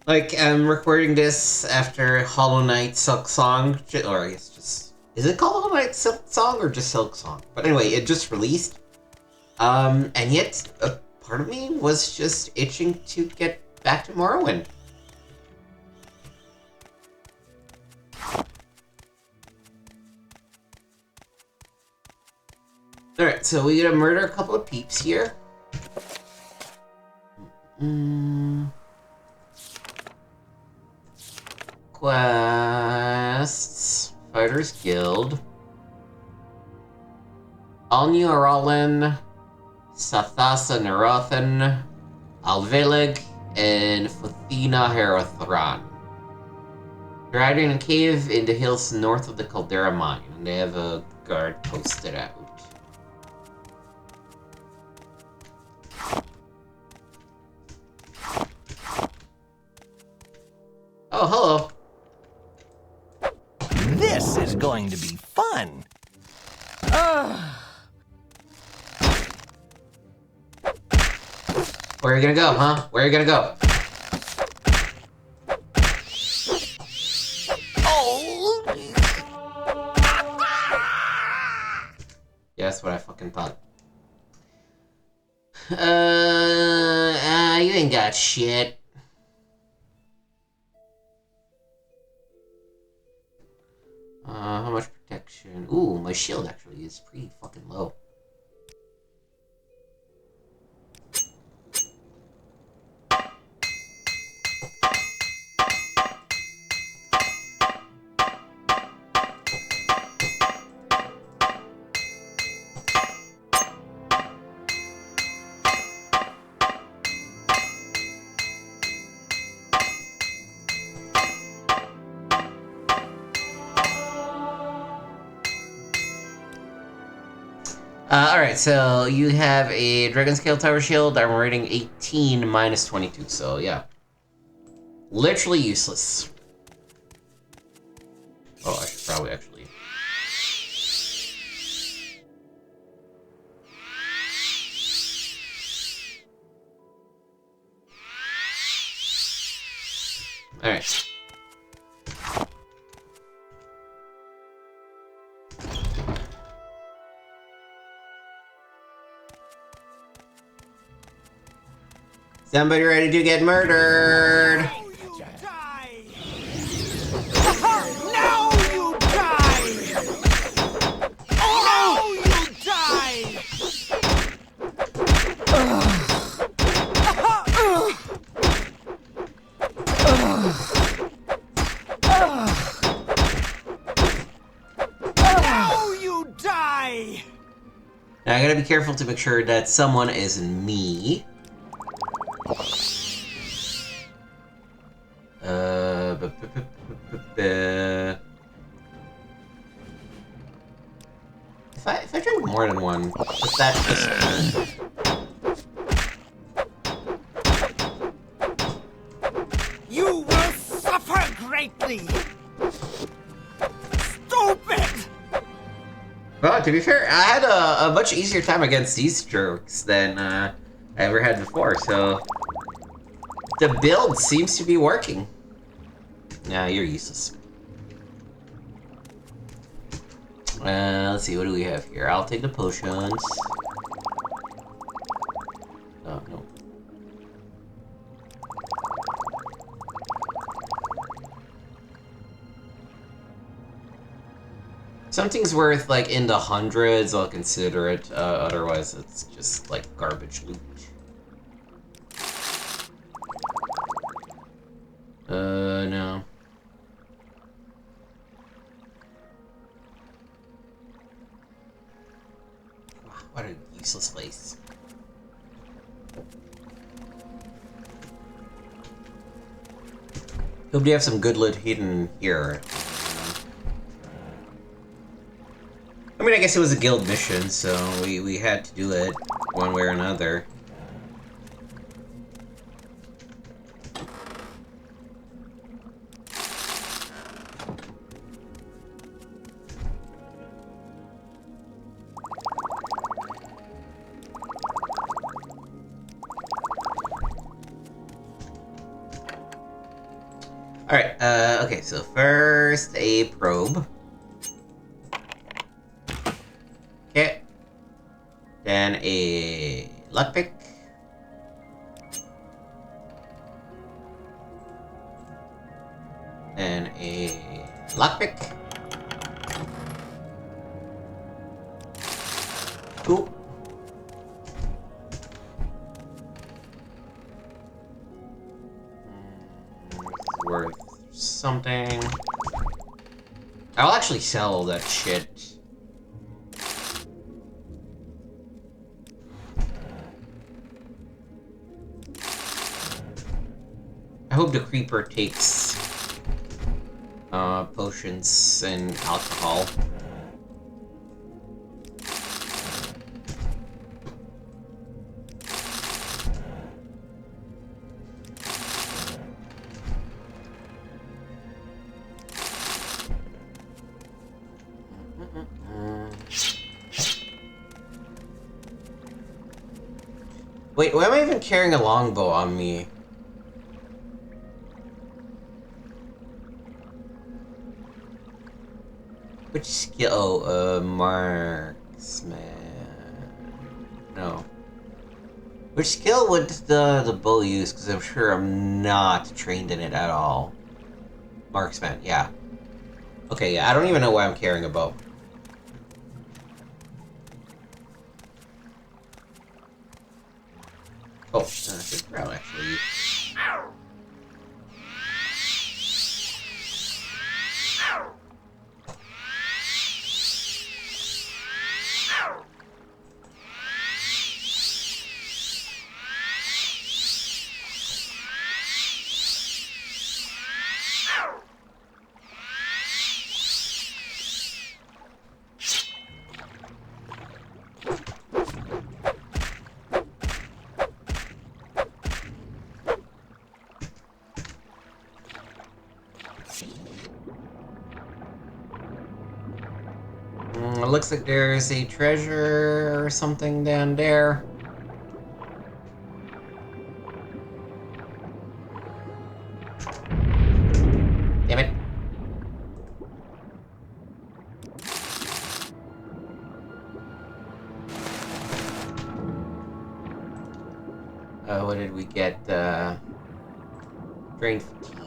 Like, I'm recording this after Hollow Knight Silk Song, or I guess just... Is it called Hollow Knight Silk Song, or just Silk Song? But anyway, it just released. And yet, a part of me was just itching to get back to Morrowind. Alright, so we gotta murder a couple of peeps here. Quests. Fighters Guild. Alnuralin, Sathasa Nerothan, Alvelig, and Futhina Herathran. They're hiding in a cave in the hills north of the Caldera mine, and they have a guard posted out. Oh, hello. This is going to be fun. Where are you gonna go, huh? Where are you gonna go? Oh! Yeah, that's what I fucking thought. You ain't got shit. How much protection? Ooh, my shield actually is pretty fucking low. Alright, so you have a Dragon Scale Tower Shield, armor rating 18, minus 22, so yeah. Literally useless. Oh, I should probably actually... Alright. Somebody ready to get murdered? Now you die! Now you die! Now you die! Now you die! Now I gotta be careful to make sure that someone is me. If I drink more than one, does that just... You will suffer greatly! Stupid! Well, to be fair, I had a much easier time against these strokes than I ever had before, so... The build seems to be working. Nah, you're useless. Let's see, what do we have here? I'll take the potions. Oh, no. Something's worth, like, in the hundreds, I'll consider it. Otherwise, it's just, like, garbage loot. No. What a useless place. Hope you have some good loot hidden here. I mean, I guess it was a guild mission, so we had to do it one way or another. Alright, okay, so first a probe. Okay. Then a lockpick. Then a lockpick. Cool. Worth something. I'll actually sell that shit. I hope the creeper takes potions and alcohol. Wait, why am I even carrying a longbow on me? Which skill? Oh, marksman. No. Which skill would the bow use? Because I'm sure I'm not trained in it at all. Marksman, yeah. Okay, yeah, I don't even know why I'm carrying a bow. Oh, I should probably actually... It looks like there's a treasure or something down there. Damn it. what did we get? Drain fatigue.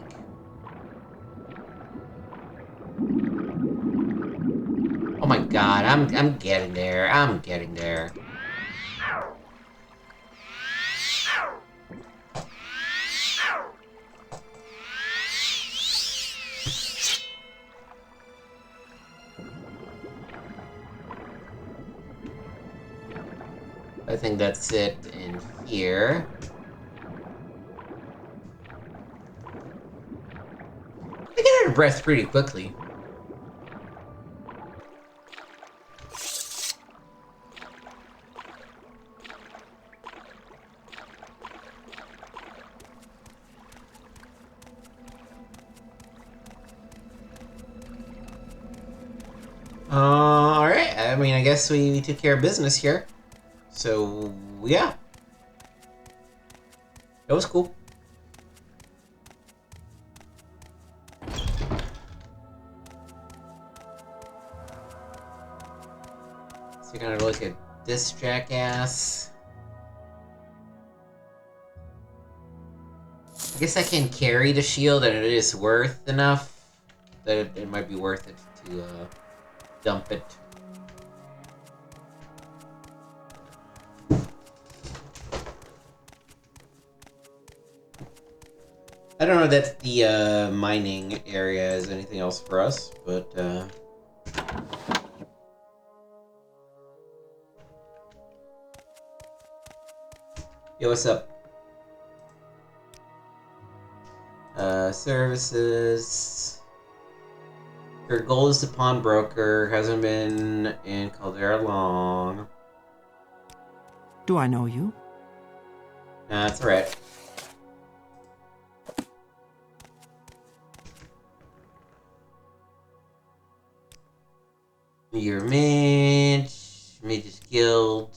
Oh my god, I'm getting there. I'm getting there. I think that's it in here. I get out of breath pretty quickly. Alright, I mean, I guess we took care of business here. So, yeah. That was cool. So you're gonna look at this jackass. I guess I can carry the shield and it is worth enough that it might be worth it to dump it. I don't know that the mining area is anything else for us, but yo, what's up? Services. Her goal is to pawnbroker. Hasn't been in Caldera long. Do I know you? Nah, that's alright. Your mage. Mage's Guild.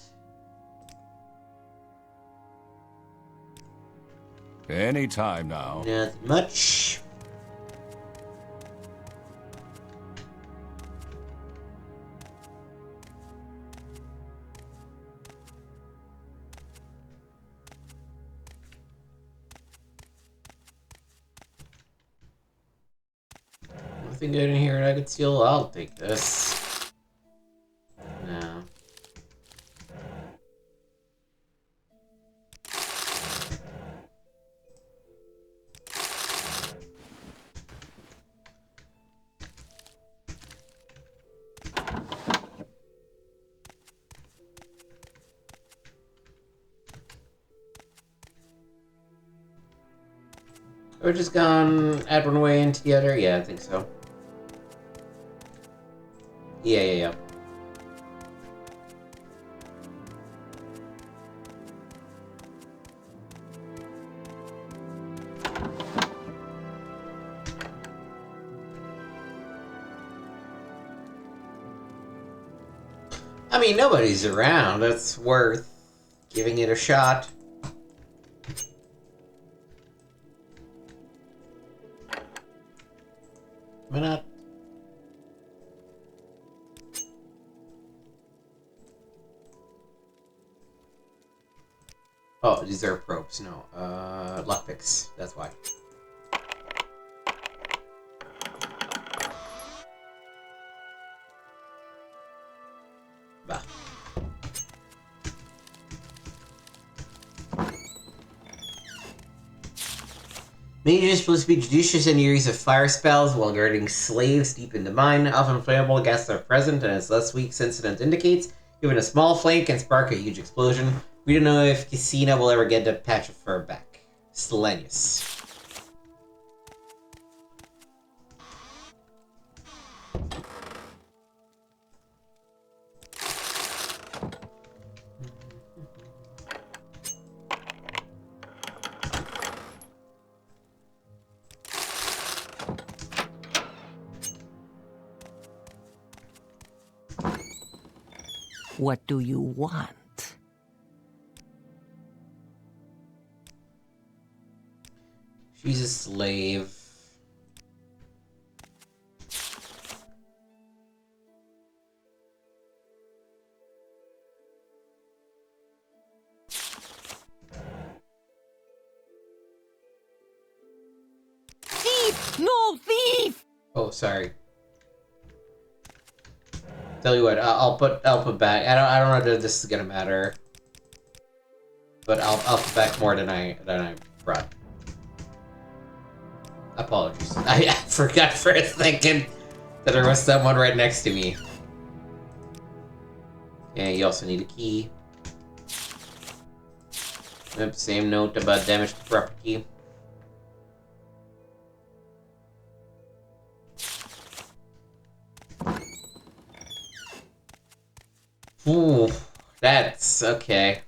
Any time now. Nothing much. Nothing good in here I could steal. I'll take this. No. We're just gone add one way into the other? Yeah, I think so. Yeah. I mean, nobody's around. That's worth giving it a shot. Why not? Oh, these are probes. No. Lockpicks. That's why. Bah. Mage is supposed to be judicious in your use of fire spells while guarding slaves deep in the mine. Often flammable gases are present, and as less weak incident indicates, even a small flame can spark a huge explosion. We don't know if Cassina will ever get that patch of fur back. Selenius. What do you want? She's a slave. thief! No thief! Oh, sorry. Tell you what, I'll put back. I don't know if this is gonna matter, but I'll put back more than I brought. Apologies. I forgot for a second that there was someone right next to me. Yeah, you also need a key. Yep, same note about damage to property. Ooh, that's okay.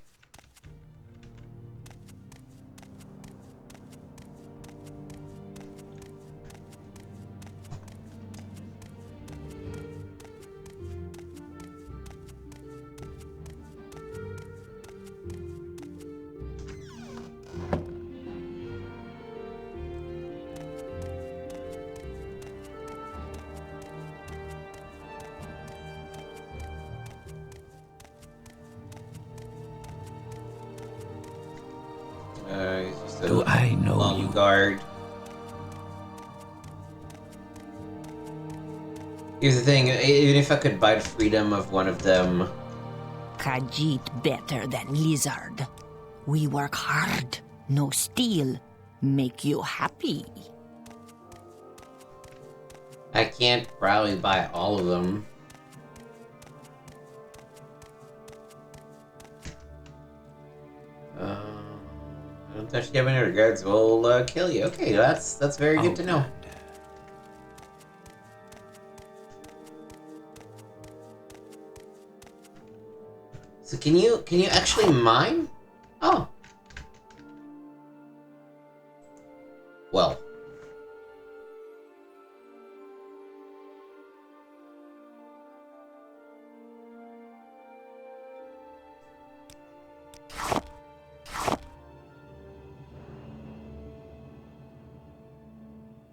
Do I know long you? guard. Here's the thing, even if I could buy the freedom of one of them... Khajiit better than lizard. We work hard, no steal. Make you happy. I can't probably buy all of them. Don't touch the cabinet or guards will kill you. Okay, that's very good to know. So can you actually mine? Oh. Well.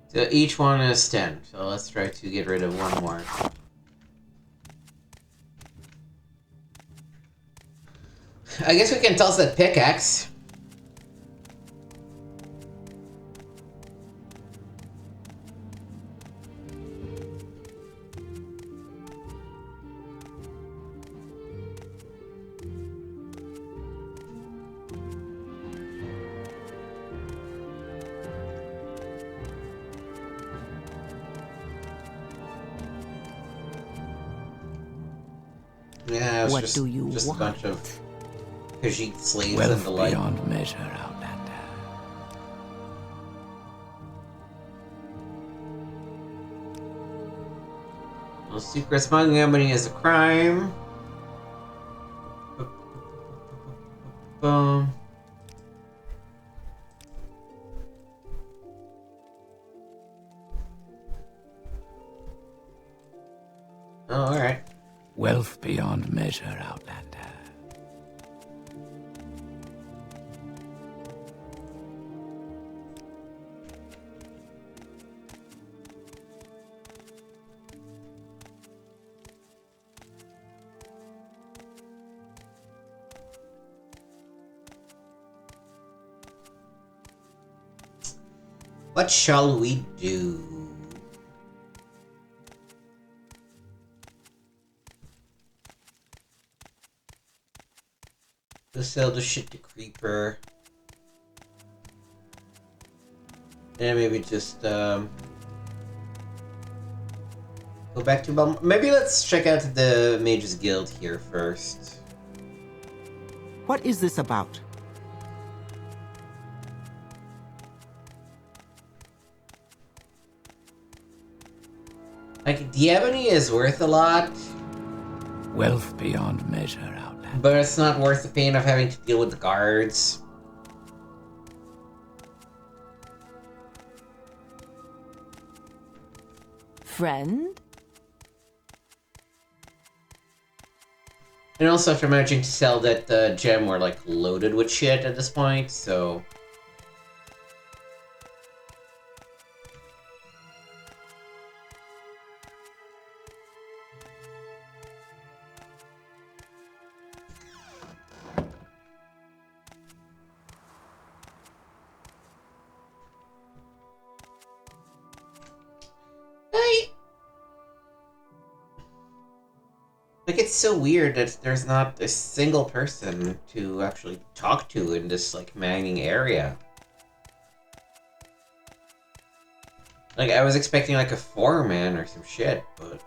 So each one is 10. So let's try to get rid of one more. I guess we can toss that pickaxe. Yeah, it was just a bunch of Khajiit slaves and the like. Beyond measure, Outlander. Well, secret smuggling is a crime. Boom. Oh, alright. Wealth beyond measure, Outlander. What shall we do? Let's sell the shit to Creeper. And maybe just go back to Balmora. Maybe let's check out the Mages Guild here first. What is this about? Like, Diabony is worth a lot. Wealth beyond measure, Outlander. But it's not worth the pain of having to deal with the guards. Friend? And also, if you're managing to sell that gem, we're like loaded with shit at this point, so... it's so weird that there's not a single person to actually talk to in this, like, mining area. Like, I was expecting, like, a foreman or some shit, but...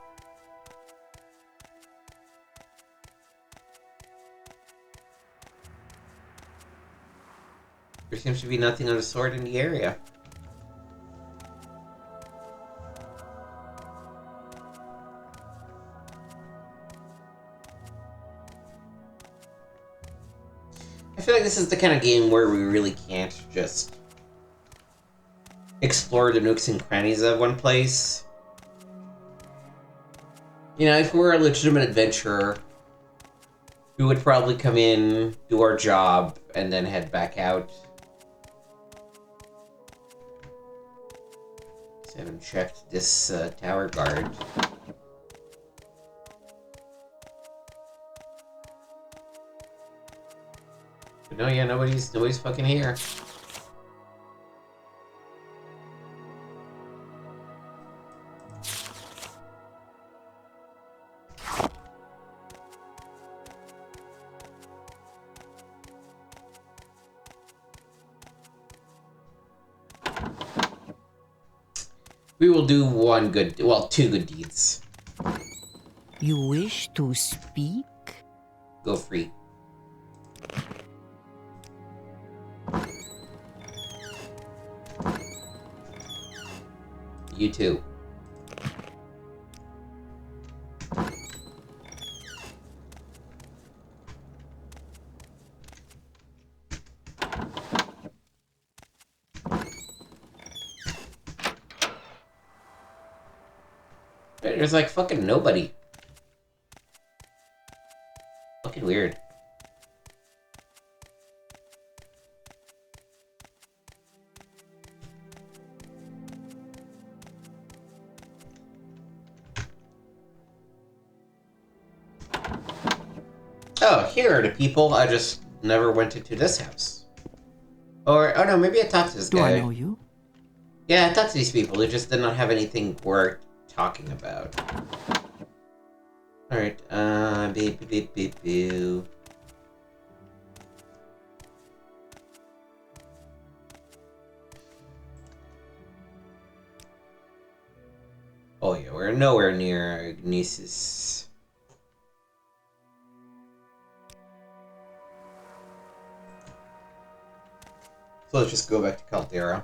there seems to be nothing of the sort in the area. I feel like this is the kind of game where we really can't just explore the nooks and crannies of one place. You know, if we were a legitimate adventurer, we would probably come in, do our job, and then head back out. I haven't checked this tower guard. But no, yeah, nobody's fucking here. We will do two good deeds. You wish to speak? Go free. You too. There's like fucking nobody. Fucking weird. Oh, here are the people. I just never went into this house. Or, oh no, maybe I talked to this guy. Do I know you? Yeah, I talked to these people. They just did not have anything worth talking about. Alright, beep, beep, beep, beep. Oh yeah, we're nowhere near Agnesis. So let's just go back to Caldera.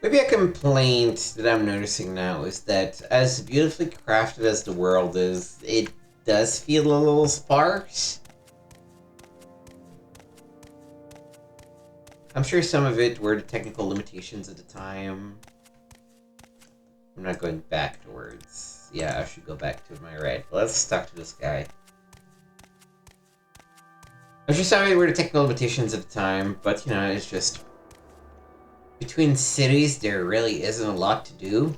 Maybe a complaint that I'm noticing now is that as beautifully crafted as the world is, it does feel a little sparse. I'm sure some of it were the technical limitations at the time. I'm not going backwards. Yeah, I should go back to my right. Let's talk to this guy. I'm sure some of it were the technical limitations at the time, but you know, it's just... between cities, there really isn't a lot to do.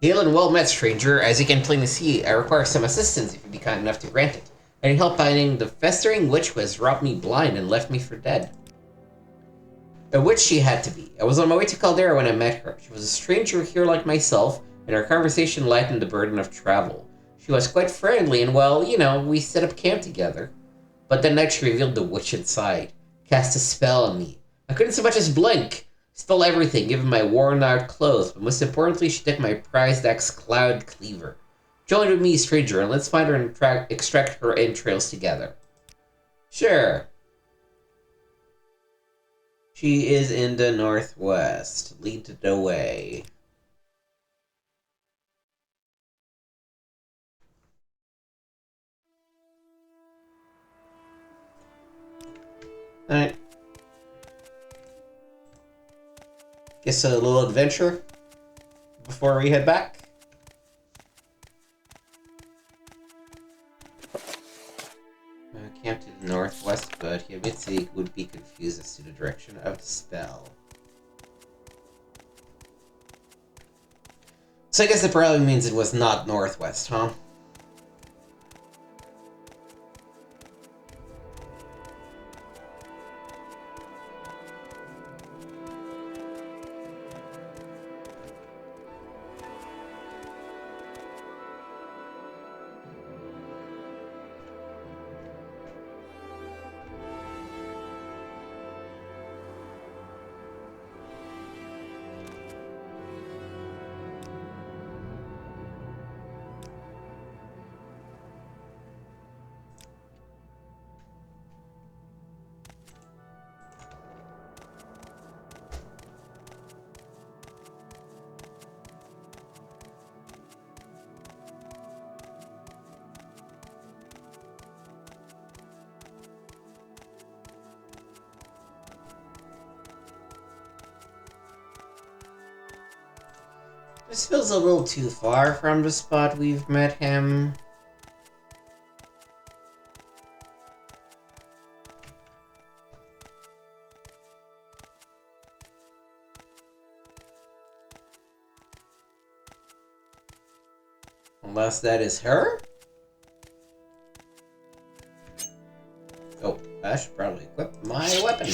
Hail and well met, stranger. As you can plainly see, I require some assistance if you'd be kind enough to grant it. I need help finding the festering witch who has robbed me blind and left me for dead. A witch she had to be. I was on my way to Caldera when I met her. She was a stranger here like myself, and our conversation lightened the burden of travel. She was quite friendly, and well, you know, we set up camp together. But that night she revealed the witch inside, cast a spell on me. I couldn't so much as blink. Stole everything, even my worn-out clothes, but most importantly, she took my prized axe Cloud Cleaver. Join with me, stranger, and let's find her and extract her entrails together. Sure. She is in the northwest. Lead the way. Alright. Guess a little adventure before we head back. Camp to the northwest, but he admits he would be confused as to the direction of the spell. So I guess it probably means it was not northwest, huh? This feels a little too far from the spot we've met him. Unless that is her? Oh, I should probably equip my weapon.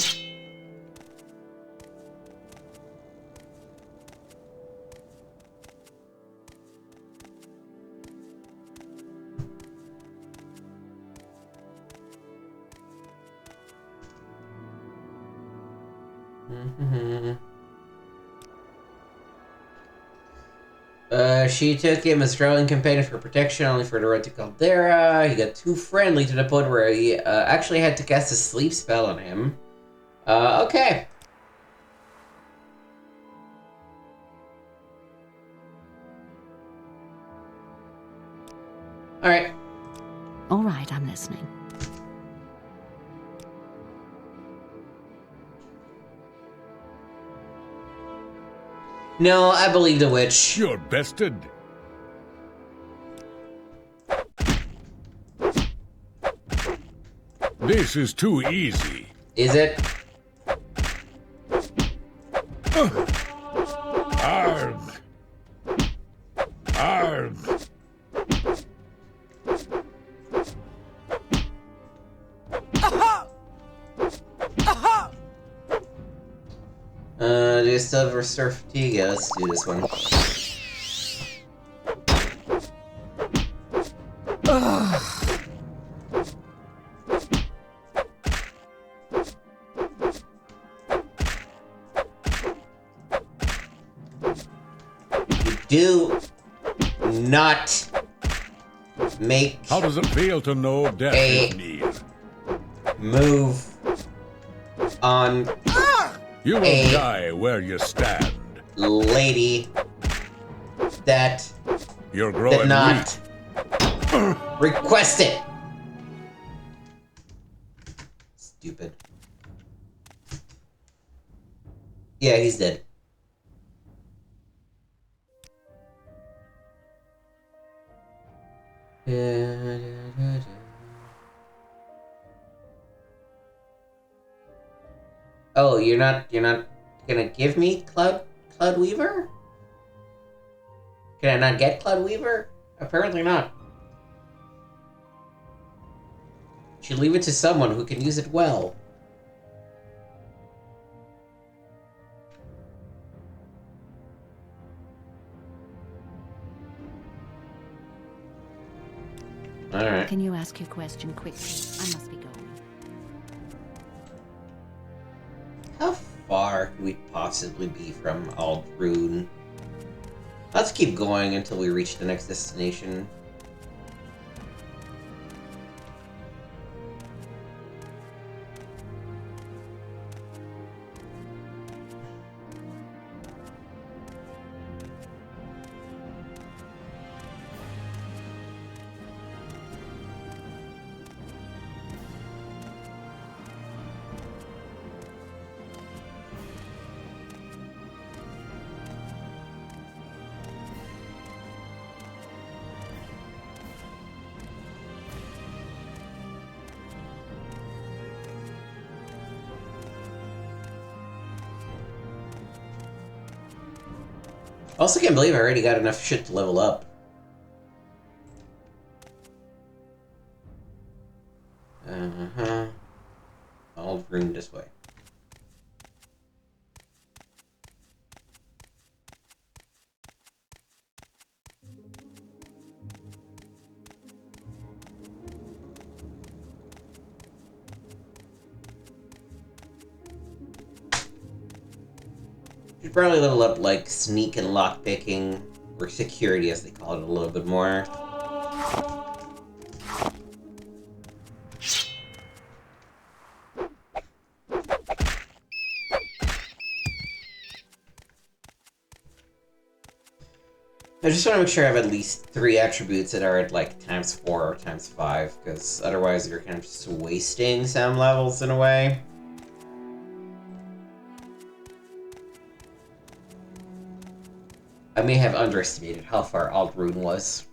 She took him as traveling companion for protection, only for the road to Caldera. He got too friendly to the point where he actually had to cast a sleep spell on him. Okay. Alright. All right, I'm listening. No, I believe the witch. You're bested. This is too easy. Is it? Arg. Arg. Do you still have restore fatigue? Yeah, let's do this one. You do not make. How does it feel to know death is near? Move on. You will die where you stand. Lady that You're growing did not request it. Stupid. Yeah, he's dead. Oh, you're not gonna give me Cloud Weaver? Can I not get Cloud Weaver? Apparently not. Should leave it to someone who can use it well. Alright. Can you ask your question quickly? I must be going. How far could we possibly be from Aldrune? Let's keep going until we reach the next destination. Also, can't believe I already got enough shit to level up. All room this way. Should probably level up like sneak and lockpicking, or security as they call it, a little bit more. I just want to make sure I have at least 3 attributes that are at like ×4 or ×5, because otherwise you're kind of just wasting some levels in a way. I may have underestimated how far Aldrune was.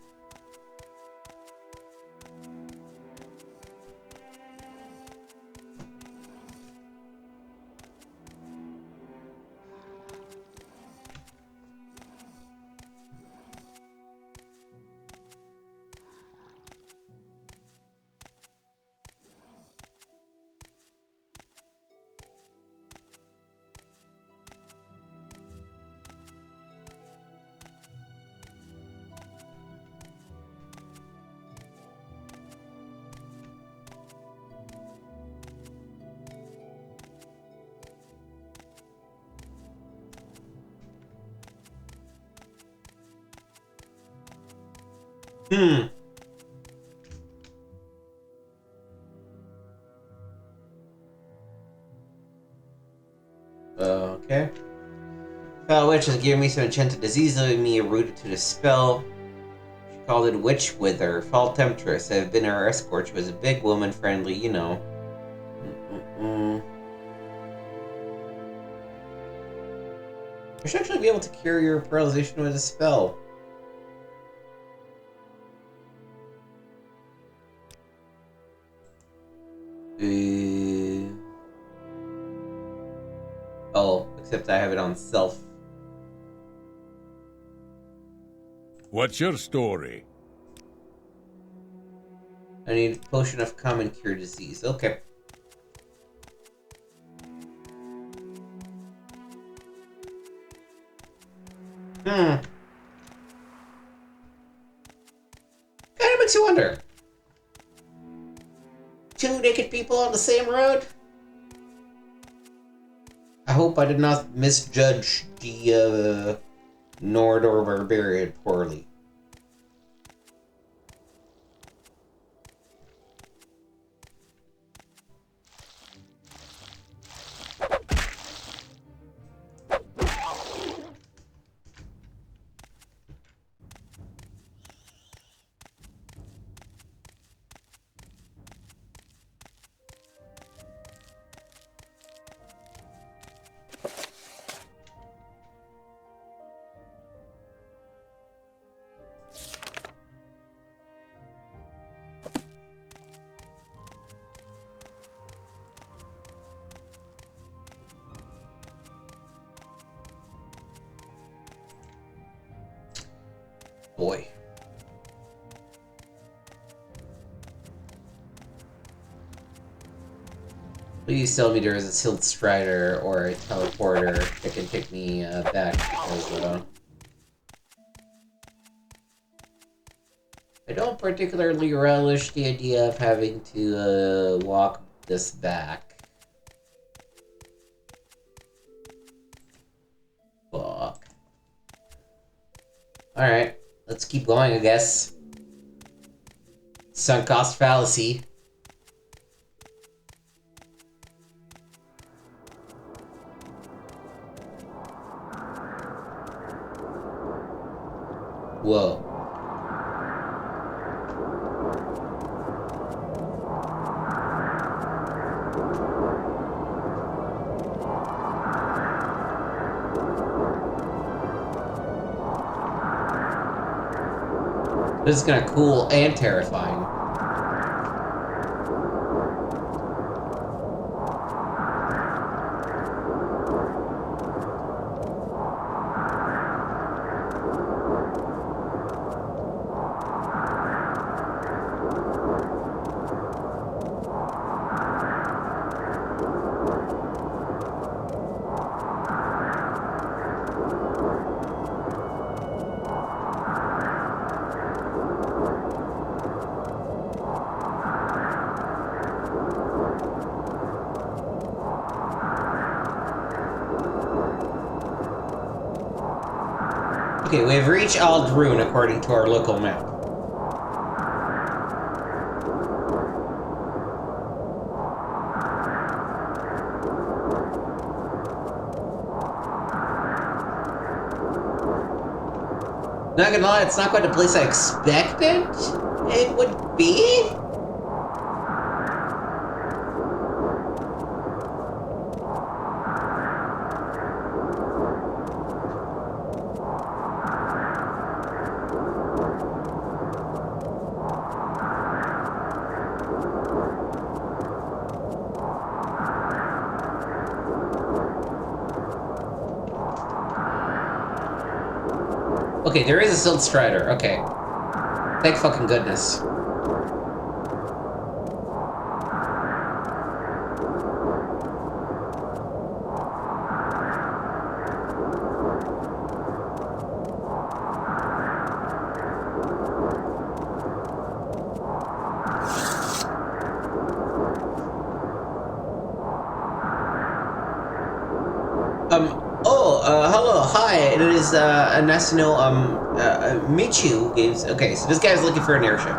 Okay. Foul Witch has given me some enchanted disease, leaving me rooted to the spell. She called it Witch Wither, Fall Temptress. I've been her escort. She was a big woman, friendly, you know. I should actually be able to cure your paralyzation with a spell. Oh, except I have it on self. What's your story? I need a potion of common cure disease. Okay. Kind of makes you wonder. 2 naked people on the same road? I hope I did not misjudge the Nordor Barbarian poorly. Boy. Please tell me there is a Silt Strider or a teleporter that can take me back, because I don't particularly relish the idea of having to walk this back. Fuck. Alright. Let's keep going, I guess. Sunk cost fallacy. Whoa. This is kind of cool and terrifying. Okay, we have reached Aldrune according to our local map. Not gonna lie, it's not quite the place I expected it would be. Okay, there is a Silt Strider. Okay. Thank fucking goodness. Hello, hi, it is, National, Michu Games. Okay, so this guy's looking for an airship.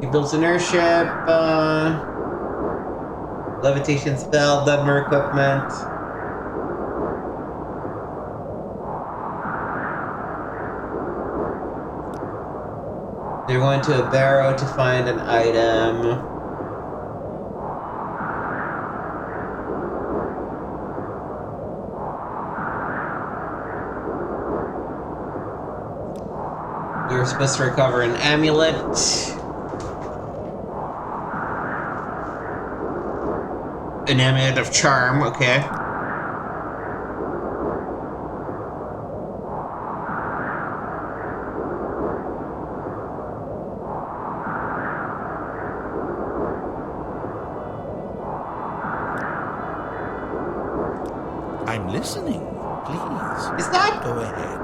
He builds an airship, levitation spell, Ludmer equipment. They're going to a barrow to find an item. We were supposed to recover an amulet. An amulet of charm, okay. I'm listening. Please. Is that? Go ahead.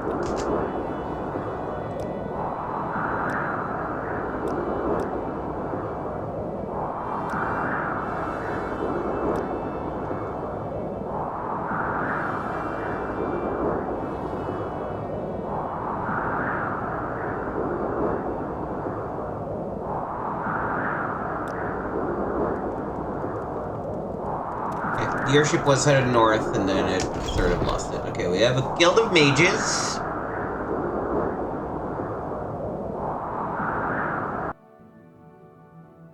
The airship was headed north, and then it sort of lost it. Okay, we have a guild of mages.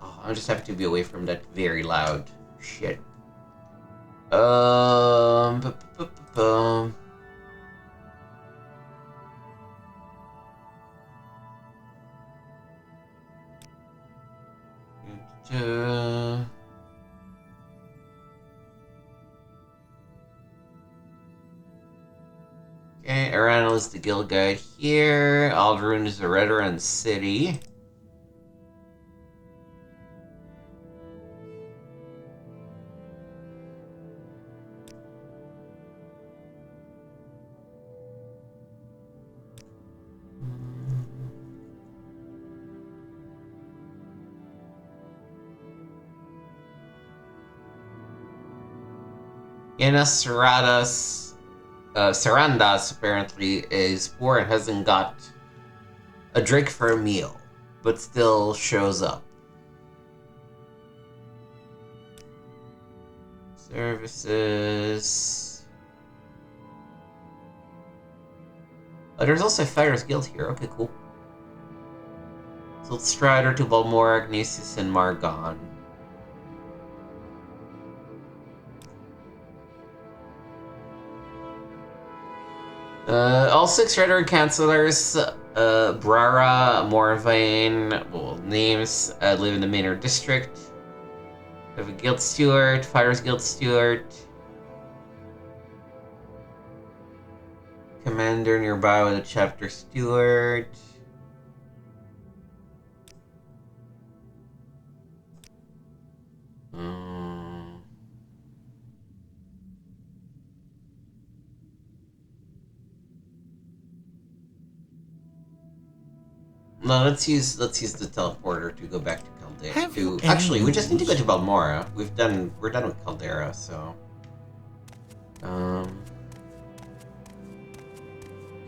Oh, I'm just happy to be away from that very loud shit. Okay, Aranel is the guild guide here. Aldrune is the Red Run City. Sarandas apparently is poor and hasn't got a drink for a meal, but still shows up. Services. Oh, there's also a Fighters Guild here. Okay, cool. So Strider to Balmora, Agnesis, and Margon. All 6 Rider Counselors, Brara, Morrowind, well, names, live in the Manor District. We have a Guild Steward, Fighters Guild Steward. Commander nearby with a Chapter Steward. No, let's use the teleporter to go back to Caldera. Actually, we just need to go to Balmora. We're done with Caldera, so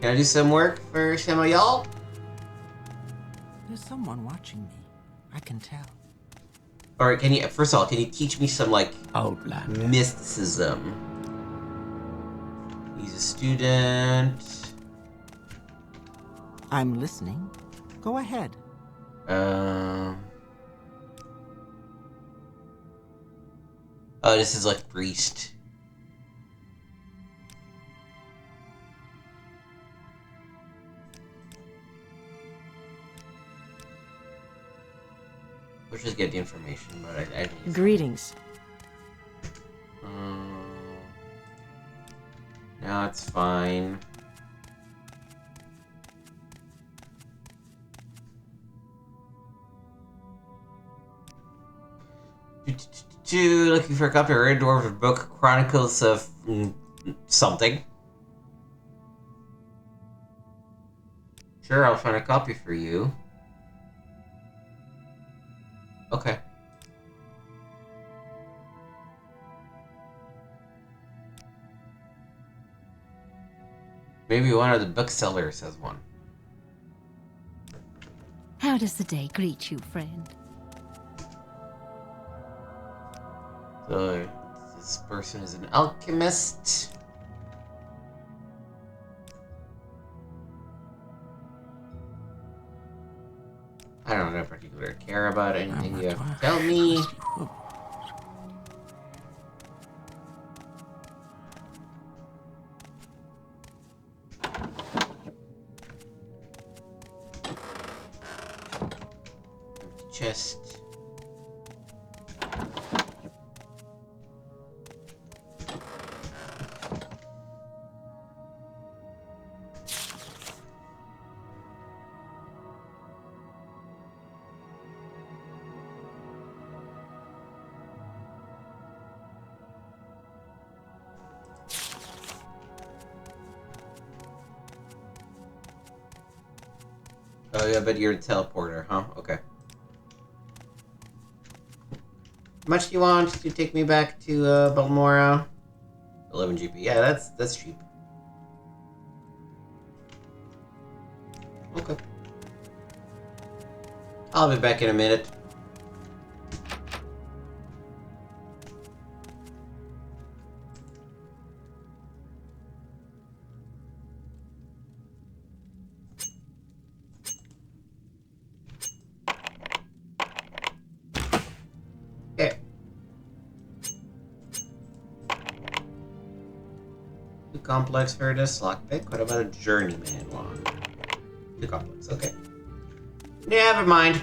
Can I do some work for some of y'all? There's someone watching me. I can tell. Alright, can you, first of all, can you teach me some, like, Outlander. mysticism? He's a student. I'm listening. Go ahead. Oh, this is like priest. We'll just get the information, but I think Greetings. No, it's fine. Looking for a copy of Red Dwarf's book, Chronicles of something. Sure, I'll find a copy for you. Okay. Maybe one of the booksellers has one. How does the day greet you, friend? So, this person is an alchemist. I don't in particular care about anything you have to tell me. Chest. Oh yeah, but you're a teleporter, huh? Okay. How much do you want to take me back to Balmora? 11 GP. Yeah, that's cheap. Okay. I'll be back in a minute. Too complex for this lockpick. What about a journeyman one? Too complex. Okay. Never mind.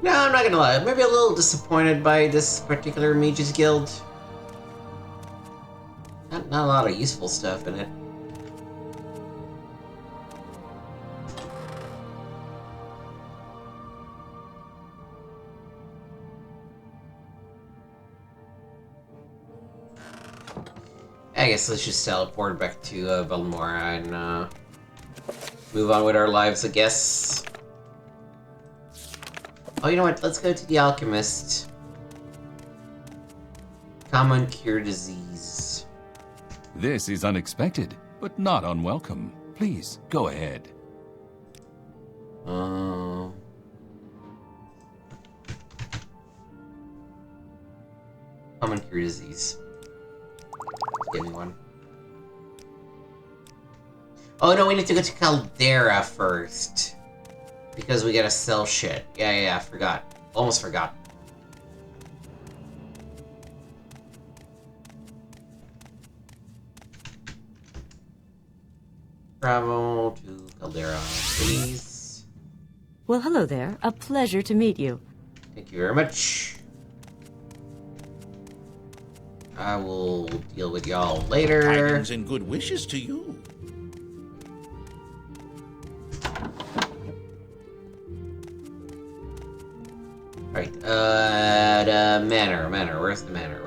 No, I'm not gonna lie. Maybe a little disappointed by this particular Mages Guild. Not a lot of useful stuff in it. I guess let's just teleport back to Balmora and move on with our lives, I guess. Oh, you know what? Let's go to the alchemist. Common cure disease. This is unexpected, but not unwelcome. Please, go ahead. Common cure disease. Give me one. Oh no, we need to go to Caldera first. Because we gotta sell shit. Yeah, I forgot. Almost forgot. Travel to Caldera, please. Well, hello there. A pleasure to meet you. Thank you very much. I will deal with y'all later. Tidings and good wishes to you. Right, the manor. Where's the manor?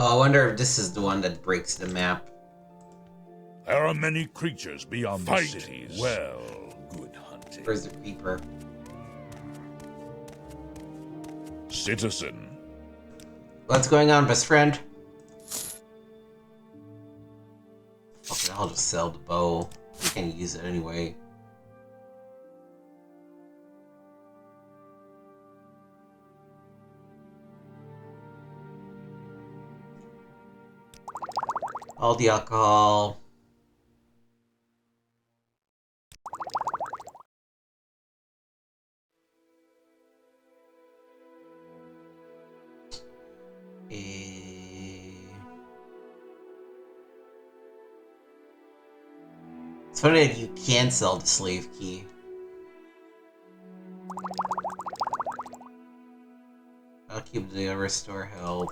Oh, I wonder if this is the one that breaks the map. There are many creatures beyond the Fight cities. well, good hunting. Where's the creeper? Citizen. What's going on, best friend? Okay, I'll just sell the bow. We can't use it anyway. All the alcohol. It's funny that you can sell the slave key. I'll keep the restore health.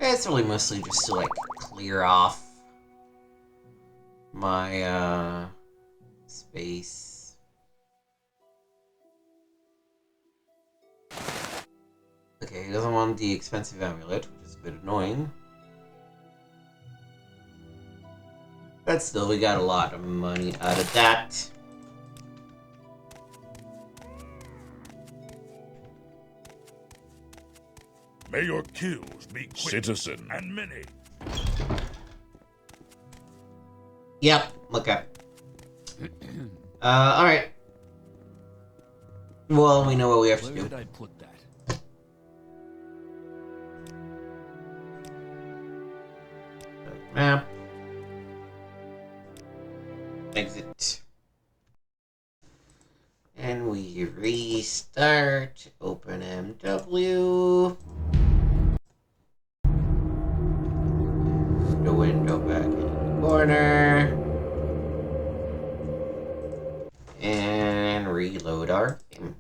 It's really mostly just to like clear off my space. Okay, he doesn't want the expensive amulet, which is a bit annoying. But still, we got a lot of money out of that. May your kills be quick, citizen, and many. Yep, okay. Alright. Well, we know what we have to do. Where did I put that? Map. Exit. And we restart. Open MW. The window back in the corner. And reload our game.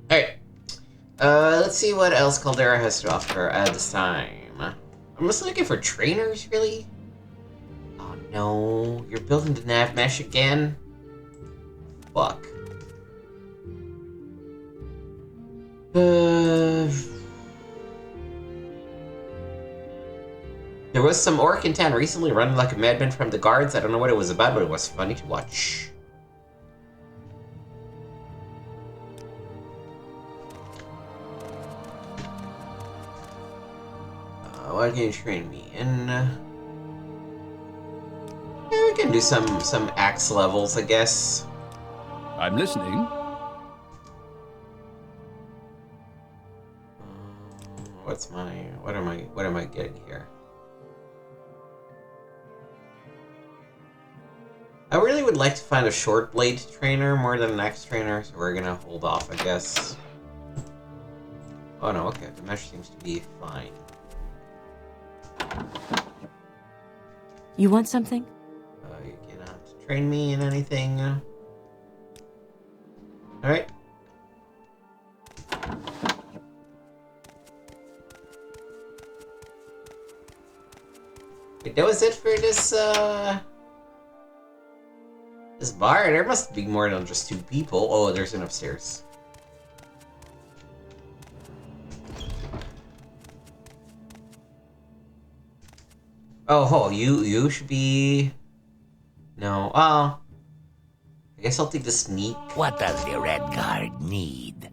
Alright. Let's see what else Caldera has to offer at this time. I'm just looking for trainers, really? Oh no, you're building the nav mesh again? Fuck. There was some orc in town recently running like a madman from the guards. I don't know what it was about, but it was funny to watch. What can you train me in? Yeah, we can do some axe levels, I guess. I'm listening. What am I getting here? I really would like to find a short blade trainer more than an axe trainer, so we're gonna hold off, I guess. Oh no, okay, the mesh seems to be fine. You want something? You cannot train me in anything. Alright. Wait, that was it for this, this bar? There must be more than just 2 people. Oh, there's an upstairs. Oh, you should be... No, I guess I'll take the sneak. What does the Red Guard need?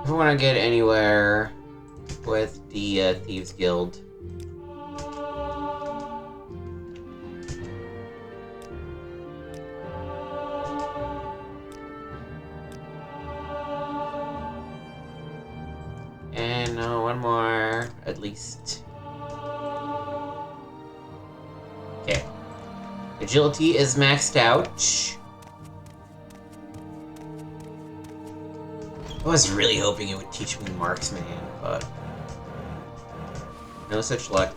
If I want to get anywhere with the Thieves Guild. And one more, at least. Okay. Agility is maxed out. I was really hoping it would teach me marksman, but no such luck.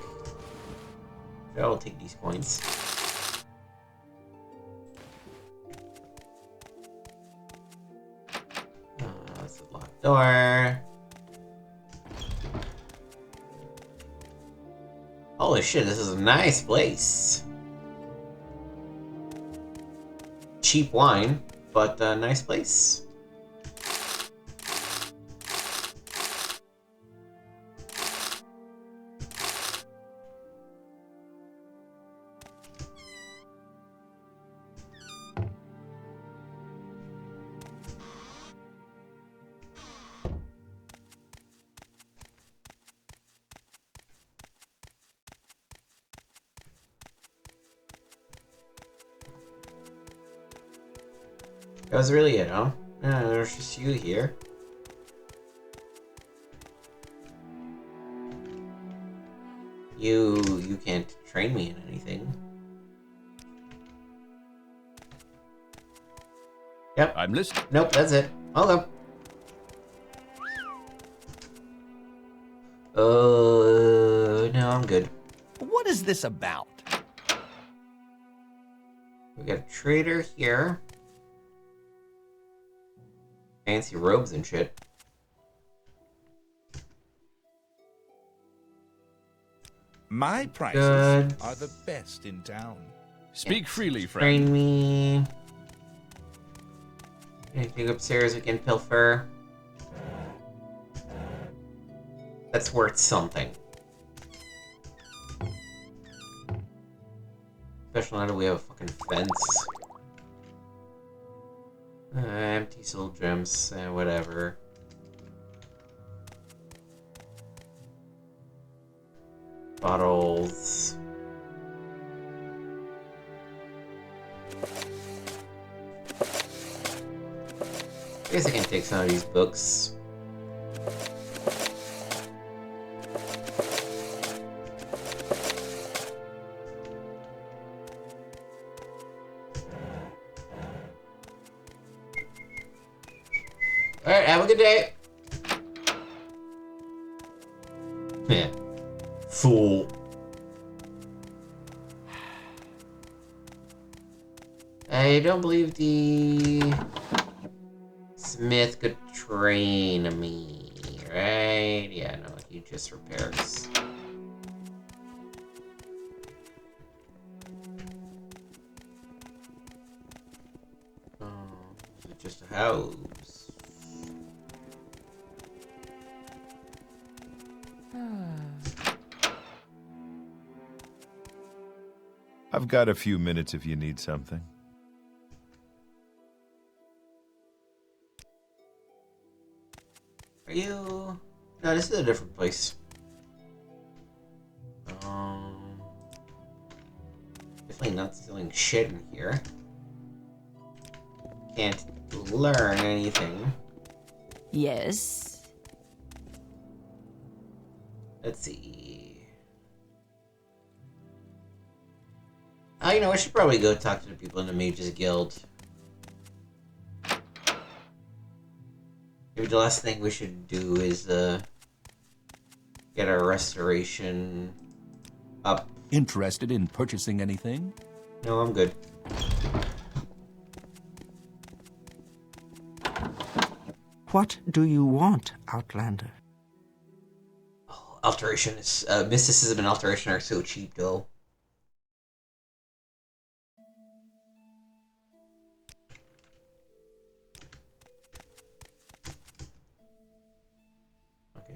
I'll take these coins. Door. Holy shit, this is a nice place. Cheap wine, but a nice place. That was really it, huh? There's just you here. You can't train me in anything. Yep. I'm listening. Nope, that's it. Hold up. No, I'm good. What is this about? We got a trader here. Fancy robes and shit. My prices are the best in town. Speak freely, friend. Train me. Anything upstairs we can pilfer? That's worth something. Especially now that we have a fucking fence. Empty soul gems, whatever. Bottles. I guess I can take some of these books. Alright, have a good day. Yeah. Fool. I don't believe the smith could train me, right? Yeah, no, he just repairs. Oh, is it just a house? I've got a few minutes if you need something. Are you... No, this is a different place. Definitely not stealing shit in here. Can't learn anything. Yes. Let's see. You know, I should probably go talk to the people in the Mages Guild. Maybe the last thing we should do is, get our restoration up. Interested in purchasing anything? No, I'm good. What do you want, Outlander? Oh, alteration is, mysticism and alteration are so cheap, though.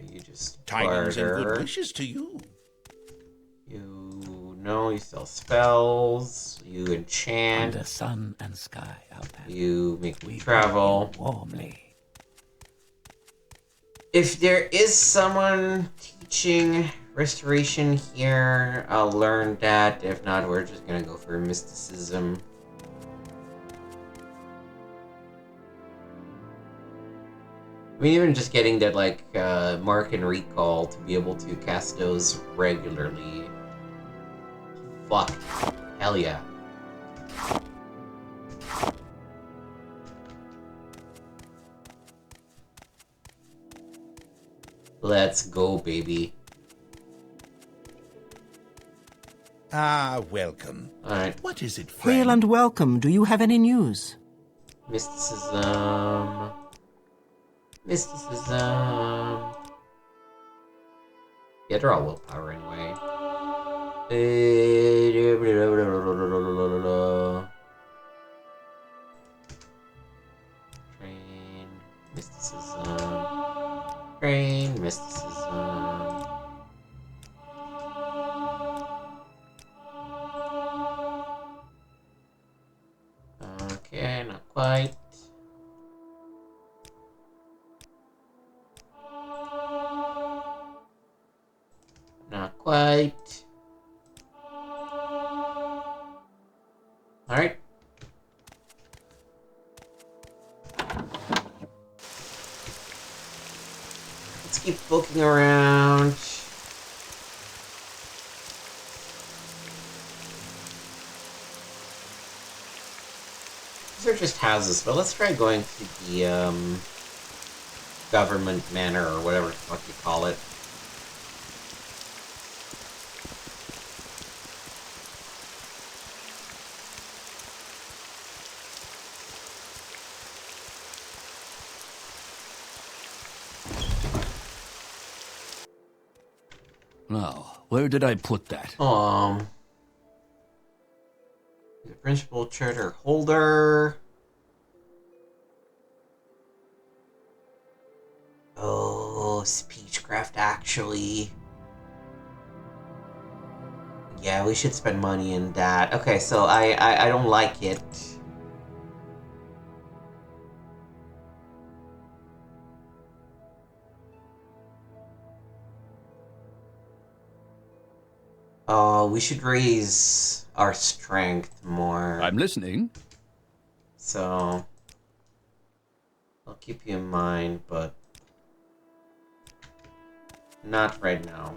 You just Tidings and barter. good wishes to you. You know, you sell spells. You enchant. Under sun and sky, Outlander. You make me travel. Warmly. If there is someone teaching restoration here, I'll learn that. If not, we're just gonna go for mysticism. I mean, even just getting that, like, mark and recall to be able to cast those regularly. Fuck. Hell yeah. Let's go, baby. Ah, welcome. Alright. What is it, friend? Hail and welcome. Do you have any news? Mysticism. Mysticism. Yeah, they're all willpower anyway. Train mysticism. Train mysticism. Okay, not quite. Not quite. Alright. Let's keep poking around. These are just houses, but let's try going to the government manor or whatever the fuck you call it. Now, where did I put that? The principal charter holder. Oh, Speechcraft actually. Yeah, we should spend money in that. Okay, so I don't like it. Oh, we should raise our strength more. I'm listening. So, I'll keep you in mind, but not right now.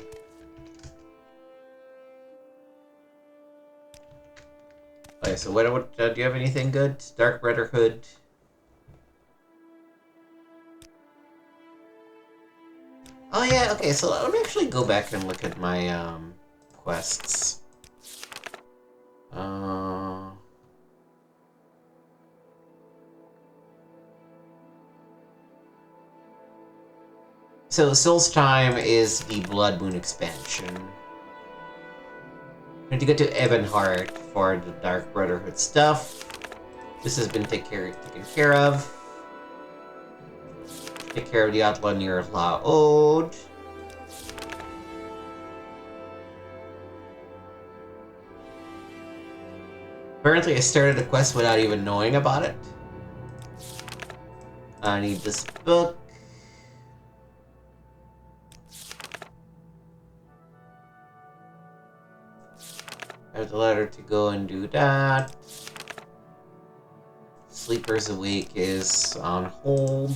Okay, so what do you have anything good? Dark Brotherhood. Oh yeah, okay, so let me actually go back and look at my quests. So Soul's Time is the Blood Moon expansion. We need to go to Ebenheart for the Dark Brotherhood stuff. This has been taken care of. Take care of the outlaw near La Ode. Apparently I started a quest without even knowing about it. I need this book. I have the letter to go and do that. Sleeper's Awake is on hold.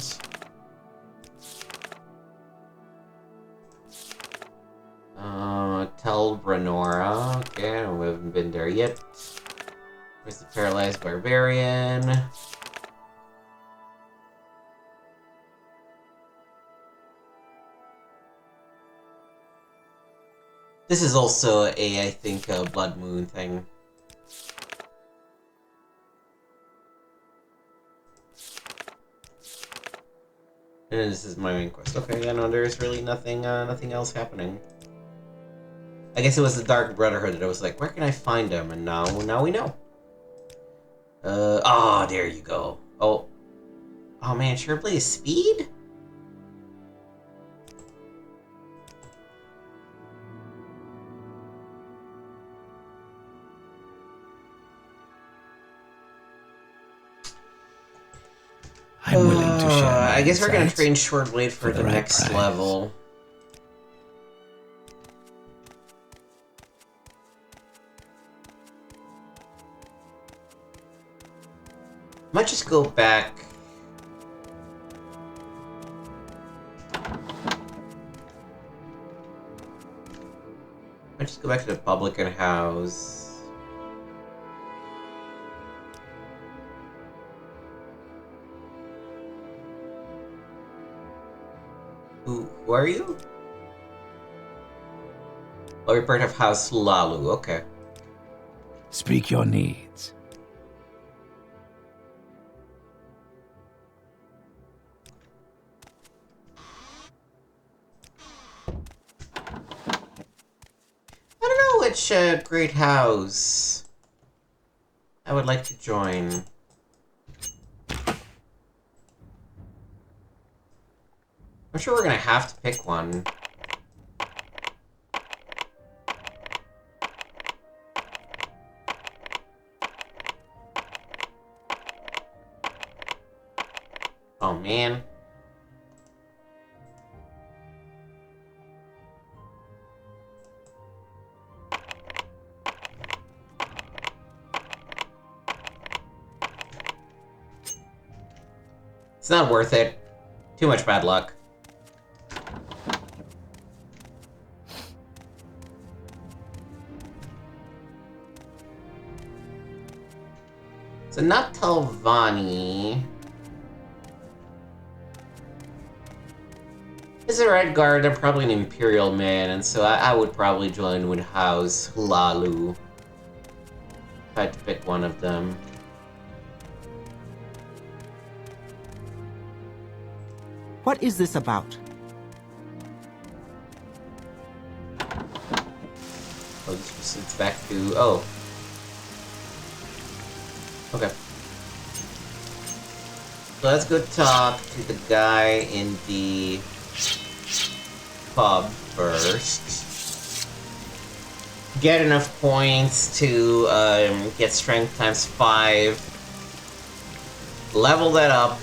Tell Brenora. Okay, we haven't been there yet. Where's the Paralyzed Barbarian? This is also I think, a Blood Moon thing. And this is my main quest. Okay, yeah, no, there's really nothing else happening. I guess it was the Dark Brotherhood that I was like, where can I find them? And now we know. There you go. Oh man, Sherblade is speed? I'm willing to share. I guess we're gonna train Shortblade for the next level. Might just go back. Might just go back to the Publican house. Who are you? Oh, you're part of House Lalu, okay. Speak your needs. such a great house. I would like to join. I'm sure we're gonna have to pick one. Oh man. It's not worth it. Too much bad luck. So not Talvani. As a Red Guard, I'm probably an Imperial man, and so I would probably join with House Lalu. If I had to pick one of them. What is this about? Oh, it's back to... Oh. Okay. So let's go talk to the guy in the pub first. Get enough points to get strength times 5. Level that up.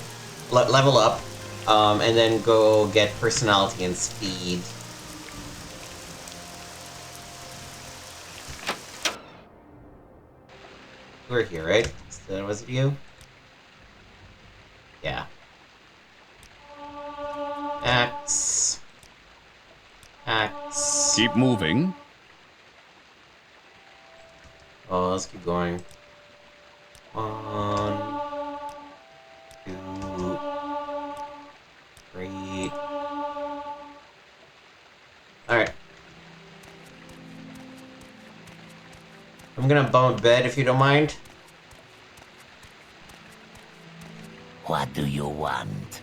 Level up. And then go get personality and speed. We're here, right? So was it you? Yeah. X. X. Keep moving. Oh, let's keep going. 1, 2, 3. Alright. I'm gonna bum a bed if you don't mind. What do you want?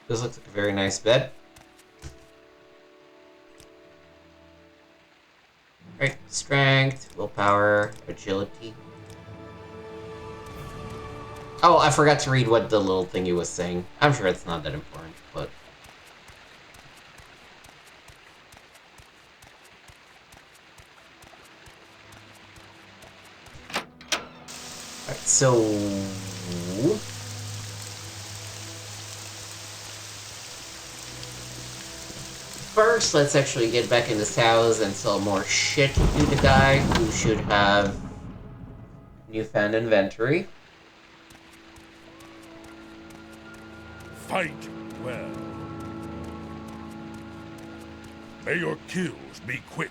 This looks like a very nice bed. Right, strength, willpower, agility. Oh, I forgot to read what the little thingy was saying. I'm sure it's not that important, but... Alright, so... First, let's actually get back in this house and sell more shit to the guy who should have newfound inventory. Fight well. May your kills be quick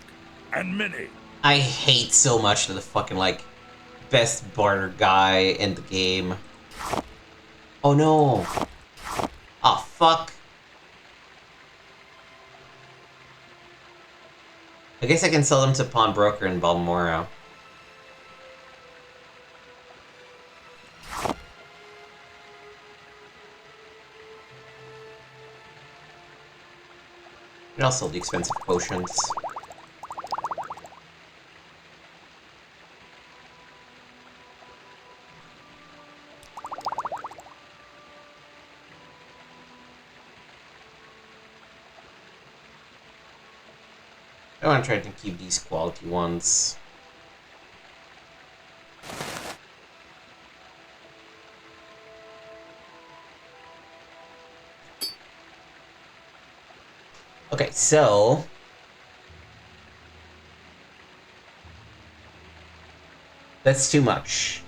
and many. I hate so much the fucking, like, best barter guy in the game. Oh no! Oh fuck. I guess I can sell them to Pawnbroker in Balmora. And also the expensive potions. I want to try to keep these quality ones. Okay, so... that's too much.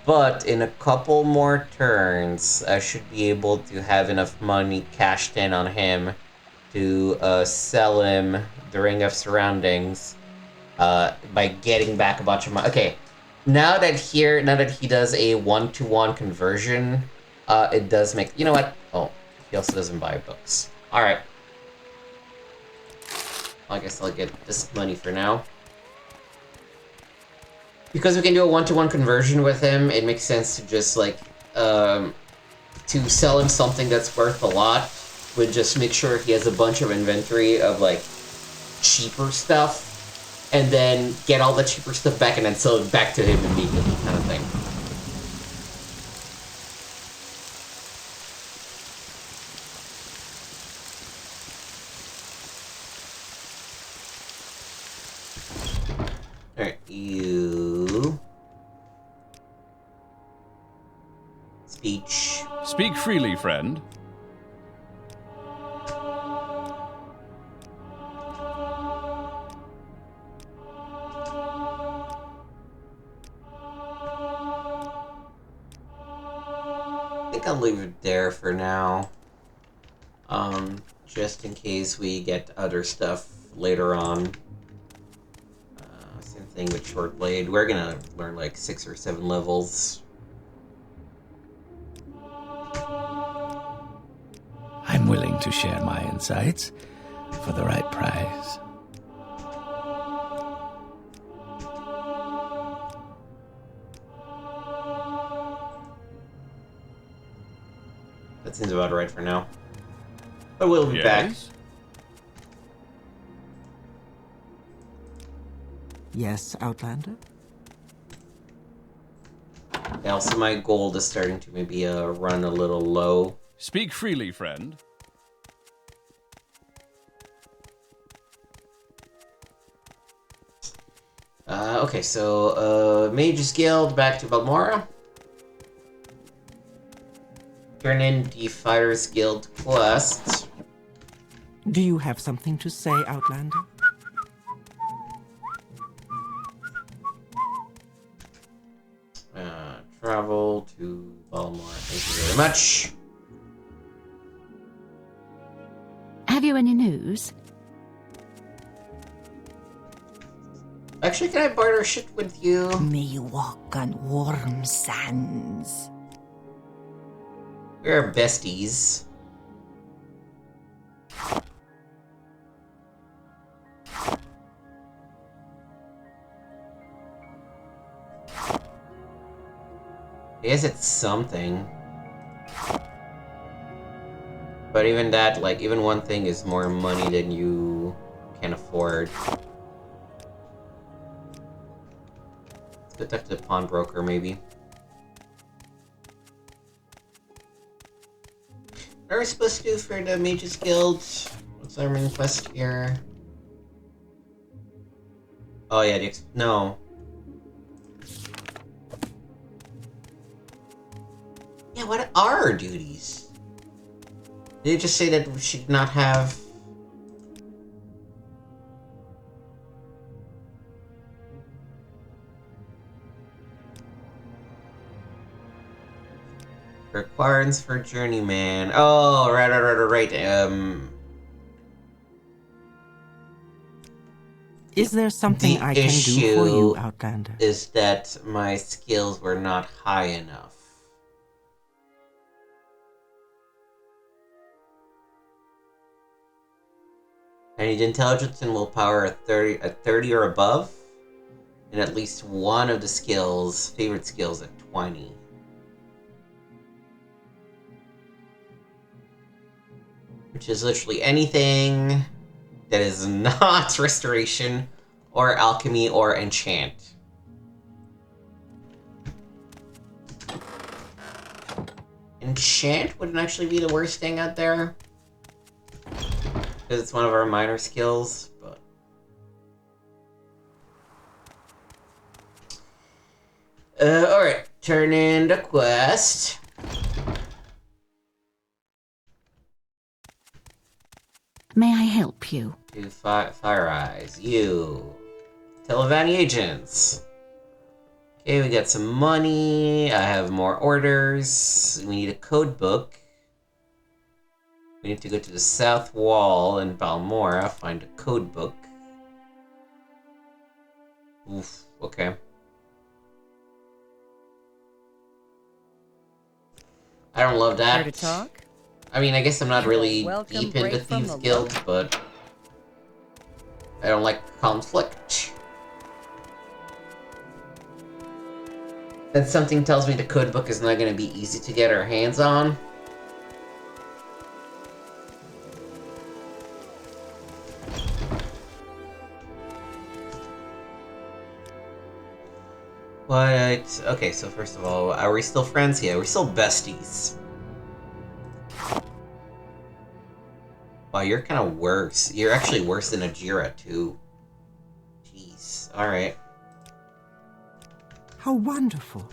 But in a couple more turns, I should be able to have enough money cashed in on him to sell him the Ring of Surroundings by getting back a bunch of money. Okay, now that he does a 1-to-1 conversion, it does make... You know what? Oh, he also doesn't buy books. Alright. I guess I'll get this money for now. Because we can do a one-to-one conversion with him, it makes sense to just, like, to sell him something that's worth a lot, would just make sure he has a bunch of inventory of, like, cheaper stuff, and then get all the cheaper stuff back and then sell it back to him immediately, kind of thing. Alright, you... Speech. Speak freely, friend. I think I'll leave it there for now. Just in case we get other stuff later on. Same thing with Short Blade. We're gonna learn like 6 or 7 levels. I'm willing to share my insights for the right price. That seems about right for now. But we'll be back. Yes, Outlander? Yeah, also my gold is starting to maybe run a little low. Speak freely, friend. Okay, so Mage's Guild back to Balmora. Turn in the Fighters Guild quest. Do you have something to say, Outlander? Travel to Balmora. Thank you very much. Have you any news? Actually, can I barter shit with you? May you walk on warm sands. We're besties. I guess it's something. But even that, like, even one thing is more money than you can afford. Let's go talk to the pawnbroker, maybe. What are we supposed to do for the Mage's Guild? What's our main quest here? Oh yeah, no. Yeah, what are our duties? Did they just say that we should not have... Requirements for Journeyman. Oh, right. Is there something I can do for you, Outlander? Is that my skills were not high enough. I need intelligence and willpower at 30 or above, and at least one of the skills, favorite skills, at 20. Which is literally anything that is not restoration, or alchemy, or enchant. Enchant wouldn't actually be the worst thing out there. Because it's one of our minor skills, but... alright. Turn in the quest. May I help you? To Fire Eyes. You. Televani agents. Okay, we got some money. I have more orders. We need a code book. We need to go to the south wall in Balmora, find a code book. Oof, okay. I don't love that. Care to talk? I mean, I guess I'm not really deep into Thieves Guild, but... I don't like conflict. That something tells me the codebook is not going to be easy to get our hands on. What? Okay, so first of all, are we still friends? Yeah, we're still besties. Wow, you're kind of worse. You're actually worse than Ajira, too. Jeez. Alright. How wonderful.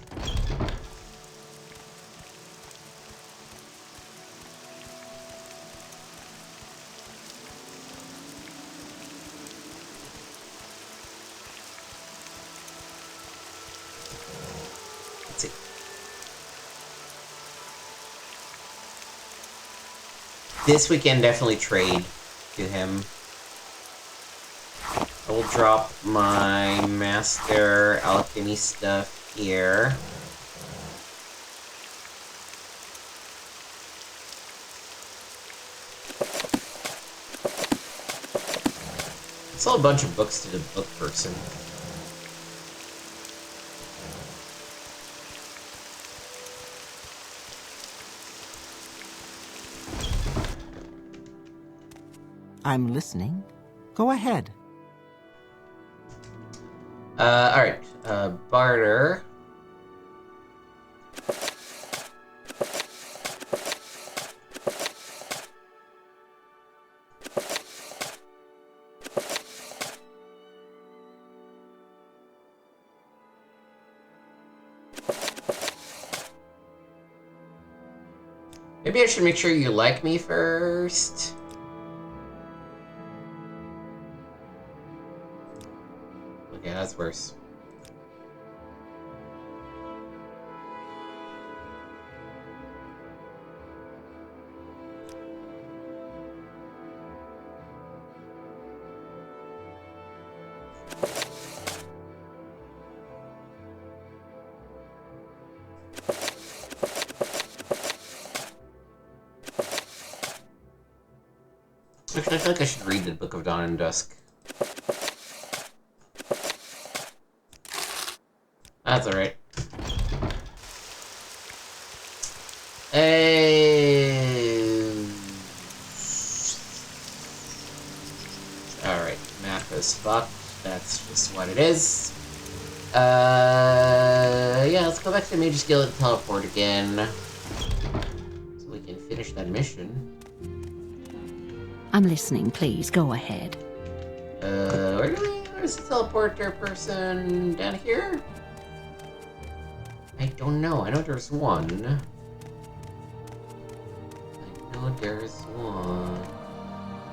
Let's see. This weekend, definitely trade to him. I will drop my Master Alchemy stuff here. I sold a bunch of books to the book person. I'm listening. Go ahead. Alright. Barter. Maybe I should make sure you like me first. Yeah, that's worse. Actually, I feel like I should read the Book of Dawn and Dusk. That's alright. Alright, map is fucked. That's just what it is. Yeah, let's go back to the Mage's Guild and teleport again. So we can finish that mission. I'm listening, please. Go ahead. Where's the teleporter person? Down here? I don't know. I know there's one. I know there's one.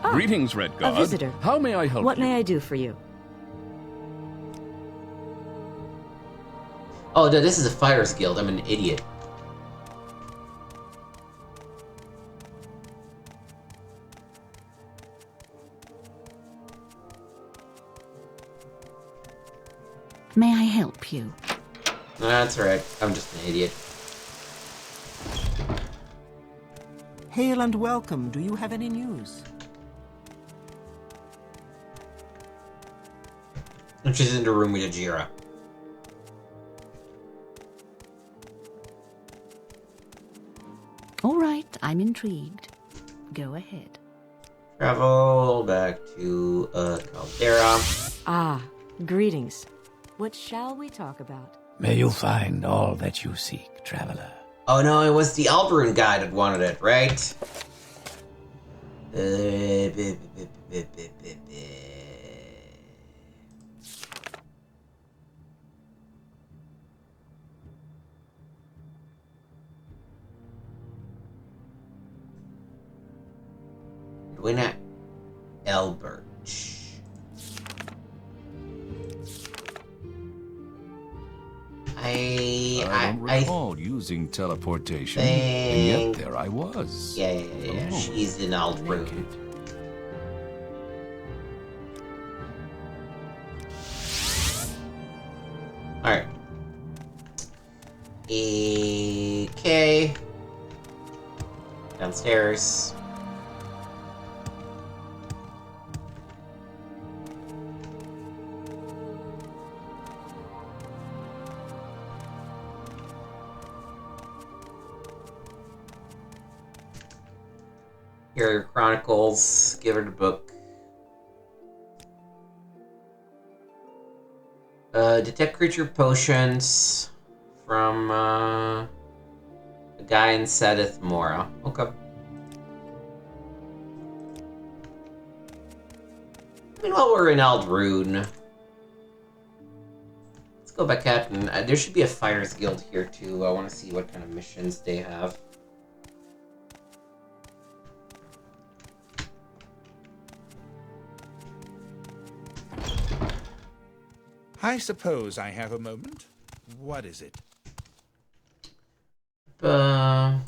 Ah, Greetings, Red God. A visitor. How may I help What you? may I do for you? Oh, no, this is a Fighter's Guild. I'm an idiot. May I help you? That's right. I'm just an idiot. Hail and welcome. Do you have any news? And she's in the room with Ajira. All right, I'm intrigued. Go ahead. Travel back to Caldera. Ah, greetings. What shall we talk about? May you find all that you seek, traveler. Oh no, it was the Alderun guy that wanted it, right? Edwina Elbert. I don't recall using teleportation, and yet there I was. Yeah. Oh, She's in Alderun. Alright. Okay. Downstairs. Imperial Chronicles. Give her the book. Detect creature potions from a guy in Sedith Mora. Okay. Meanwhile, we're in Aldrune. Let's go back out and there should be a Fighters Guild here too. I want to see what kind of missions they have. I suppose I have a moment. What is it? Hello.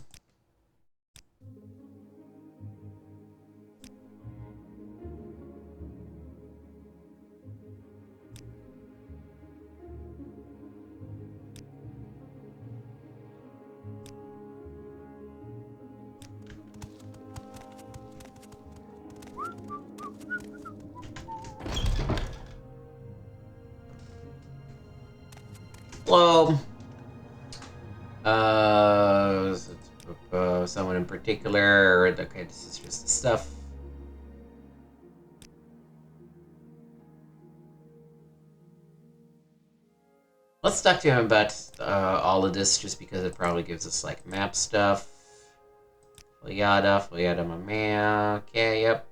Someone in particular. Okay, this is just the stuff. Let's talk to him about all of this, just because it probably gives us like map stuff. Foliada, my man. Okay, yep.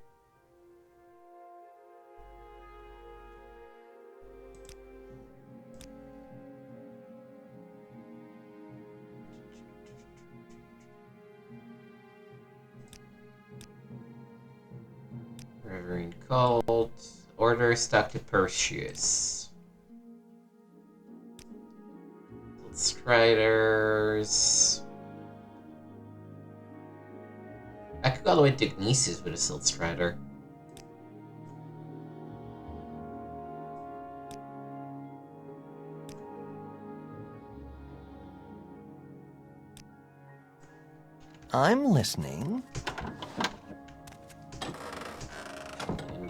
Reverend Cult. Order stuck to Perseus. Striders. I could go all the way to Ignisus with a Silt Strider. I'm listening.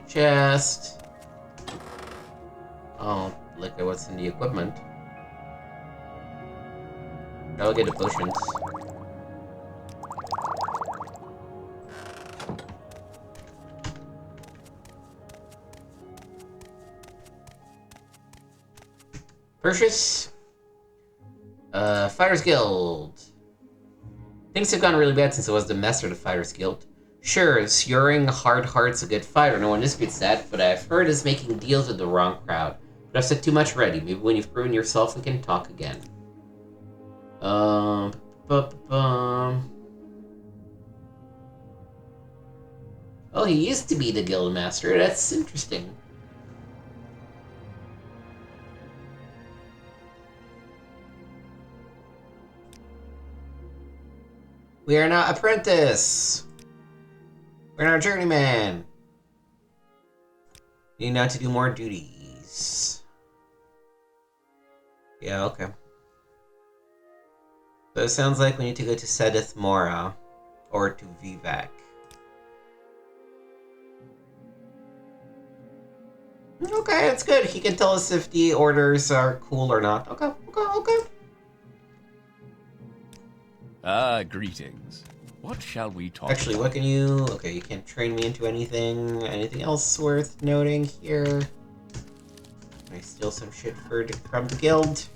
Chest. Oh, look at what's in the equipment. I'll get the potions. Purchase. Fighters Guild. Things have gone really bad since I was the master of the Fighters Guild. Sure, Suring Hardheart's a good fighter, no one disputes that, but I've heard is making deals with the wrong crowd. But I've said too much already. Maybe when you've proven yourself, we can talk again. Oh, he used to be the guild master. That's interesting. We are now apprentice. We're now journeyman. Need now to do more duties. Yeah, okay. So it sounds like we need to go to Sedith Mora or to Vivec. Okay, that's good. He can tell us if the orders are cool or not. Okay. Greetings. What shall we talk Actually, about? what can you... Okay, you can't train me into anything. Anything else worth noting here? Can I steal some shit from the guild?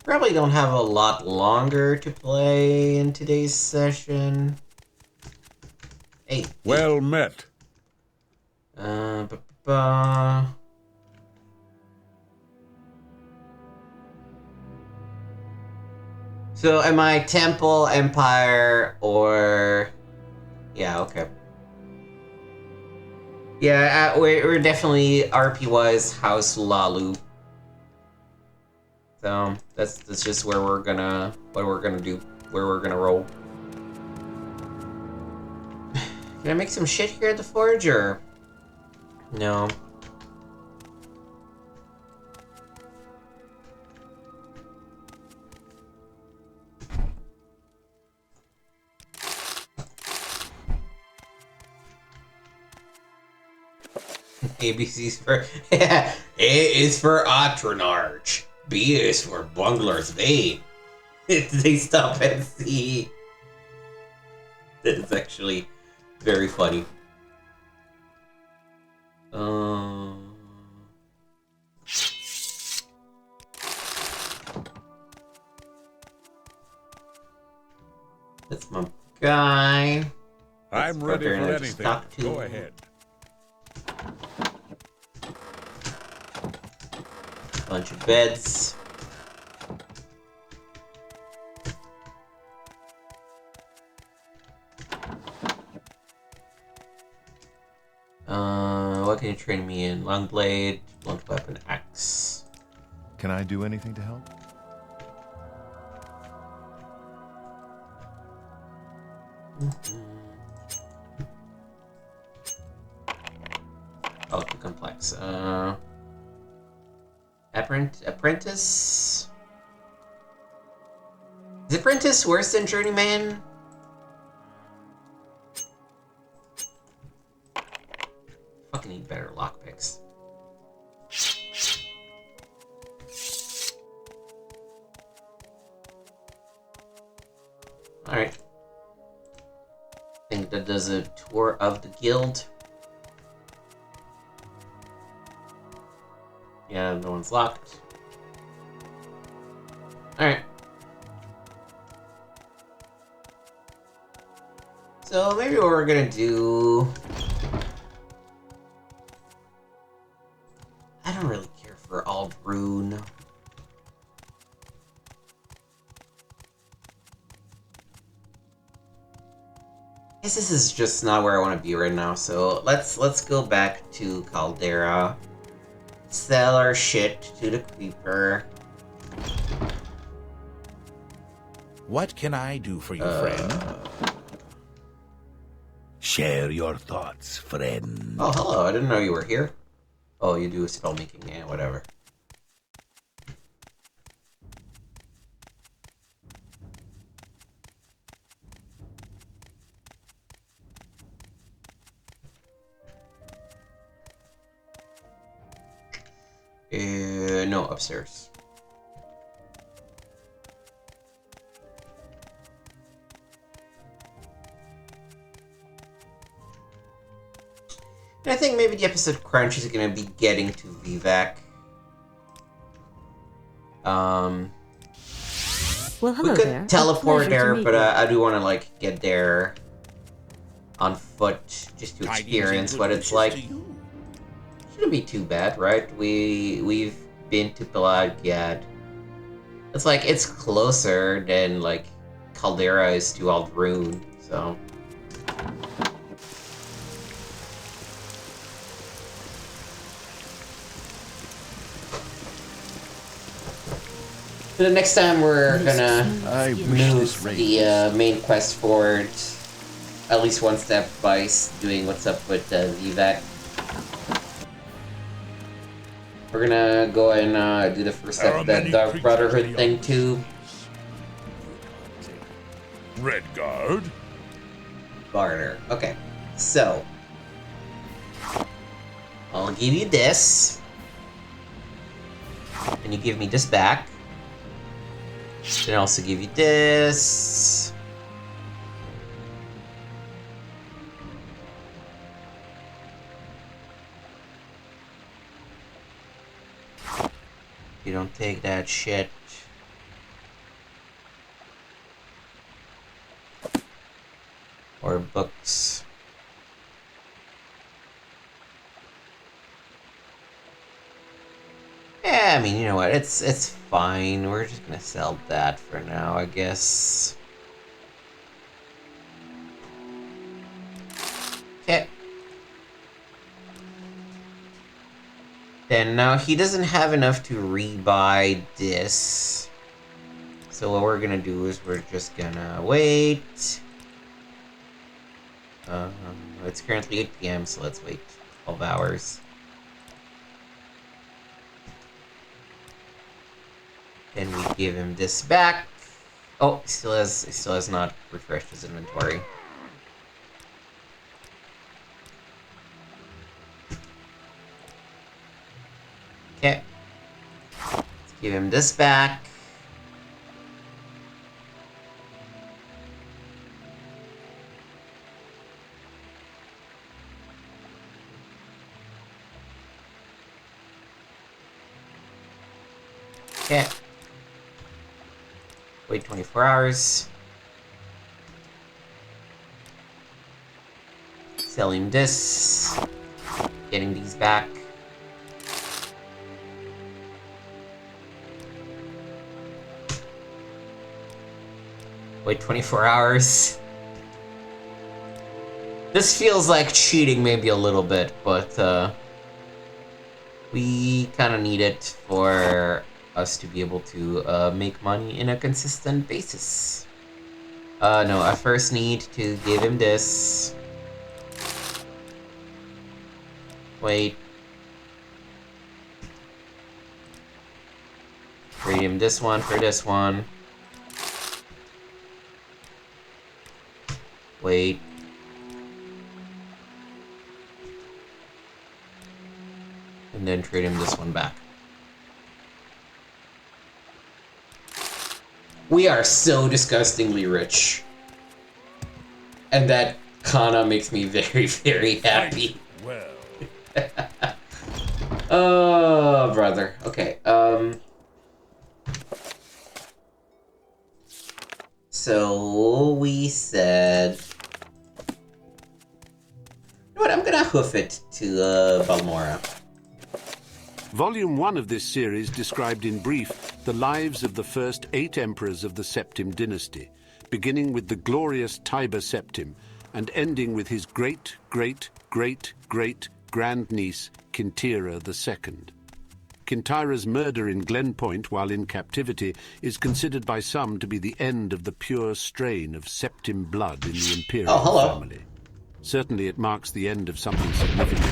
Probably don't have a lot longer to play in today's session. Hey. Well met. So am I Temple, Empire, or... Yeah, okay. Yeah, we're definitely RP-wise House Lalu. So that's just where we're gonna roll. Can I make some shit here at the forge, or no? ABC's for A is for Atronarch. B is for Bungler's Vein. They stop at C. That is actually very funny. That's my guy. I'm ready for anything. Go ahead. Bunch of beds. What can you train me in? Long blade, blunt weapon, axe. Can I do anything to help? Oh, too complex. Apprentice? Is apprentice worse than journeyman? Fucking need better lockpicks. Alright. I think that does a tour of the guild. Yeah, no one's locked. Alright. So maybe what we're gonna do... I don't really care for Aldrune. I guess this is just not where I want to be right now, so let's go back to Caldera. Sell our shit to the Creeper. What can I do for you, friend? Share your thoughts, friend. Oh, hello. I didn't know you were here. Oh, you do spell making. Yeah, whatever. No, upstairs. And I think maybe the episode crunch is going to be getting to Vivec. Well, hello we could there. teleport there, but I do want to like get there on foot just to experience what it's like. Shouldn't be too bad, right? We've been to Pelagiad. It's like it's closer than like Caldera is to Aldrune, so. So the next time we're gonna move the main quest forward at least one step by doing what's up with Vivec. We're gonna go and do the first step of that Dark Brotherhood thing too. Redguard. Barter. Okay, so I'll give you this, and you give me this back. Then I'll also give you this. You don't take that shit. Or books. Yeah, I mean, you know what? It's fine. We're just gonna sell that for now, I guess. Okay. Then now he doesn't have enough to rebuy this. So what we're gonna do is we're just gonna wait. It's currently 8 PM, so let's wait 12 hours. Then we give him this back. Oh, he still has not refreshed his inventory. Okay. Let's give him this back. Okay. Wait 24 hours. Selling this. Getting these back. Wait 24 hours. This feels like cheating maybe a little bit, but we kind of need it for us to be able to make money in a consistent basis. No, I first need to give him this. Wait. Trade him this one for this one. Wait. And then trade him this one back. We are so disgustingly rich. And that kinda makes me very, very happy. Well. Oh, brother. Okay, so we said... You know what, I'm gonna hoof it to Balmora. Volume 1 of this series described in brief the lives of the first 8 emperors of the Septim dynasty, beginning with the glorious Tiber Septim and ending with his great-great-great-great-grandniece, Quintira II. Quintira's murder in Glenpoint while in captivity is considered by some to be the end of the pure strain of Septim blood in the imperial family. Certainly it marks the end of something significant.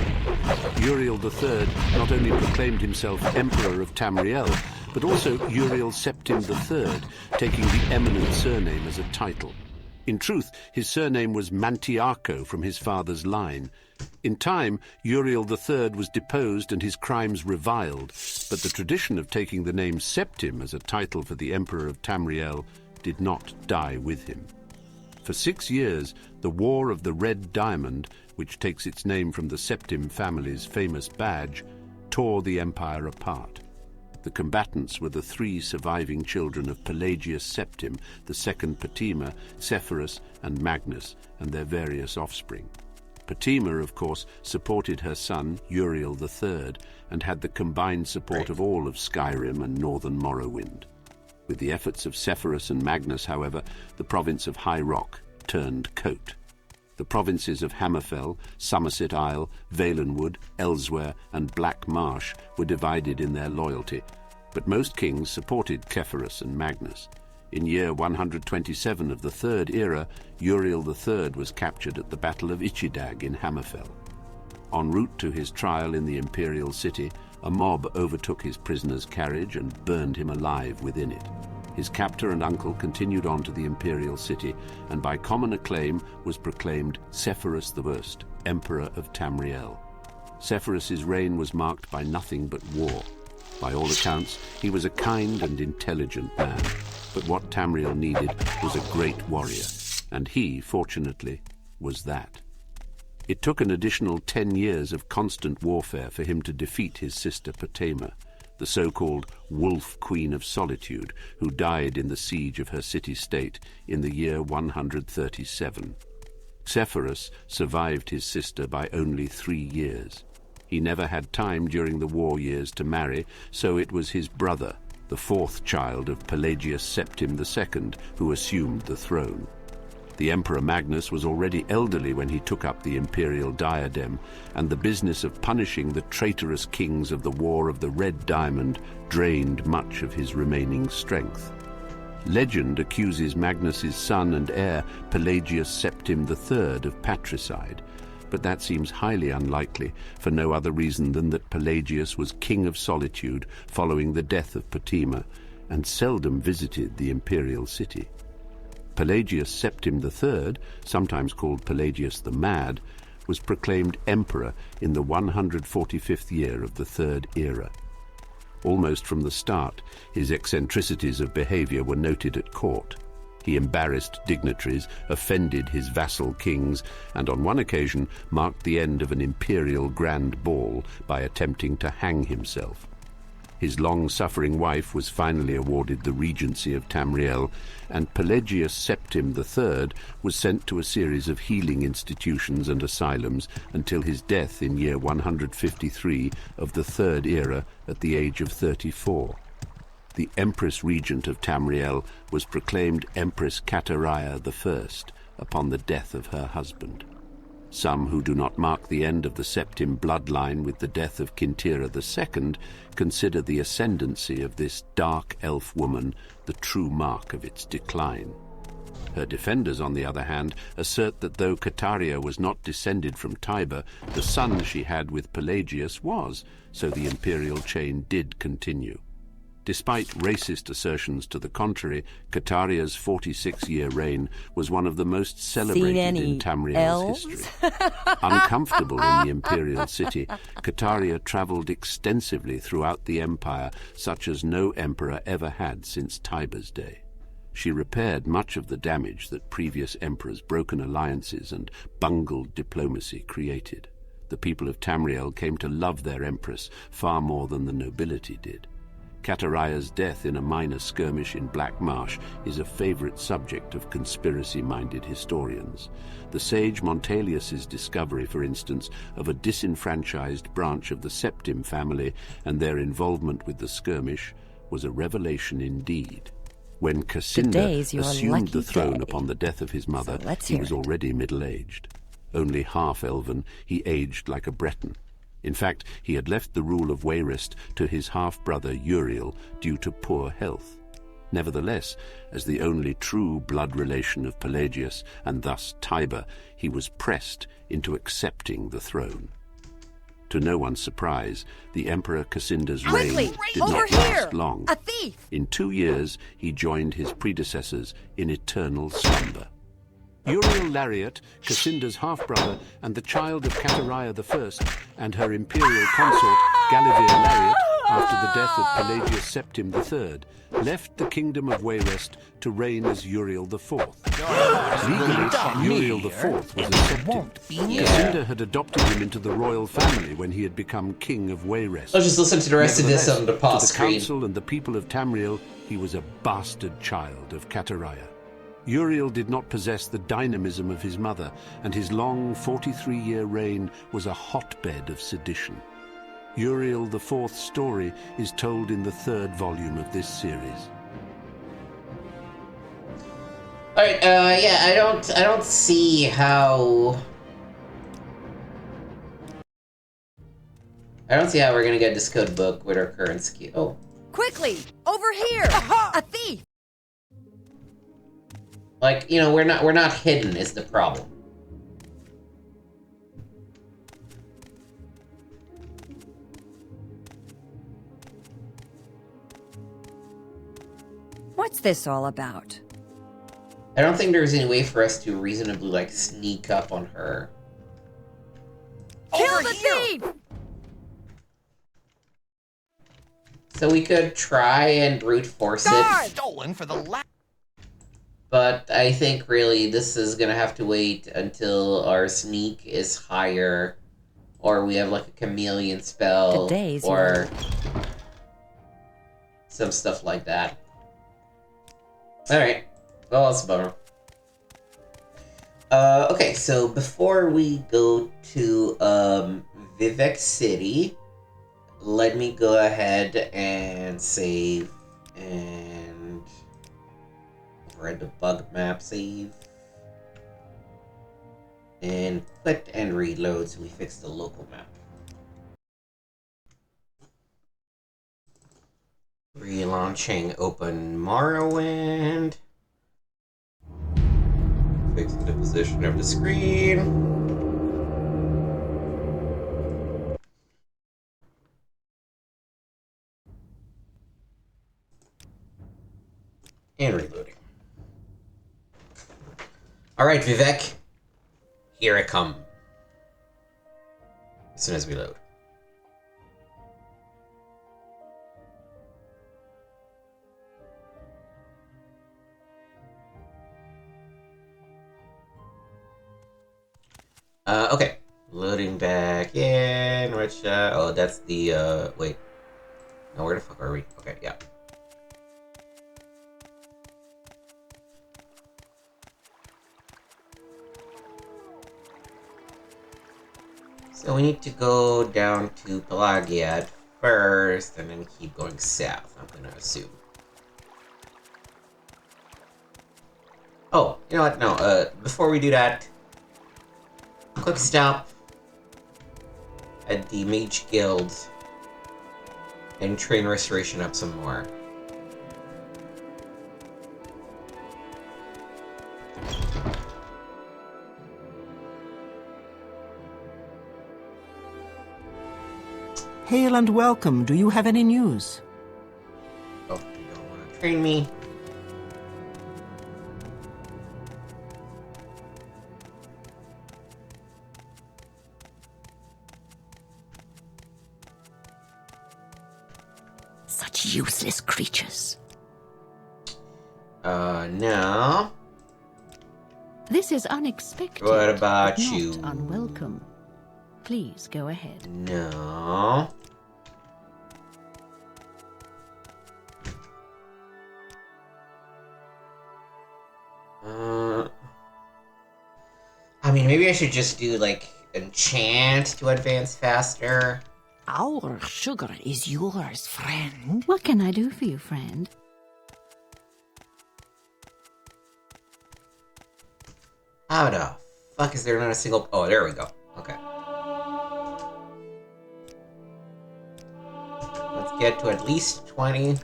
Uriel III not only proclaimed himself Emperor of Tamriel, but also Uriel Septim III, taking the eminent surname as a title. In truth, his surname was Mantiarco from his father's line. In time, Uriel III was deposed and his crimes reviled, but the tradition of taking the name Septim as a title for the Emperor of Tamriel did not die with him. For 6 years, the War of the Red Diamond, which takes its name from the Septim family's famous badge, tore the empire apart. The combatants were the 3 surviving children of Pelagius Septim, the second Patima, Sepphoris, and Magnus, and their various offspring. Patima, of course, supported her son, Uriel III, and had the combined support of all of Skyrim and northern Morrowind. With the efforts of Sepphoris and Magnus, however, the province of High Rock turned coat. The provinces of Hammerfell, Somerset Isle, Valenwood, Elsewhere, and Black Marsh were divided in their loyalty, but most kings supported Sepphoris and Magnus. In year 127 of the Third Era, Uriel III was captured at the Battle of Ichidag in Hammerfell. En route to his trial in the imperial city, a mob overtook his prisoner's carriage and burned him alive within it. His captor and uncle continued on to the imperial city, and by common acclaim was proclaimed Sepphoris I, Emperor of Tamriel. Sepphoris's reign was marked by nothing but war. By all accounts, he was a kind and intelligent man, but what Tamriel needed was a great warrior, and he, fortunately, was that. It took an additional 10 years of constant warfare for him to defeat his sister Patima, the so-called Wolf Queen of Solitude, who died in the siege of her city-state in the year 137. Sepphoris survived his sister by only 3 years. He never had time during the war years to marry, so it was his brother, the 4th child of Pelagius Septim II, who assumed the throne. The Emperor Magnus was already elderly when he took up the imperial diadem, and the business of punishing the traitorous kings of the War of the Red Diamond drained much of his remaining strength. Legend accuses Magnus's son and heir, Pelagius Septim III, of patricide, but that seems highly unlikely for no other reason than that Pelagius was king of Solitude following the death of Patima, and seldom visited the imperial city. Pelagius Septim III, sometimes called Pelagius the Mad, was proclaimed emperor in the 145th year of the Third Era. Almost from the start, his eccentricities of behavior were noted at court. He embarrassed dignitaries, offended his vassal kings, and on one occasion marked the end of an imperial grand ball by attempting to hang himself. His long-suffering wife was finally awarded the regency of Tamriel, and Pelagius Septim III was sent to a series of healing institutions and asylums until his death in year 153 of the Third Era at the age of 34. The Empress Regent of Tamriel was proclaimed Empress Caldera I upon the death of her husband. Some who do not mark the end of the Septim bloodline with the death of Caldera II consider the ascendancy of this dark elf woman the true mark of its decline. Her defenders, on the other hand, assert that though Cataria was not descended from Tiber, the son she had with Pelagius was, so the imperial chain did continue. Despite racist assertions to the contrary, Cataria's 46-year reign was one of the most celebrated in Tamriel's history. Uncomfortable in the imperial city, Cataria travelled extensively throughout the empire, such as no emperor ever had since Tiber's day. She repaired much of the damage that previous emperors' broken alliances and bungled diplomacy created. The people of Tamriel came to love their empress far more than the nobility did. Cataria's death in a minor skirmish in Black Marsh is a favorite subject of conspiracy-minded historians. The sage Montelius's discovery, for instance, of a disenfranchised branch of the Septim family and their involvement with the skirmish was a revelation indeed. When Cassinda assumed the throne upon the death of his mother, he was already middle-aged. Only half-elven, he aged like a Breton. In fact, he had left the rule of Wayrest to his half-brother Uriel due to poor health. Nevertheless, as the only true blood relation of Pelagius, and thus Tiber, he was pressed into accepting the throne. To no one's surprise, the Emperor Cassinda's reign did not last long. A thief! In 2 years, he joined his predecessors in eternal slumber. Uriel Lariat, Cassinda's half-brother and the child of Cataria I, and her imperial consort, Galivir Lariat, after the death of Pelagius Septim III, left the kingdom of Wayrest to reign as Uriel IV. Legally, Uriel IV was a Septim. Cassinda had adopted him into the royal family when he had become king of Wayrest. I'll just listen to the rest of this on the pause to the screen. council and the people of Tamriel, he was a bastard child of Cataria. Uriel did not possess the dynamism of his mother, and his long 43-year reign was a hotbed of sedition. Uriel IV's story is told in the 3rd volume of this series. Alright, yeah, I don't see how... I don't see how we're gonna get this code book with our current skill. Oh. Quickly! Over here! A thief! Like, you know, we're not hidden is the problem. What's this all about? I don't think there's any way for us to reasonably, like, sneak up on her. Kill the thief! So we could try and brute force it. Stolen for the last. But I think really this is gonna have to wait until our sneak is higher, or we have like a chameleon spell, or some stuff like that. Alright, well, that's a bummer. Okay, so before we go to Vivec City, let me go ahead and save and override the bug map save and quit and reload so we fix the local map. Relaunching open Morrowind. Fixing the position of the screen. And reloading. Alright, Vivec. Here I come. As soon as we load. Okay. Loading back in, which, oh, that's the, wait. No, where the fuck are we? Okay, yeah. So we need to go down to Pelagiad first, and then keep going south, I'm gonna assume. Oh, you know what? No, before we do that, quick stop at the Mage Guild and train restoration up some more. Hail and welcome. Do you have any news? Oh, you don't want to train me. Such useless creatures. No. This is unexpected. What about but not you? Unwelcome. Please go ahead. No. I mean, maybe I should just do, like, enchant to advance faster. Our sugar is yours, friend. What can I do for you, friend? How the fuck is there not a single... Oh, there we go. Okay. Let's get to at least 20.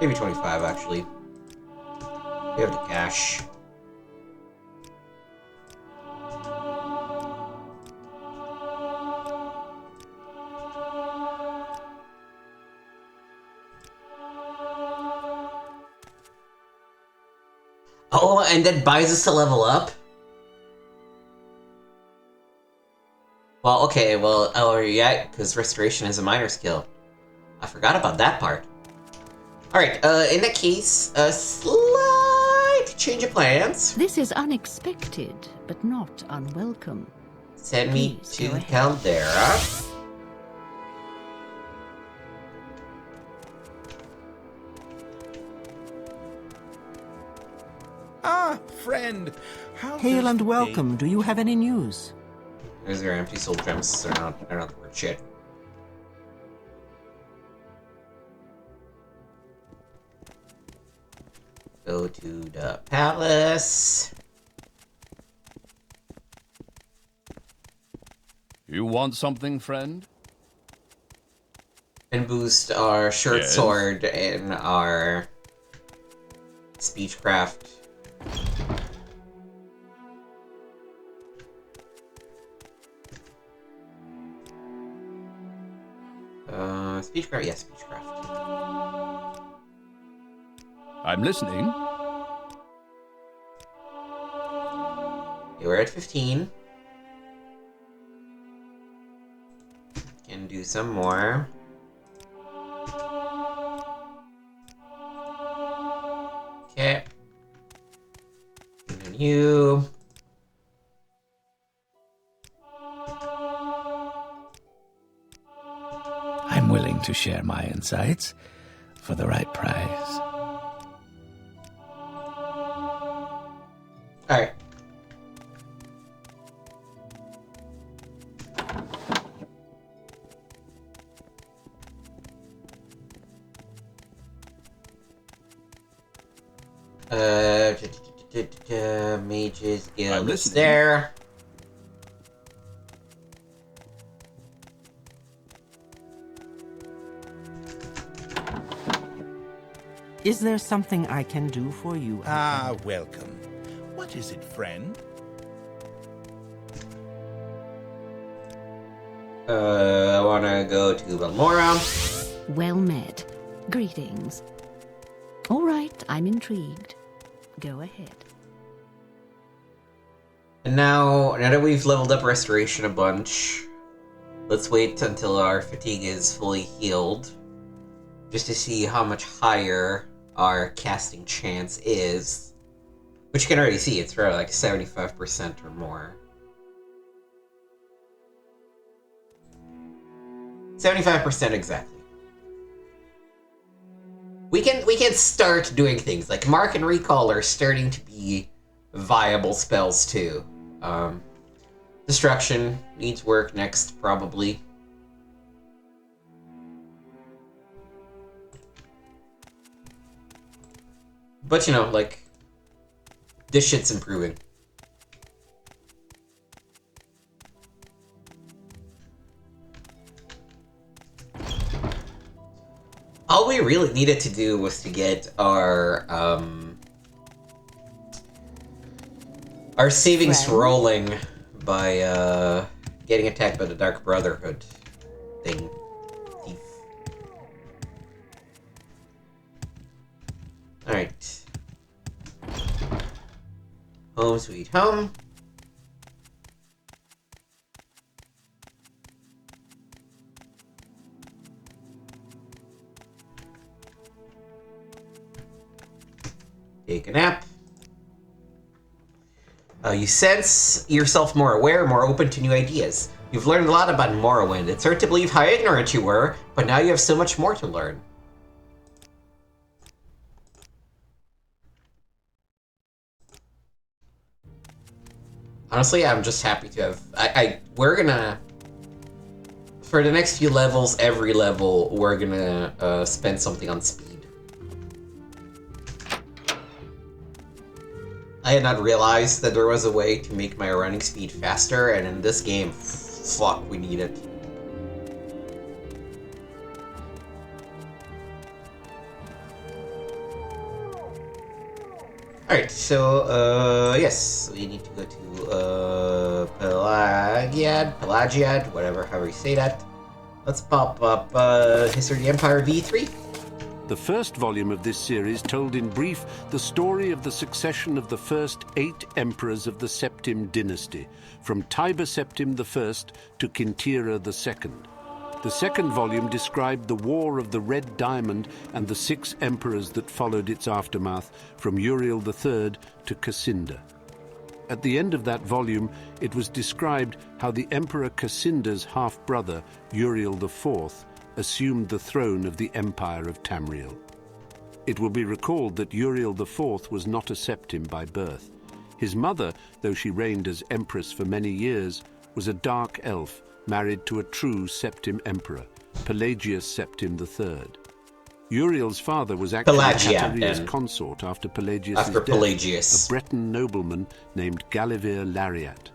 Maybe 25, actually. We have the cash. Oh, and that buys us a level up? Well, okay, well, oh, yeah, because restoration is a minor skill. I forgot about that part. Alright, in that case, a slight change of plans. This is unexpected, but not unwelcome. Send me Please to go ahead. Caldera. Ah, friend. How Hail does and the welcome. Do you have any news? There's your empty soul gems. They're not worth shit. Go to the palace. You want something, friend? And boost our short Yes. sword and our speechcraft. Speechcraft? Yeah, speechcraft. I'm listening. Okay, we're at 15. Can do some more. Okay. And then you. I'm willing to share my insights for the right price. Alright. Mages Guild is there. Is there something I can do for you? Ah, welcome. What is it, friend? I wanna go to Balmora. Well met. Greetings. All right, I'm intrigued. Go ahead. And now that we've leveled up restoration a bunch, let's wait until our fatigue is fully healed, just to see how much higher our casting chance is. Which you can already see, it's around like 75% or more. 75% exactly. We can start doing things like Mark and Recall are starting to be viable spells too. Destruction needs work next, probably. But you know, like, this shit's improving. All we really needed to do was to get our savings rolling by getting attacked by the Dark Brotherhood thing. Thief. Alright. Home sweet home. Take a nap. You sense yourself more aware, more open to new ideas. You've learned a lot about Morrowind. It's hard to believe how ignorant you were, but now you have so much more to learn. Honestly, I'm just happy to have... we're gonna... For the next few levels, every level, we're gonna spend something on speed. I had not realized that there was a way to make my running speed faster, and in this game, fuck, we need it. Alright, so, yes, we need to go to, Pelagiad, whatever, however you say that. Let's pop up, History of the Empire V3. The first volume of this series told in brief the story of the succession of the first 8 emperors of the Septim dynasty, from Tiber Septim I to Quintera II. The second volume described the War of the Red Diamond and the 6 emperors that followed its aftermath, from Uriel III to Cassinda. At the end of that volume, it was described how the Emperor Cassinda's half-brother, Uriel IV, assumed the throne of the Empire of Tamriel. It will be recalled that Uriel IV was not a Septim by birth. His mother, though she reigned as empress for many years, was a dark elf married to a true Septim emperor, Pelagius Septim III. Uriel's father was actually Cateria's consort after Pelagius' death, a Breton nobleman named Galivir Lariat.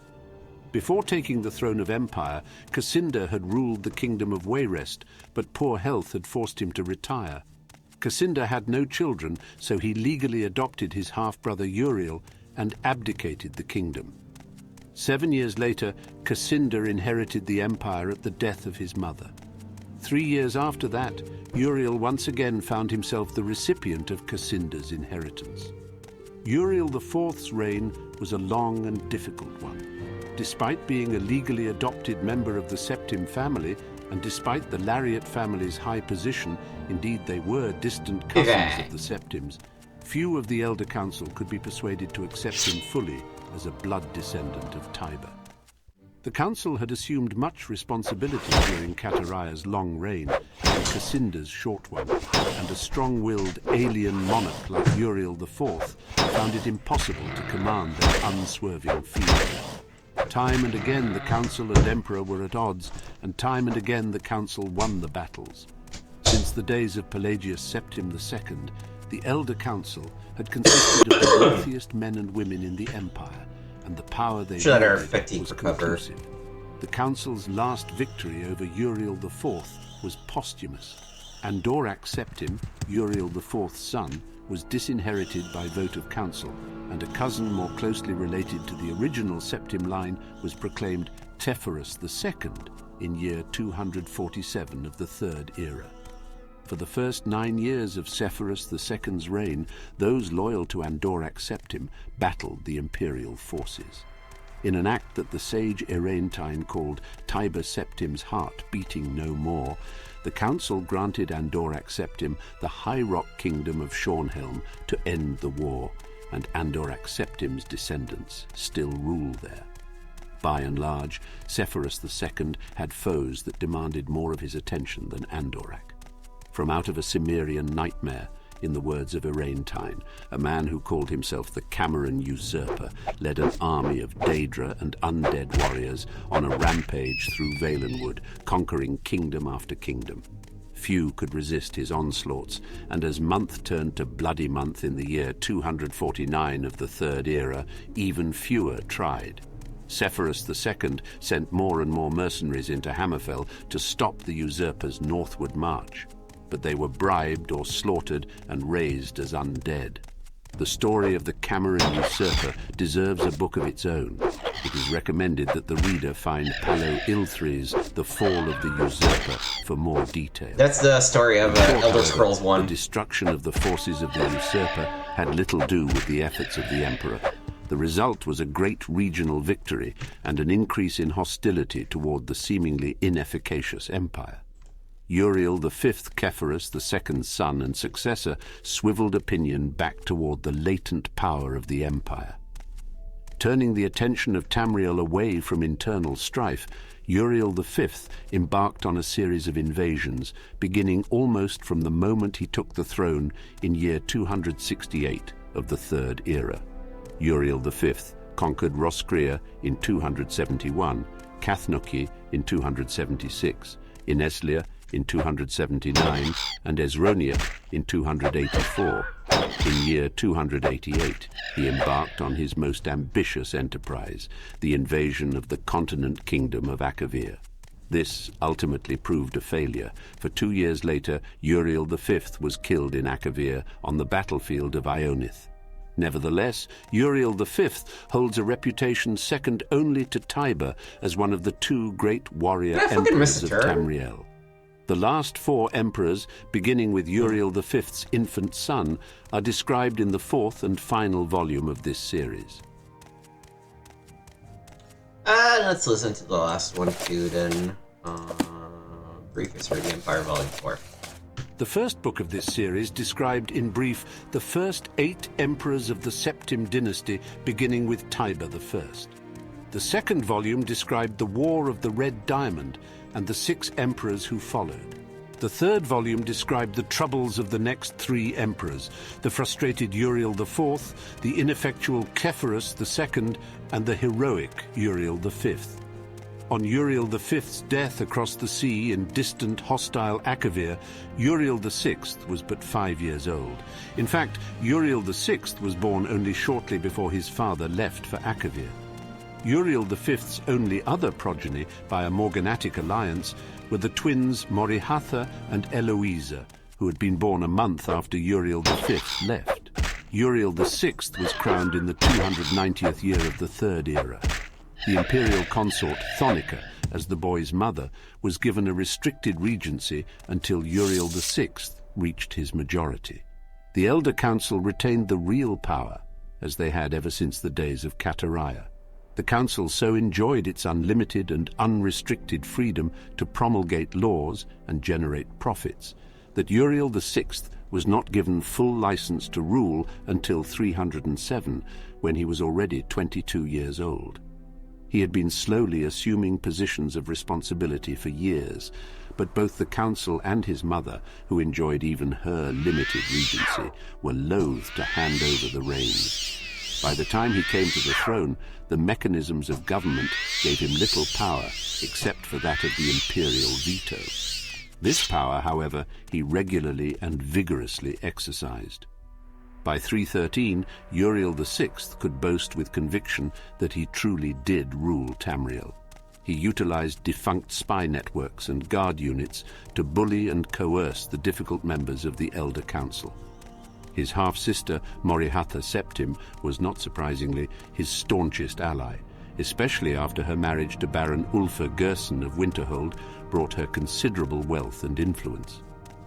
Before taking the throne of empire, Cassinda had ruled the kingdom of Wayrest, but poor health had forced him to retire. Cassinda had no children, so he legally adopted his half-brother Uriel and abdicated the kingdom. 7 years later, Cassinda inherited the empire at the death of his mother. 3 years after that, Uriel once again found himself the recipient of Cassinda's inheritance. Uriel IV's reign was a long and difficult one. Despite being a legally adopted member of the Septim family, and despite the Lariat family's high position, indeed they were distant cousins of the Septims, few of the Elder Council could be persuaded to accept him fully as a blood descendant of Tiber. The Council had assumed much responsibility during Cateria's long reign and Cassinda's short one, and a strong-willed alien monarch like Uriel IV found it impossible to command their unswerving fear. Time and again the Council and Emperor were at odds, and time and again the Council won the battles. Since the days of Pelagius Septim II, the Elder Council had consisted of the wealthiest men and women in the Empire, and the power they wielded was conclusive. The Council's last victory over Uriel IV was posthumous. Andorak Septim, Uriel IV's son, was disinherited by vote of council, and a cousin more closely related to the original Septim line was proclaimed Tephorus II in year 247 of the Third Era. For the first 9 years of Sephorus II's reign, those loyal to Andorak Septim battled the imperial forces. In an act that the sage Eraintine called Tiber Septim's heart beating no more, the council granted Andorak Septim the High Rock Kingdom of Shornhelm to end the war, and Andorak Septim's descendants still rule there. By and large, Sepphoris II had foes that demanded more of his attention than Andorak. From out of a Cimmerian nightmare, in the words of Eraintine, a man who called himself the Cameron Usurper led an army of Daedra and undead warriors on a rampage through Valenwood, conquering kingdom after kingdom. Few could resist his onslaughts, and as month turned to bloody month in the year 249 of the Third Era, even fewer tried. Sepphoris II sent more and more mercenaries into Hammerfell to stop the usurper's northward march, but they were bribed or slaughtered and raised as undead. The story of the Cameron Usurper deserves a book of its own. It is recommended that the reader find Palo Ilthri's The Fall of the Usurper for more detail. That's the story of Elder Scrolls 1. The destruction of the forces of the usurper had little to do with the efforts of the Emperor. The result was a great regional victory and an increase in hostility toward the seemingly inefficacious empire. Uriel V Kephoros, the second son and successor, swiveled opinion back toward the latent power of the empire. Turning the attention of Tamriel away from internal strife, Uriel V embarked on a series of invasions, beginning almost from the moment he took the throne in year 268 of the Third Era. Uriel V conquered Roscrea in 271, Cathnoki in 276, Ineslia in 279, and Esronia in 284. In year 288, he embarked on his most ambitious enterprise, the invasion of the continent kingdom of Akavir. This ultimately proved a failure, for 2 years later, Uriel V was killed in Akavir on the battlefield of Ionith. Nevertheless, Uriel V holds a reputation second only to Tiber as one of the two great warrior emperors of Tamriel. The last four emperors, beginning with Uriel V's infant son, are described in the fourth and final volume of this series. Let's listen to the last one too, then. Brief History of the Empire, Volume 4. The first book of this series described in brief the first 8 emperors of the Septim dynasty, beginning with Tiber I. The second volume described the War of the Red Diamond and the 6 emperors who followed. The third volume described the troubles of the next 3 emperors, the frustrated Uriel IV, the ineffectual Kephoros II, and the heroic Uriel V. On Uriel V's death across the sea in distant, hostile Akavir, Uriel VI was but 5 years old. In fact, Uriel VI was born only shortly before his father left for Akavir. Uriel V's only other progeny by a morganatic alliance were the twins Morihatha and Eloisa, who had been born a month after Uriel V left. Uriel VI was crowned in the 290th year of the Third Era. The imperial consort Thonica, as the boy's mother, was given a restricted regency until Uriel VI reached his majority. The Elder Council retained the real power, as they had ever since the days of Catariah. The council so enjoyed its unlimited and unrestricted freedom to promulgate laws and generate profits that Uriel VI was not given full license to rule until 307, when he was already 22 years old. He had been slowly assuming positions of responsibility for years, but both the council and his mother, who enjoyed even her limited regency, were loath to hand over the reins. By the time he came to the throne, the mechanisms of government gave him little power, except for that of the imperial veto. This power, however, he regularly and vigorously exercised. By 313, Uriel VI could boast with conviction that he truly did rule Tamriel. He utilized defunct spy networks and guard units to bully and coerce the difficult members of the Elder Council. His half-sister, Morihatha Septim, was not surprisingly his staunchest ally, especially after her marriage to Baron Ulfa Gerson of Winterhold brought her considerable wealth and influence.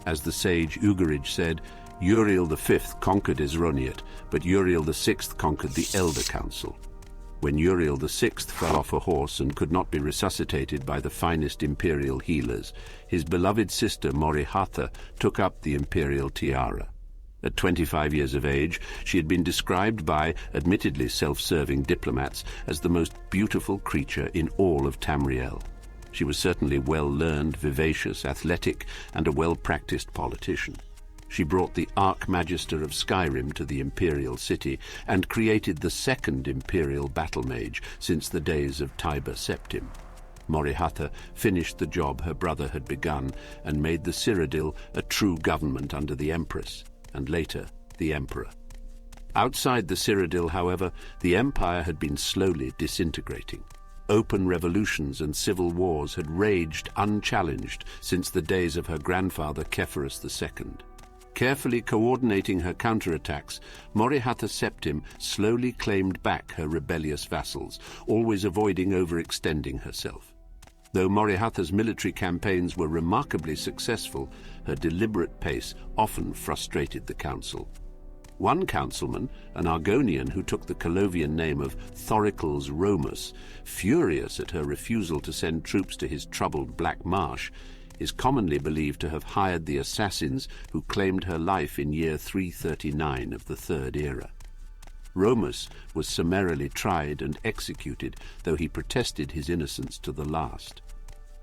As the sage Ugarij said, Uriel V conquered Esroniat, but Uriel VI conquered the Elder Council. When Uriel VI fell off a horse and could not be resuscitated by the finest imperial healers, his beloved sister Morihatha took up the imperial tiara. At 25 years of age, she had been described by admittedly self-serving diplomats as the most beautiful creature in all of Tamriel. She was certainly well-learned, vivacious, athletic, and a well-practiced politician. She brought the Archmagister of Skyrim to the Imperial City and created the second Imperial Battle Mage since the days of Tiber Septim. Morrihatha finished the job her brother had begun and made the Cyrodiil a true government under the Empress, and later the Emperor. Outside the Cyrodiil, however, the Empire had been slowly disintegrating. Open revolutions and civil wars had raged unchallenged since the days of her grandfather Kephorus II. Carefully coordinating her counterattacks, Morrihatha Septim slowly claimed back her rebellious vassals, always avoiding overextending herself. Though Morrihatha's military campaigns were remarkably successful, her deliberate pace often frustrated the council. One councilman, an Argonian who took the Colovian name of Thoricles Romus, furious at her refusal to send troops to his troubled Black Marsh, is commonly believed to have hired the assassins who claimed her life in year 339 of the Third Era. Romus was summarily tried and executed, though he protested his innocence to the last.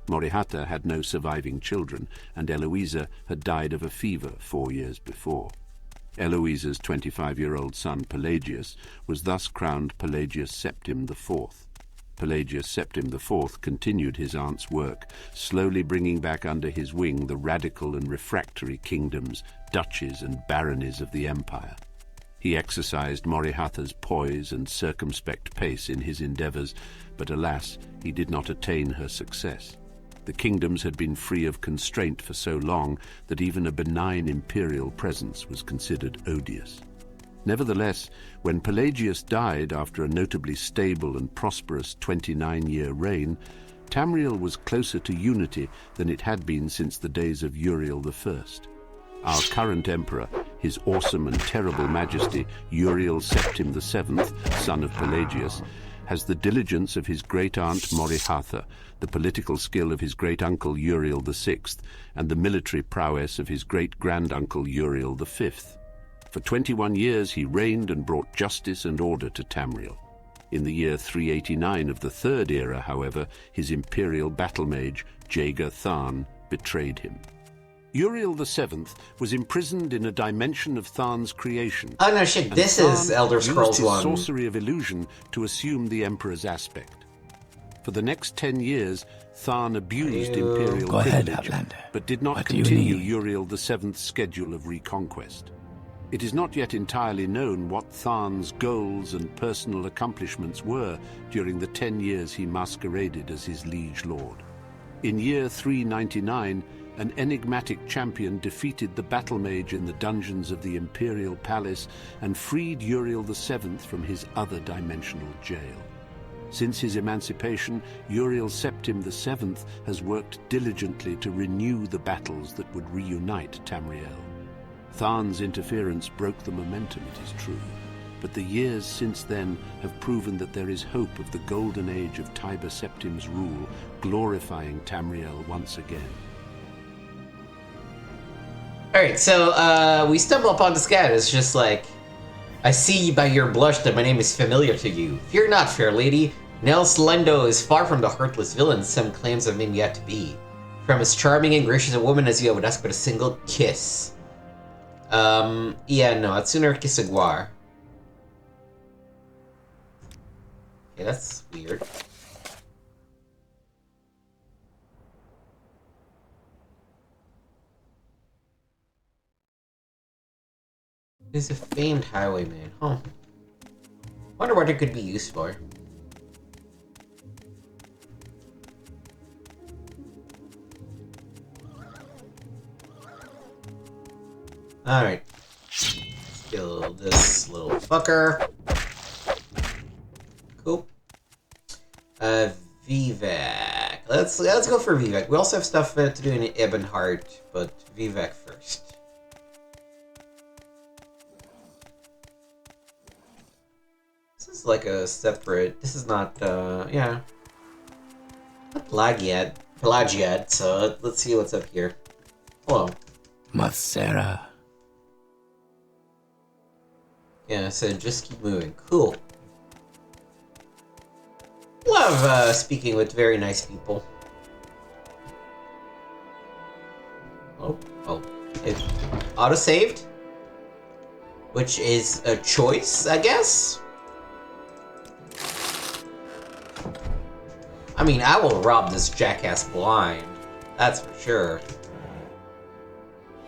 Morrihatha had no surviving children, and Eloisa had died of a fever 4 years before. Eloisa's 25-year-old son Pelagius was thus crowned Pelagius Septim IV. Pelagius Septim IV continued his aunt's work, slowly bringing back under his wing the radical and refractory kingdoms, duchies and baronies of the empire. He exercised Morrihatha's poise and circumspect pace in his endeavours, but alas, he did not attain her success. The kingdoms had been free of constraint for so long that even a benign imperial presence was considered odious. Nevertheless, when Pelagius died after a notably stable and prosperous 29-year reign, Tamriel was closer to unity than it had been since the days of Uriel I. Our current emperor, His Awesome and Terrible Majesty Uriel Septim VII, son of Pelagius, has the diligence of his great-aunt Morrihatha, the political skill of his great-uncle Uriel VI, and the military prowess of his great-granduncle Uriel V. For 21 years he reigned and brought justice and order to Tamriel. In the year 389 of the Third Era, however, his imperial battle mage, Jaeger Tharn, betrayed him. Uriel VII was imprisoned in a dimension of Tharn's creation. Oh no shit, this is Elder Scrolls 1. Used his sorcery of illusion to assume the Emperor's aspect. For the next 10 years, Tharn abused imperial privilege, but did not continue Uriel VII's schedule of reconquest. It is not yet entirely known what Tharn's goals and personal accomplishments were during the 10 years he masqueraded as his liege lord. In year 399, an enigmatic champion defeated the battle mage in the dungeons of the Imperial Palace and freed Uriel VII from his other dimensional jail. Since his emancipation, Uriel Septim VII has worked diligently to renew the battles that would reunite Tamriel. Tharn's interference broke the momentum, it is true, but the years since then have proven that there is hope of the golden age of Tiber Septim's rule, glorifying Tamriel once again. Alright, so we stumble upon this guy that's just like, I see by your blush that my name is familiar to you. Fear not, fair lady. Nels Lendo is far from the heartless villain some claims of him yet to be. From as charming and gracious a woman as you, I would ask but a single kiss. Yeah, no, I'd sooner kiss a guar. Okay, that's weird. He's a famed highwayman, huh? Wonder what it could be used for. Alright. Let's kill this little fucker. Cool. Vivec. Let's go for Vivec. We also have stuff to do in Ebonheart, but Vivec first. This is like a separate. This is not. Yeah. Not Pelagiad. So let's see what's up here. Hello. Mathsera. Yeah, so just keep moving. Cool. Love speaking with very nice people. Oh. It auto-saved? Which is a choice, I guess? I mean, I will rob this jackass blind. That's for sure.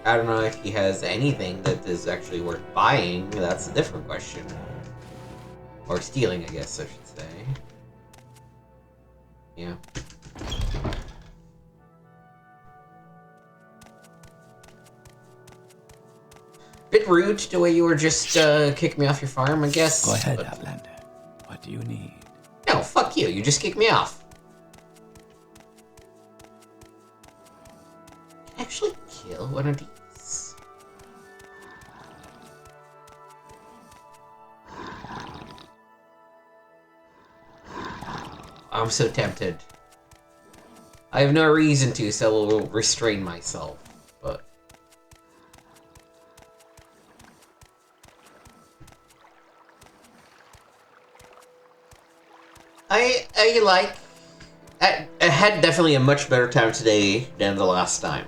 I don't know if he has anything that is actually worth buying. That's a different question. Or stealing, I guess I should say. Yeah. Bit rude the way you were just kicking me off your farm, I guess. Go ahead, Outlander. What do you need? No, fuck you. You just kicked me off. Actually kill one of these. I'm so tempted. I have no reason to, so I will restrain myself, but... I had definitely a much better time today than the last time.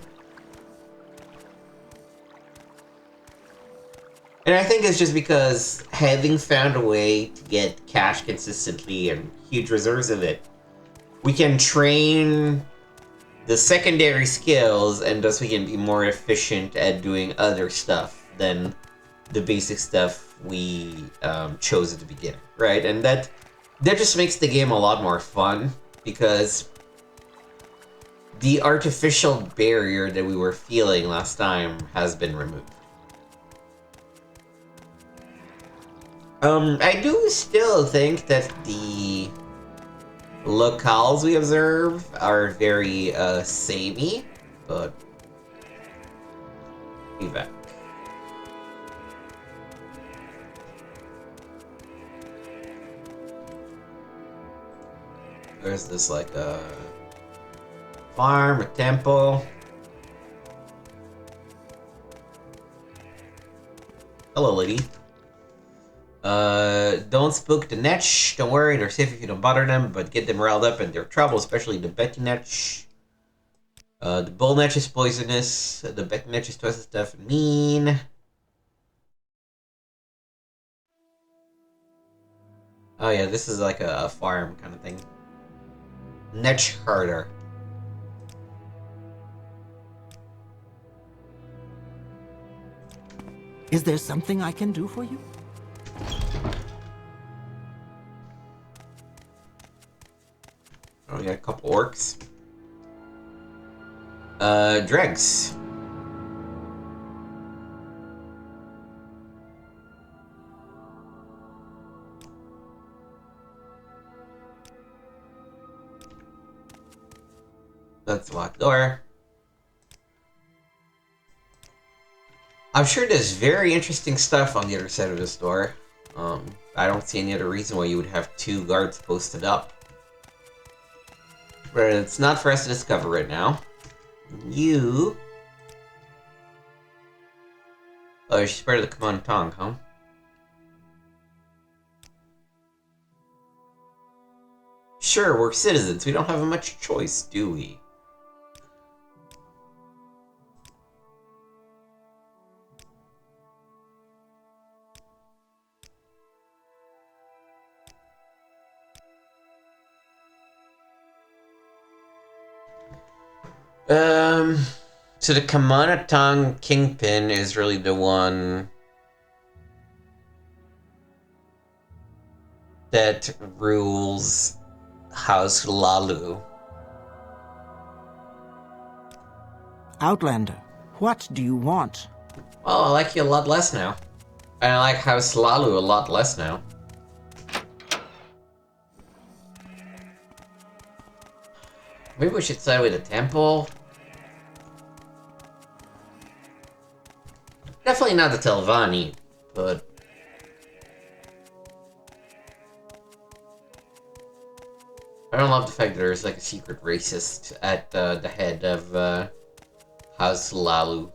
And I think it's just because having found a way to get cash consistently and huge reserves of it, we can train the secondary skills and thus we can be more efficient at doing other stuff than the basic stuff we chose at the beginning, right? And that just makes the game a lot more fun because the artificial barrier that we were feeling last time has been removed. I do still think that the locales we observe are very, samey, but... Vivec. There's this, like, a farm, a temple. Hello, lady. Don't spook the netch. Don't worry, they're safe if you don't bother them, but get them riled up and they're trouble, especially the Betty netch. The bull netch is poisonous. The Betty netch is twice as tough and mean. Oh yeah, this is like a farm kind of thing. Netch herder. Is there something I can do for you? Oh, we got a couple orcs. Dregs. That's the locked door. I'm sure there's very interesting stuff on the other side of this door. I don't see any other reason why you would have 2 guards posted up. But it's not for us to discover right now. You... Oh, she's part of the Camonna Tong, huh? Sure, we're citizens. We don't have much choice, do we? So the Camonna Tong Kingpin is really the one that rules House Lalu. Outlander, what do you want? Well, I like you a lot less now. And I like House Lalu a lot less now. Maybe we should side with the temple. Definitely not the Telvanni, but... I don't love the fact that there's like a secret racist at the head of House Lalu.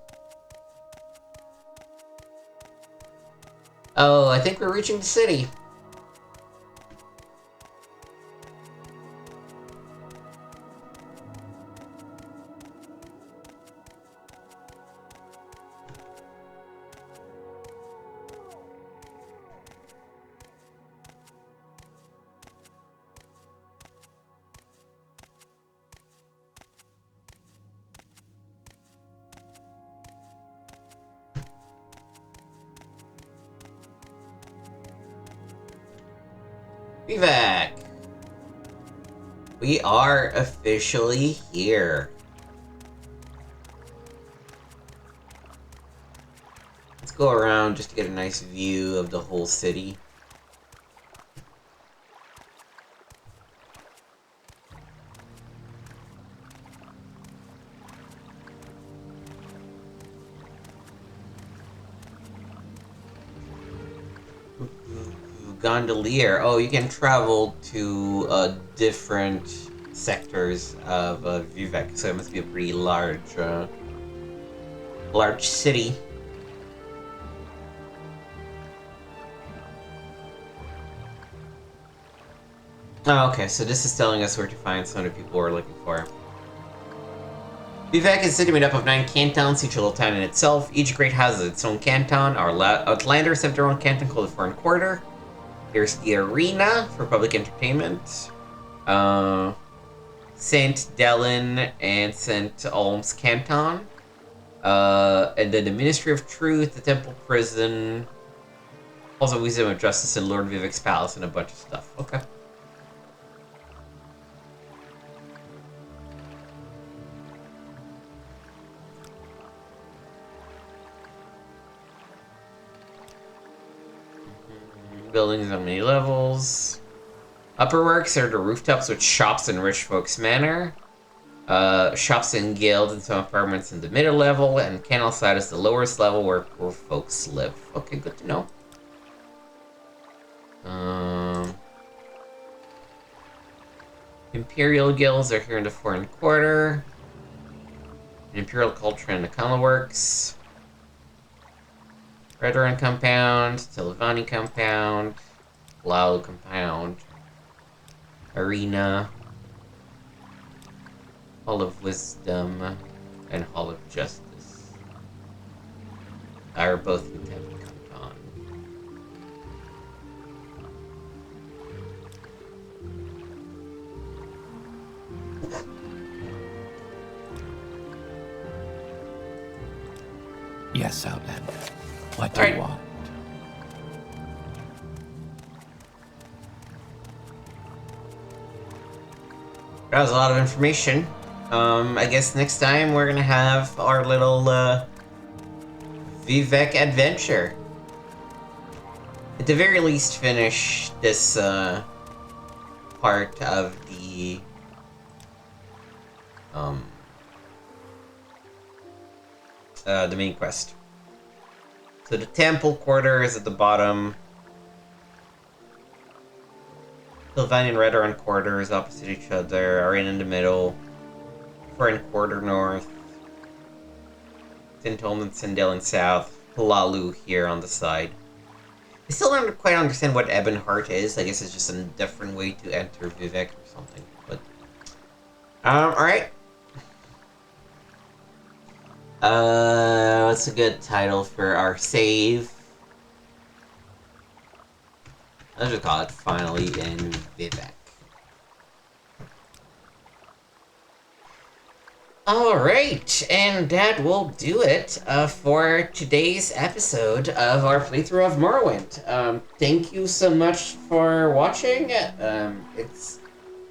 Oh, I think we're reaching the city. Vivec! We are officially here. Let's go around just to get a nice view of the whole city. Gondolier. Oh, you can travel to different sectors of Vivec, so it must be a pretty large city. Oh, okay, so this is telling us where to find some of the people we're looking for. Vivec is a city made up of 9 cantons, each a little town in itself. Each great has its own canton. Our Outlanders have their own canton called the Foreign Quarter. Here's the arena for public entertainment. St. Dellen and St. Olm's Canton. And then the Ministry of Truth, the Temple Prison. Also Museum of Justice and Lord Vivec's Palace and a bunch of stuff. Okay. Buildings on many levels. Upper works are the rooftops with shops in Rich Folks Manor. Shops and guilds and some apartments in the middle level, and Canal Side is the lowest level where poor folks live. Okay, good to know. Imperial guilds are here in the Foreign Quarter. Imperial Culture and the Kama Works. Redrun Compound, Televani Compound, Lao Compound, Arena, Hall of Wisdom, and Hall of Justice are both in Temple Canton. Yes, Outlander. What do you want? That was a lot of information. I guess next time we're gonna have our little Vivec adventure. At the very least, finish this part of the main quest. So the Temple Quarter is at the bottom. Sylvanian and Redrun Quarters opposite each other, are in the middle. Foreign Quarter north. St. Olman, Sindel south. Palalu here on the side. I still don't quite understand what Ebonheart is. I guess it's just a different way to enter Vivec or something. But alright. What's a good title for our save? Let's just call it Finally in Vivec. Alright, and that will do it for today's episode of our playthrough of Morrowind. Thank you so much for watching. Today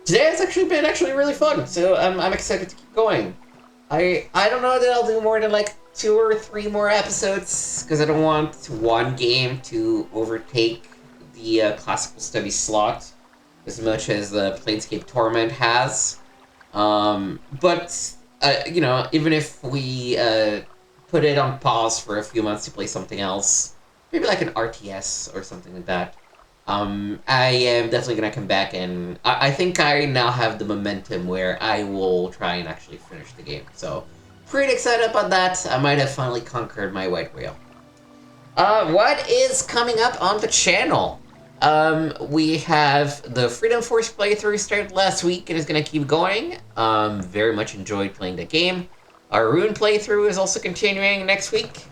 has actually been really fun, so I'm excited to keep going. I don't know that I'll do more than like 2 or 3 more episodes, because I don't want one game to overtake the classical study slot as much as the Planescape Torment has. But you know, even if we put it on pause for a few months to play something else, maybe like an RTS or something like that, I am definitely going to come back, and I think I now have the momentum where I will try and actually finish the game. So, pretty excited about that. I might have finally conquered my white whale. What is coming up on the channel? We have the Freedom Force playthrough started last week and is going to keep going. Very much enjoyed playing the game. Our Rune playthrough is also continuing next week.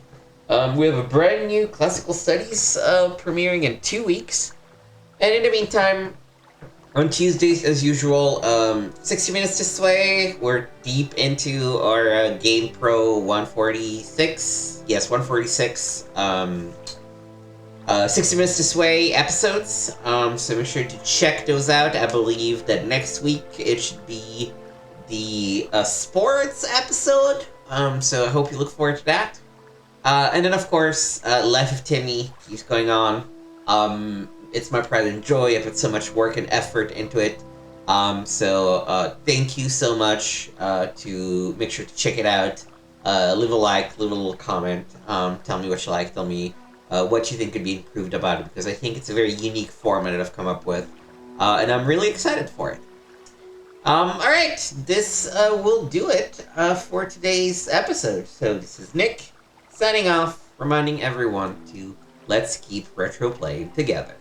We have a brand new Classical Studies premiering in 2 weeks. And in the meantime, on Tuesdays, as usual, 60 Minutes to Sway. We're deep into our Game Pro 146. Yes, 146. 60 Minutes to Sway episodes. So make sure to check those out. I believe that next week it should be the sports episode. So I hope you look forward to that. And then, of course, Life of Timmy keeps going on. It's my pride and joy. I put so much work and effort into it. So thank you so much. To make sure to check it out. Leave a like, leave a little comment. Tell me what you like. Tell me what you think could be improved about it, because I think it's a very unique format that I've come up with. And I'm really excited for it. Alright, this will do it for today's episode. So this is Nick, signing off, reminding everyone to let's keep retro playing together.